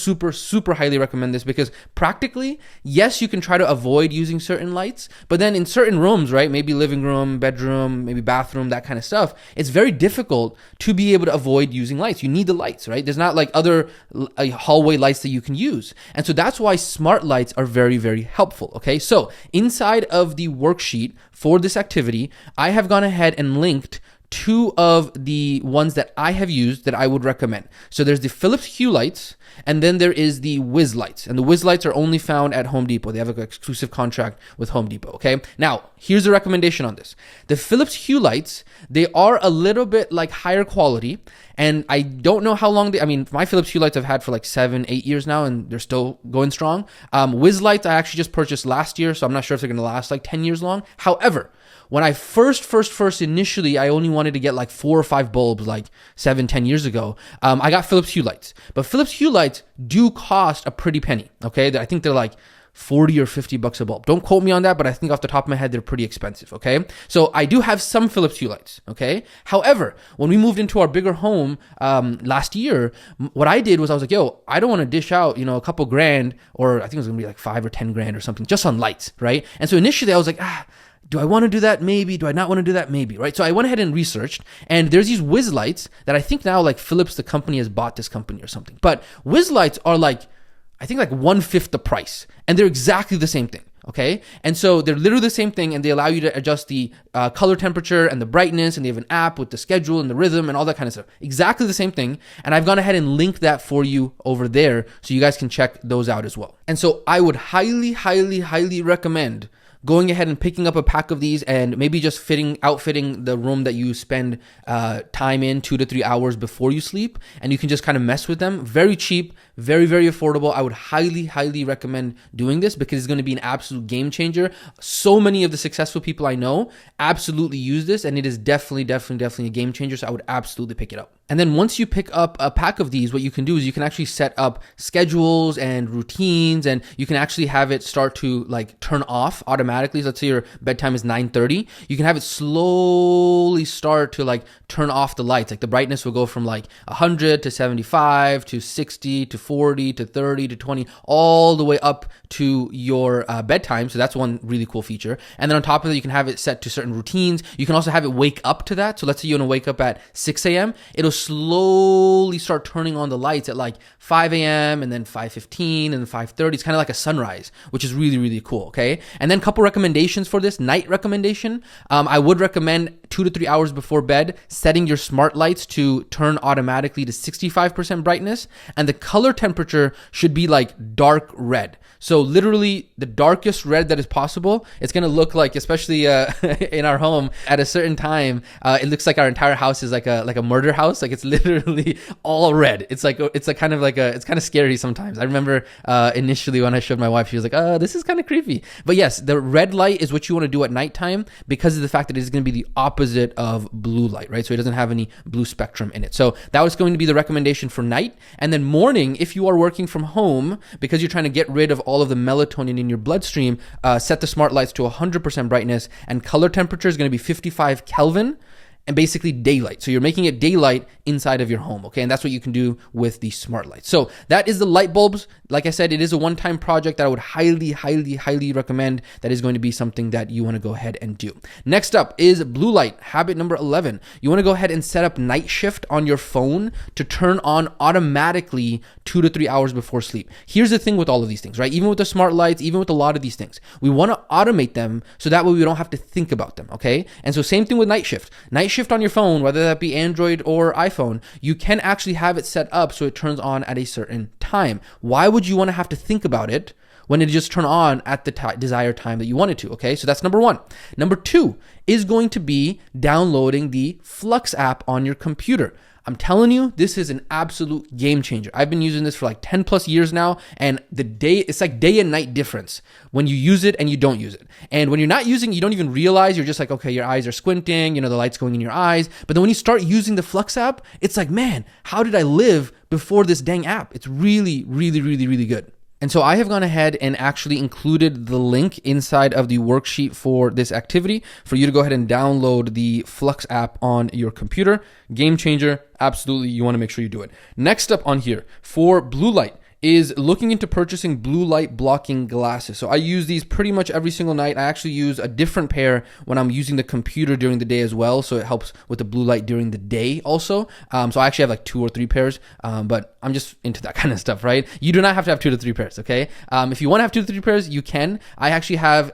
highly recommend this, because practically, yes, you can try to avoid using certain lights, but then in certain rooms, right, maybe living room, bedroom, maybe bathroom, that kind of stuff, it's very difficult to be able to avoid using lights. You need the lights, right? There's not like other hallway lights that you can use. And so that's why smart lights are very helpful, okay? So inside of the worksheet for this activity, I have gone ahead and linked 2 of the ones that I have used that I would recommend. So there's the Philips Hue lights, and then there is the Wiz lights. And the Wiz lights are only found at Home Depot. They have an exclusive contract with Home Depot, okay? Now, here's a recommendation on this. The Philips Hue lights, they are a little bit like higher quality, and I don't know how long my Philips Hue lights I've had for like 7-8 years now, and they're still going strong. Wiz lights I actually just purchased last year, so I'm not sure if they're gonna last like 10 years long. However, when I first initially, I only wanted to get like 4 or 5 bulbs like 7-10 years ago. I got Philips Hue lights, but Philips Hue lights do cost a pretty penny, okay? I think they're like 40 or 50 bucks a bulb. Don't quote me on that, but I think off the top of my head, they're pretty expensive, okay? So I do have some Philips Hue lights, okay? However, when we moved into our bigger home last year, what I did was I was like, yo, I don't want to dish out, a couple grand, or I think it was gonna be like 5 or 10 grand or something, just on lights, right? And so initially I was like, do I want to do that? Maybe. Do I not want to do that? Maybe, right? So I went ahead and researched, and there's these Wiz lights that I think now like Philips, the company, has bought this company or something. But Wiz lights are like, I think like 1/5 the price, and they're exactly the same thing. Okay. And so they're literally the same thing, and they allow you to adjust the color temperature and the brightness, and they have an app with the schedule and the rhythm and all that kind of stuff. Exactly the same thing. And I've gone ahead and linked that for you over there so you guys can check those out as well. And so I would highly recommend going ahead and picking up a pack of these and maybe just outfitting the room that you spend time in 2 to 3 hours before you sleep, and you can just kind of mess with them. Very cheap, very affordable. I would highly recommend doing this because it's going to be an absolute game changer. So many of the successful people I know absolutely use this, and it is definitely a game changer. So I would absolutely pick it up. And then once you pick up a pack of these, what you can do is you can actually set up schedules and routines, and you can actually have it start to like turn off automatically. So let's say your bedtime is 9:30. You can have it slowly start to like turn off the lights. Like the brightness will go from like 100 to 75 to 60 to 40 to 30 to 20, all the way up to your bedtime. So that's one really cool feature. And then on top of that, you can have it set to certain routines. You can also have it wake up to that. So let's say you want to wake up at 6 a.m. It'll slowly start turning on the lights at like 5 a.m. and then 5:15 and 5:30. It's kind of like a sunrise, which is really cool, okay? And then a couple recommendations for this night recommendation. I would recommend 2 to 3 hours before bed, setting your smart lights to turn automatically to 65% brightness, and the color temperature should be like dark red. So literally the darkest red that is possible. It's going to look like, especially in our home at a certain time, it looks like our entire house is like a murder house. Like it's literally all red. It's kind of scary sometimes. I remember initially when I showed my wife, she was like, oh, this is kind of creepy. But yes, the red light is what you want to do at nighttime because of the fact that it is going to be the opposite of blue light, right? So it doesn't have any blue spectrum in it. So that was going to be the recommendation for night. And then morning, if you are working from home, because you're trying to get rid of all of the melatonin in your bloodstream, set the smart lights to 100% brightness, and color temperature is going to be 55 Kelvin. And basically daylight. So you're making it daylight inside of your home, okay? And that's what you can do with the smart lights. So that is the light bulbs. Like I said, it is a one-time project that I would highly recommend. That is going to be something that you want to go ahead and do. Next up is blue light, habit number 11. You want to go ahead and set up night shift on your phone to turn on automatically 2 to 3 hours before sleep. Here's the thing with all of these things, right? Even with the smart lights, even with a lot of these things, we want to automate them so that way we don't have to think about them, okay? And so same thing with night shift. Night shift on your phone, whether that be Android or iPhone, you can actually have it set up so it turns on at a certain time. Why would you want to have to think about it when it just turn on at the desired time that you want it to, okay? So that's number one. Number two is going to be downloading the Flux app on your computer. I'm telling you, this is an absolute game changer. I've been using this for like 10 plus years now, and it's like day and night difference when you use it and you don't use it. And when you're not using it, you don't even realize. You're just like, okay, your eyes are squinting, the light's going in your eyes. But then when you start using the Flux app, it's like, man, how did I live before this dang app? It's really, really, really, really good. And so I have gone ahead and actually included the link inside of the worksheet for this activity for you to go ahead and download the Flux app on your computer. Game changer. Absolutely. You want to make sure you do it. Next up on here for blue light is looking into purchasing blue light blocking glasses. So I use these pretty much every single night. I actually use a different pair when I'm using the computer during the day as well. So it helps with the blue light during the day also. So I actually have like 2 or 3 pairs, but I'm just into that kind of stuff, right? You do not have to have 2 to 3 pairs, okay? If you want to have 2 to 3 pairs, you can. I actually have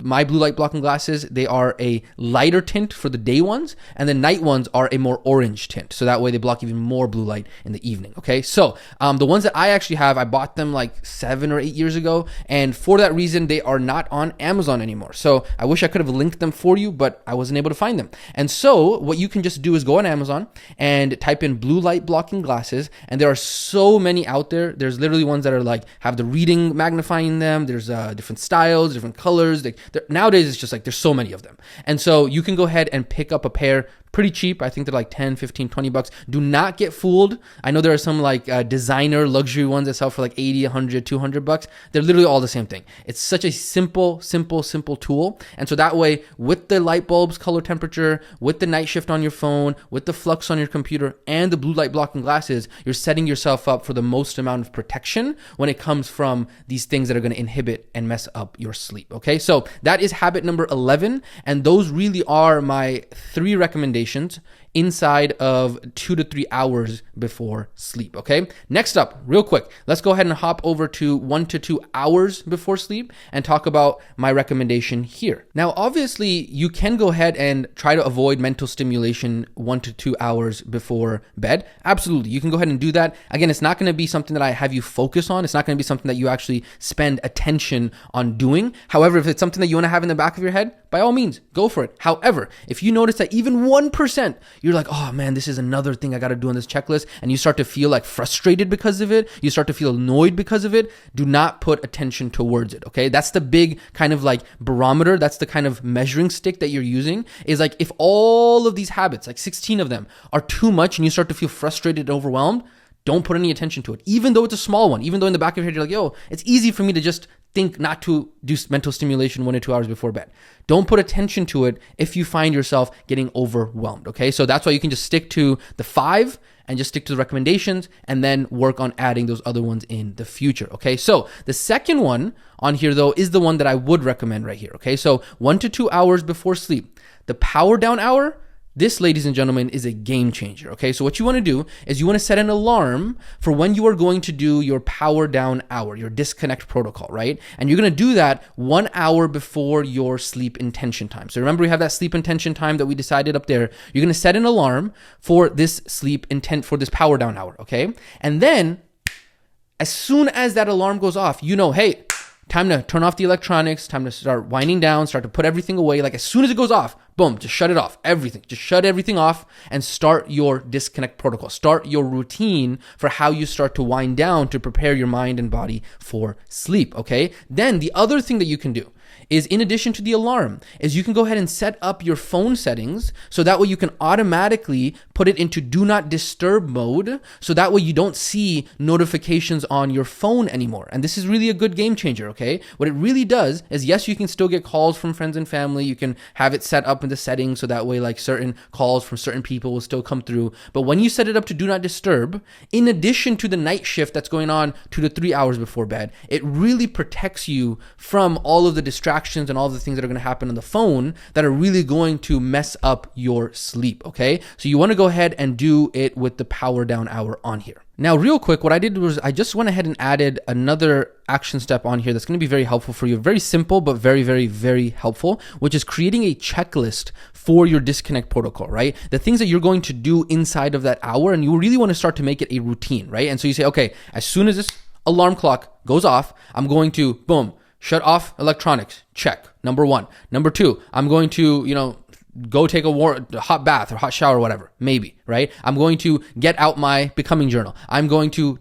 my blue light blocking glasses. They are a lighter tint for the day ones, and the night ones are a more orange tint. So that way they block even more blue light in the evening, okay? So the ones that I actually have, I bought them like 7 or 8 years ago, and for that reason they are not on Amazon anymore. So I wish I could have linked them for you, but I wasn't able to find them. And so what you can just do is go on Amazon and type in blue light blocking glasses, and there are so many out there. There's literally ones that are like have the reading magnifying them. There's different styles, different colors. Nowadays it's just like there's so many of them, and so you can go ahead and pick up a pair pretty cheap. I think they're like 10, 15, 20 bucks. Do not get fooled. I know there are some like designer luxury ones that sell for like 80, 100, 200 bucks. They're literally all the same thing. It's such a simple tool. And so that way, with the light bulbs, color temperature, with the night shift on your phone, with the Flux on your computer, and the blue light blocking glasses, you're setting yourself up for the most amount of protection when it comes from these things that are going to inhibit and mess up your sleep. Okay, so that is habit number 11. And those really are my 3 recommendations inside of 2 to 3 hours before sleep. Okay. Next up, real quick, let's go ahead and hop over to 1 to 2 hours before sleep and talk about my recommendation here. Now, obviously, you can go ahead and try to avoid mental stimulation 1 to 2 hours before bed. Absolutely. You can go ahead and do that. Again, it's not going to be something that I have you focus on. It's not going to be something that you actually spend attention on doing. However, if it's something that you want to have in the back of your head, by all means, go for it. However, if you notice that even 1%, you're like, oh man, this is another thing I got to do on this checklist, and you start to feel like frustrated because of it, you start to feel annoyed because of it, do not put attention towards it, okay? That's the big kind of like barometer, that's the kind of measuring stick that you're using, is like if all of these habits, like 16 of them, are too much and you start to feel frustrated and overwhelmed, don't put any attention to it. Even though it's a small one, even though in the back of your head you're like, yo, it's easy for me to just think not to do mental stimulation 1 or 2 hours before bed. Don't put attention to it if you find yourself getting overwhelmed, okay? So that's why you can just stick to the 5 and just stick to the recommendations and then work on adding those other ones in the future, okay? So the second one on here though is the one that I would recommend right here, okay? So 1 to 2 hours before sleep. The power down hour, this, ladies and gentlemen, is a game changer, okay? So what you want to do is you want to set an alarm for when you are going to do your power down hour, your disconnect protocol, right? And you're going to do that 1 hour before your sleep intention time. So remember, we have that sleep intention time that we decided up there. You're going to set an alarm for this for this power down hour, okay? And then as soon as that alarm goes off, you know, hey, time to turn off the electronics, time to start winding down, start to put everything away. Like as soon as it goes off, boom, just shut it off. Everything. Just shut everything off and start your disconnect protocol. Start your routine for how you start to wind down to prepare your mind and body for sleep, okay? Then the other thing that you can do is, in addition to the alarm, is you can go ahead and set up your phone settings so that way you can automatically put it into do not disturb mode, so that way you don't see notifications on your phone anymore. And this is really a good game changer, okay? What it really does is, yes, you can still get calls from friends and family. You can have it set up in the settings so that way like certain calls from certain people will still come through. But when you set it up to do not disturb, in addition to the night shift that's going on 2 to 3 hours before bed, it really protects you from all of the distractions and all the things that are going to happen on the phone that are really going to mess up your sleep, okay? So you want to go ahead and do it with the power down hour on here. Now, real quick, what I did was I just went ahead and added another action step on here that's going to be very helpful for you. Very simple, but very, very, very helpful, which is creating a checklist for your disconnect protocol, right? The things that you're going to do inside of that hour, and you really want to start to make it a routine, right? And so you say, okay, as soon as this alarm clock goes off. I'm going to, boom, shut off electronics. Check. Number one. Number two, I'm going to, go take a hot bath or hot shower or whatever, maybe, right? I'm going to get out my becoming journal. I'm going to,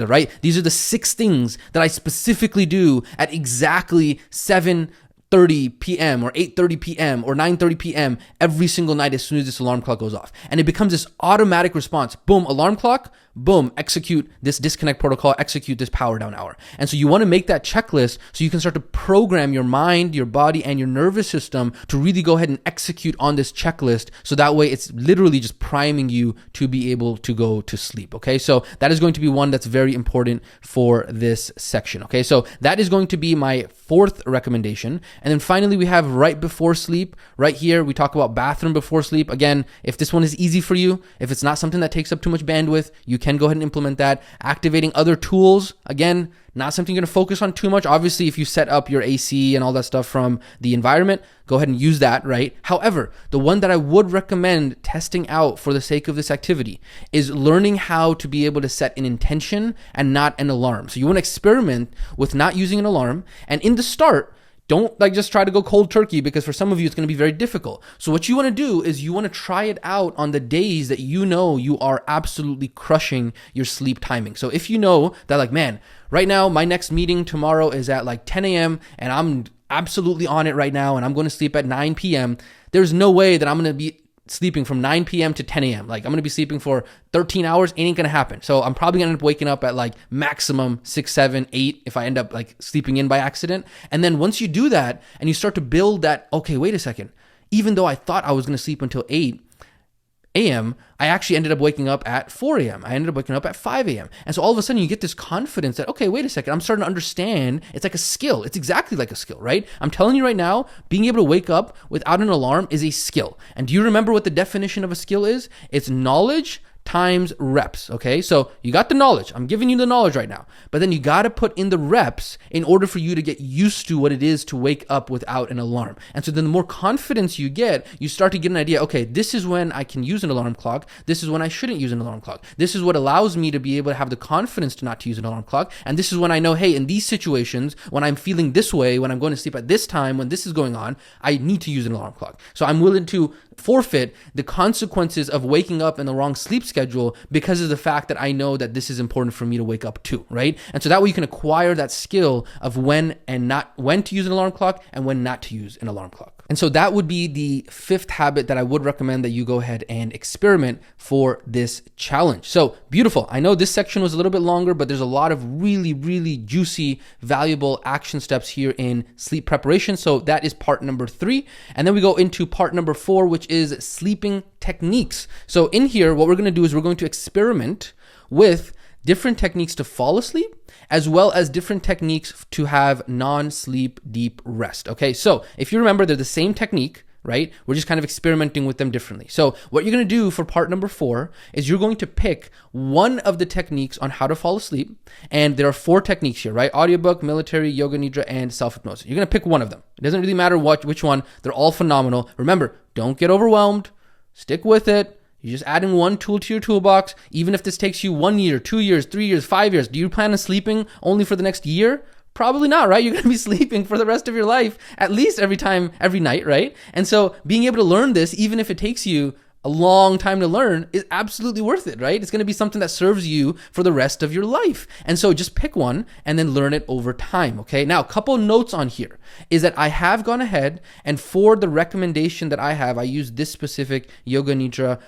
right? These are the 6 things that I specifically do at exactly 7:30 p.m. or 8:30 p.m. or 9:30 p.m. every single night as soon as this alarm clock goes off. And it becomes this automatic response. Boom, alarm clock, boom, execute this disconnect protocol, execute this power down hour. And so you want to make that checklist so you can start to program your mind, your body, and your nervous system to really go ahead and execute on this checklist. So that way it's literally just priming you to be able to go to sleep. Okay. So that is going to be one that's very important for this section. Okay. So that is going to be my 4th recommendation. And then finally, we have right before sleep. Right here, we talk about bathroom before sleep. Again, if this one is easy for you, if it's not something that takes up too much bandwidth, you can go ahead and implement that. Activating other tools, again, not something you're going to focus on too much. Obviously, if you set up your AC and all that stuff from the environment, go ahead and use that, right? However, the one that I would recommend testing out for the sake of this activity is learning how to be able to set an intention and not an alarm. So you want to experiment with not using an alarm. And in the start, don't just try to go cold turkey, because for some of you, it's going to be very difficult. So what you want to do is you want to try it out on the days that you know you are absolutely crushing your sleep timing. So if you know that man, right now, my next meeting tomorrow is at 10 a.m. and I'm absolutely on it right now and I'm going to sleep at 9 p.m. There's no way that I'm going to be sleeping from 9 p.m. to 10 a.m. I'm going to be sleeping for 13 hours. Ain't going to happen. So I'm probably going to end up waking up at maximum 6, 7, 8 if I end up sleeping in by accident. And then once you do that and you start to build that, okay, wait a second. Even though I thought I was going to sleep until 8 a.m., I actually ended up waking up at 4 a.m. I ended up waking up at 5 a.m. And so all of a sudden you get this confidence that, okay, wait a second, I'm starting to understand. It's like a skill. It's exactly like a skill, right? I'm telling you right now, being able to wake up without an alarm is a skill. And do you remember what the definition of a skill is? It's knowledge times reps. Okay. So you got the knowledge. I'm giving you the knowledge right now, but then you got to put in the reps in order for you to get used to what it is to wake up without an alarm. And so then the more confidence you get, you start to get an idea. Okay, this is when I can use an alarm clock. This is when I shouldn't use an alarm clock. This is what allows me to be able to have the confidence to not to use an alarm clock. And this is when I know, hey, in these situations, when I'm feeling this way, when I'm going to sleep at this time, when this is going on, I need to use an alarm clock. So I'm willing to forfeit the consequences of waking up in the wrong sleep schedule because of the fact that I know that this is important for me to wake up to, right? And so that way you can acquire that skill of when to use an alarm clock and when not to use an alarm clock. And so that would be the 5th habit that I would recommend that you go ahead and experiment for this challenge. So beautiful. I know this section was a little bit longer, but there's a lot of really, really juicy, valuable action steps here in sleep preparation. So that is part number 3. And then we go into part number 4, which is sleeping techniques. So in here, what we're going to do is we're going to experiment with different techniques to fall asleep, as well as different techniques to have non-sleep deep rest. Okay, so if you remember, they're the same technique, right? We're just kind of experimenting with them differently. So what you're going to do for part number 4 is you're going to pick one of the techniques on how to fall asleep. And there are 4 techniques here, right? Audiobook, military, yoga nidra, and self-hypnosis. You're going to pick one of them. It doesn't really matter which one. They're all phenomenal. Remember, don't get overwhelmed. Stick with it. You're just adding one tool to your toolbox. Even if this takes you 1 year, 2 years, 3 years, 5 years, do you plan on sleeping only for the next year? Probably not, right? You're going to be sleeping for the rest of your life, at least every night, right? And so being able to learn this, even if it takes you a long time to learn, is absolutely worth it, right? It's going to be something that serves you for the rest of your life. And so just pick one and then learn it over time, okay? Now, a couple notes on here is that I have gone ahead and for the recommendation that I have, I use this specific Yoga Nidra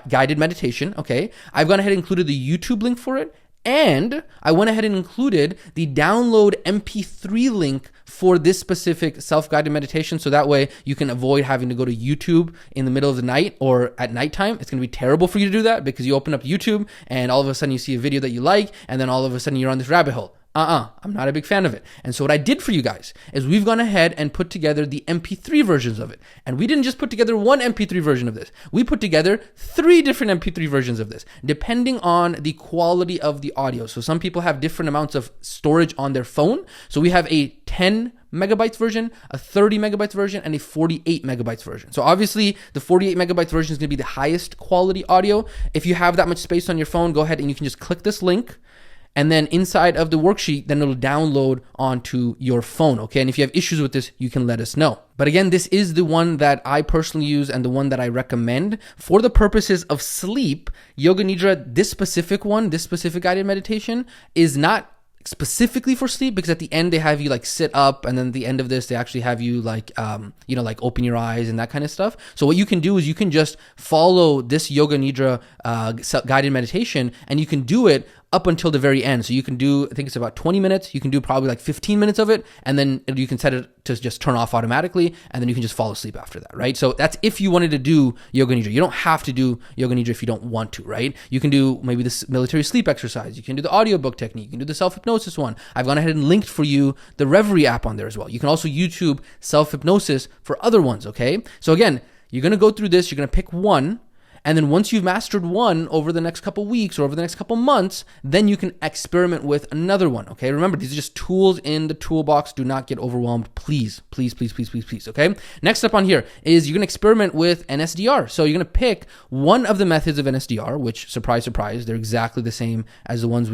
guided meditation, okay? I've gone ahead and included the YouTube link for it. And I went ahead and included the download MP3 link for this specific self-guided meditation. So that way you can avoid having to go to YouTube in the middle of the night or at nighttime. It's going to be terrible for you to do that because you open up YouTube and all of a sudden you see a video that you like. And then all of a sudden you're on this rabbit hole. I'm not a big fan of it. And so what I did for you guys is we've gone ahead and put together the MP3 versions of it. And we didn't just put together one MP3 version of this. We put together 3 different MP3 versions of this, depending on the quality of the audio. So some people have different amounts of storage on their phone. So we have a 10 megabytes version, a 30 megabytes version, and a 48 megabytes version. So obviously the 48 megabytes version is going to be the highest quality audio. If you have that much space on your phone, go ahead and you can just click this link And then inside of the worksheet, then it'll download onto your phone, okay? And if you have issues with this, you can let us know. But again, this is the one that I personally use and the one that I recommend for the purposes of sleep. Yoga Nidra, this specific one, this specific guided meditation is not specifically for sleep, because at the end they have you like sit up, and then at the end of this they actually have you like like open your eyes and that kind of stuff. So what you can do is you can just follow this Yoga Nidra guided meditation, and you can do it up until the very end. So you can do, I think it's about 20 minutes. You can do probably like 15 minutes of it, and then you can set it to just turn off automatically, and then you can just fall asleep after that, right? So that's if you wanted to do Yoga Nidra. You don't have to do Yoga Nidra if you don't want to, right? You can do maybe this military sleep exercise. You can do the audiobook technique. You can do the self-hypnosis one. I've gone ahead and linked for you the Reverie app on there as well. You can also YouTube self-hypnosis for other ones, okay? So again, you're going to go through this. You're going to pick one. And then once you've mastered one over the next couple weeks or over the next couple months, then you can experiment with another one, okay? Remember, these are just tools in the toolbox. Do not get overwhelmed, please, please, please, please, please, please, okay? Next up on here is you're going to experiment with NSDR. So you're going to pick one of the methods of NSDR, which, surprise, surprise, they're exactly the same as the ones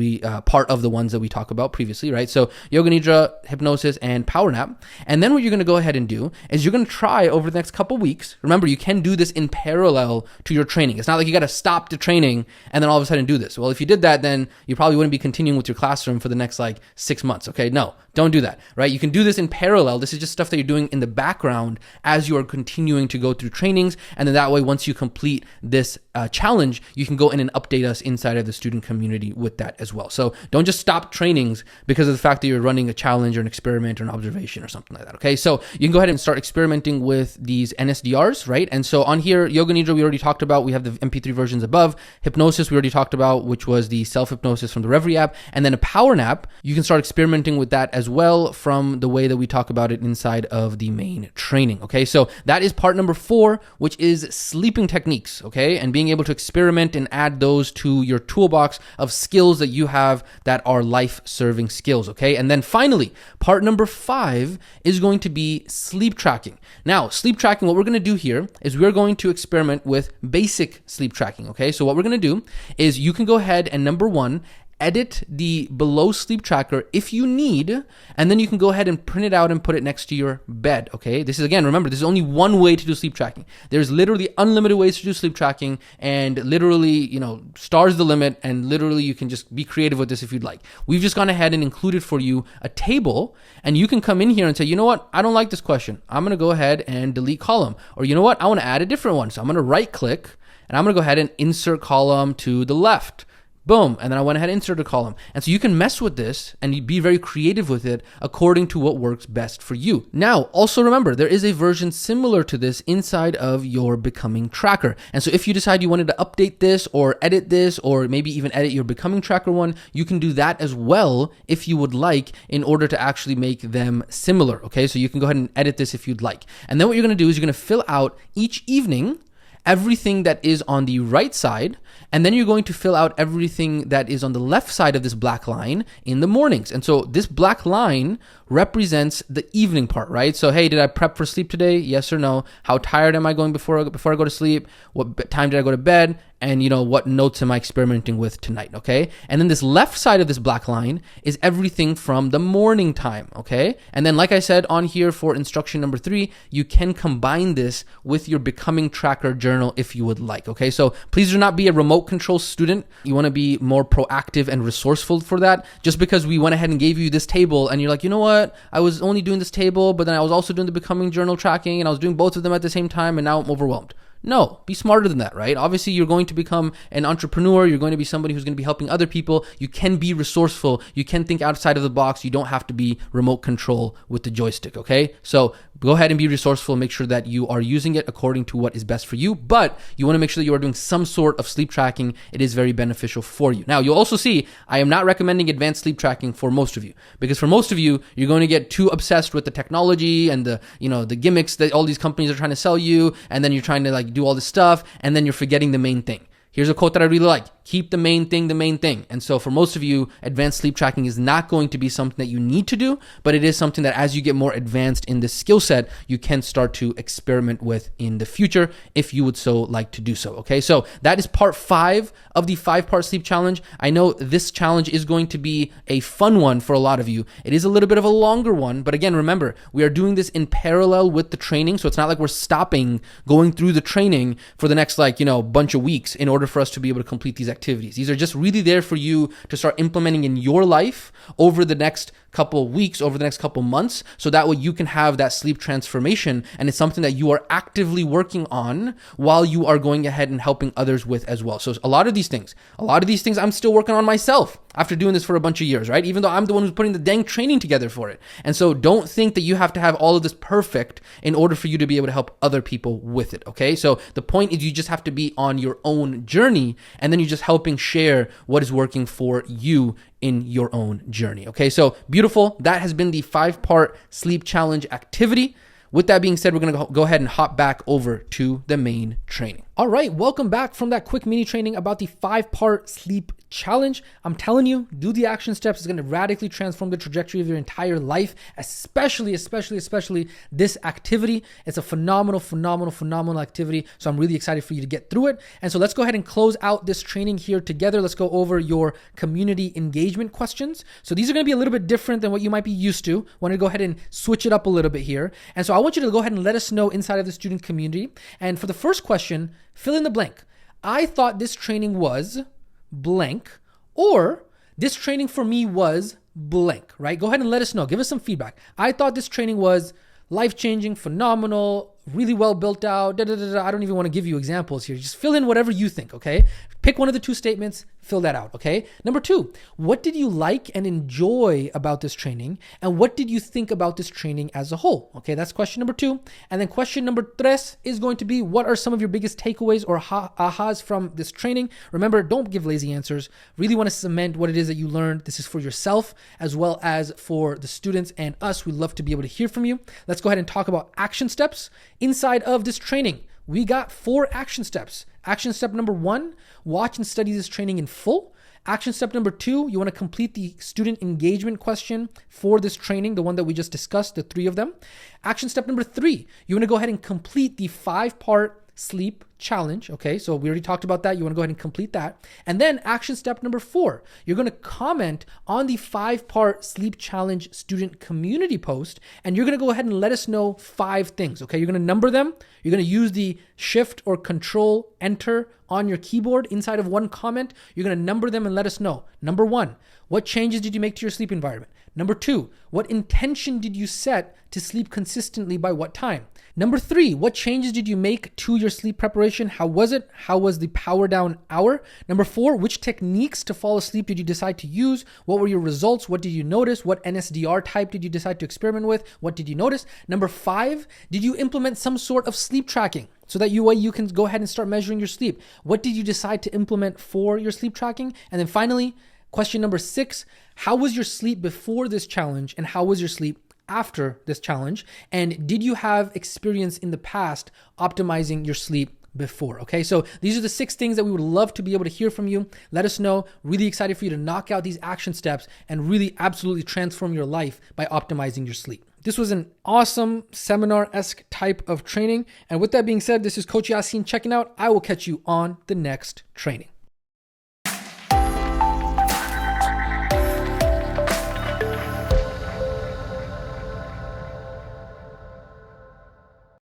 part of the ones that we talked about previously, right? So Yoga Nidra, hypnosis, and power nap. And then what you're going to go ahead and do is you're going to try over the next couple weeks. Remember, you can do this in parallel to your training. It's not like you got to stop the training and then all of a sudden do this. Well, if you did that, then you probably wouldn't be continuing with your classroom for the next like 6 months. Okay. No, don't do that, right? You can do this in parallel. This is just stuff that you're doing in the background as you are continuing to go through trainings. And then that way, once you complete this challenge, you can go in and update us inside of the student community with that as well. So don't just stop trainings because of the fact that you're running a challenge or an experiment or an observation or something like that. Okay. So you can go ahead and start experimenting with these NSDRs, right? And so on here, Yoga Nidra, we already talked about. We have the MP3 versions above. Hypnosis, we already talked about, which was the self-hypnosis from the Reverie app. And then a power nap, you can start experimenting with that as well from the way that we talk about it inside of the main training. Okay, so that is part number 4, which is sleeping techniques, okay? And being able to experiment and add those to your toolbox of skills that you have that are life-serving skills, okay? And then finally, part number 5 is going to be sleep tracking. Now, sleep tracking, what we're going to do here is we're going to experiment with basic sleep tracking, okay? So what we're going to do is you can go ahead and number 1, edit the below sleep tracker if you need, and then you can go ahead and print it out and put it next to your bed, okay? This is, again, remember, this is only one way to do sleep tracking. There's literally unlimited ways to do sleep tracking, and literally, stars the limit, and literally you can just be creative with this if you'd like. We've just gone ahead and included for you a table, and you can come in here and say, you know what, I don't like this question. I'm going to go ahead and delete column. Or you know what, I want to add a different one. So I'm going to right click, and I'm going to go ahead and insert column to the left. Boom. And then I went ahead and inserted a column. And so you can mess with this and be very creative with it according to what works best for you. Now, also remember, there is a version similar to this inside of your Becoming Tracker. And so if you decide you wanted to update this or edit this, or maybe even edit your Becoming Tracker one, you can do that as well if you would like, in order to actually make them similar. Okay. So you can go ahead and edit this if you'd like. And then what you're going to do is you're going to fill out each evening everything that is on the right side, and then you're going to fill out everything that is on the left side of this black line in the mornings. And so this black line represents the evening part, right? So, hey, did I prep for sleep today? Yes or no? How tired am I going before I go to sleep? What time did I go to bed? And, what notes am I experimenting with tonight, okay? And then this left side of this black line is everything from the morning time, okay? And then, like I said on here for instruction number 3, you can combine this with your Becoming Tracker journal if you would like, okay? So please do not be a remote control student. You want to be more proactive and resourceful for that. Just because we went ahead and gave you this table and you're like, you know what? I was only doing this table, but then I was also doing the Becoming journal tracking, and I was doing both of them at the same time, and now I'm overwhelmed. No, be smarter than that, right? Obviously, you're going to become an entrepreneur. You're going to be somebody who's going to be helping other people. You can be resourceful. You can think outside of the box. You don't have to be remote control with the joystick, okay? So go ahead and be resourceful. Make sure that you are using it according to what is best for you, but you want to make sure that you are doing some sort of sleep tracking. It is very beneficial for you. Now, you'll also see I am not recommending advanced sleep tracking for most of you, because for most of you, you're going to get too obsessed with the technology and the gimmicks that all these companies are trying to sell you, and then you're trying to do all this stuff, and then you're forgetting the main thing. Here's a quote that I really like. Keep the main thing the main thing. And so for most of you, advanced sleep tracking is not going to be something that you need to do, but it is something that as you get more advanced in this skill set, you can start to experiment with in the future if you would so like to do so. Okay, so that is part 5 of the 5-part sleep challenge. I know this challenge is going to be a fun one for a lot of you. It is a little bit of a longer one, but again, remember, we are doing this in parallel with the training, so it's not like we're stopping going through the training for the next bunch of weeks in order for us to be able to complete these activities. These are just really there for you to start implementing in your life over the next couple of weeks, over the next couple of months, so that way you can have that sleep transformation, and it's something that you are actively working on while you are going ahead and helping others with as well. So a lot of these things I'm still working on myself after doing this for a bunch of years, right? Even though I'm the one who's putting the dang training together for it. And so don't think that you have to have all of this perfect in order for you to be able to help other people with it, okay? So the point is you just have to be on your own journey, and then you're just helping share what is working for you in your own journey, okay? So beautiful. That has been the 5-part sleep challenge activity. With that being said, we're going to go ahead and hop back over to the main training. All right, welcome back from that quick mini training about the 5-part sleep challenge. I'm telling you, do the action steps. It's going to radically transform the trajectory of your entire life, especially this activity. It's a phenomenal activity. So I'm really excited for you to get through it. And so let's go ahead and close out this training here together. Let's go over your community engagement questions. So these are going to be a little bit different than what you might be used to. I want to go ahead and switch it up a little bit here. And so I want you to go ahead and let us know inside of the student community. And for the first question, fill in the blank. I thought this training was blank, or this training for me was blank, right? Go ahead and let us know. Give us some feedback. I thought this training was life-changing, phenomenal, really well built out, I don't even want to give you examples here. Just fill in whatever you think, okay? Pick one of the 2 statements, fill that out, okay? Number 2, what did you like and enjoy about this training? And what did you think about this training as a whole? Okay, that's question number 2. And then question number 3 is going to be, what are some of your biggest takeaways or ahas from this training? Remember, don't give lazy answers. Really want to cement what it is that you learned. This is for yourself as well as for the students and us. We'd love to be able to hear from you. Let's go ahead and talk about action steps inside of this training. We got 4 action steps. Action step number 1, watch and study this training in full. Action step number 2, you want to complete the student engagement question for this training, the one that we just discussed, the 3 of them. Action step number 3, you want to go ahead and complete the 5-part sleep challenge. Okay, so we already talked about that. You want to go ahead and complete that. And then action step number 4, you're going to comment on the 5-part sleep challenge student community post, and you're going to go ahead and let us know 5 things. Okay, you're going to number them. You're going to use the shift or control enter on your keyboard inside of one comment. You're going to number them and let us know. Number 1, what changes did you make to your sleep environment? Number 2, what intention did you set to sleep consistently by what time? Number 3, what changes did you make to your sleep preparation? How was it? How was the power down hour? Number 4, which techniques to fall asleep did you decide to use? What were your results? What did you notice? What NSDR type did you decide to experiment with? What did you notice? Number 5, did you implement some sort of sleep tracking so that you can go ahead and start measuring your sleep? What did you decide to implement for your sleep tracking? And then finally, question number 6, how was your sleep before this challenge and how was your sleep after this challenge? And did you have experience in the past optimizing your sleep before? Okay, so these are the 6 things that we would love to be able to hear from you. Let us know. Really excited for you to knock out these action steps and really absolutely transform your life by optimizing your sleep. This was an awesome seminar-esque type of training. And with that being said, this is Coach Yasin checking out. I will catch you on the next training.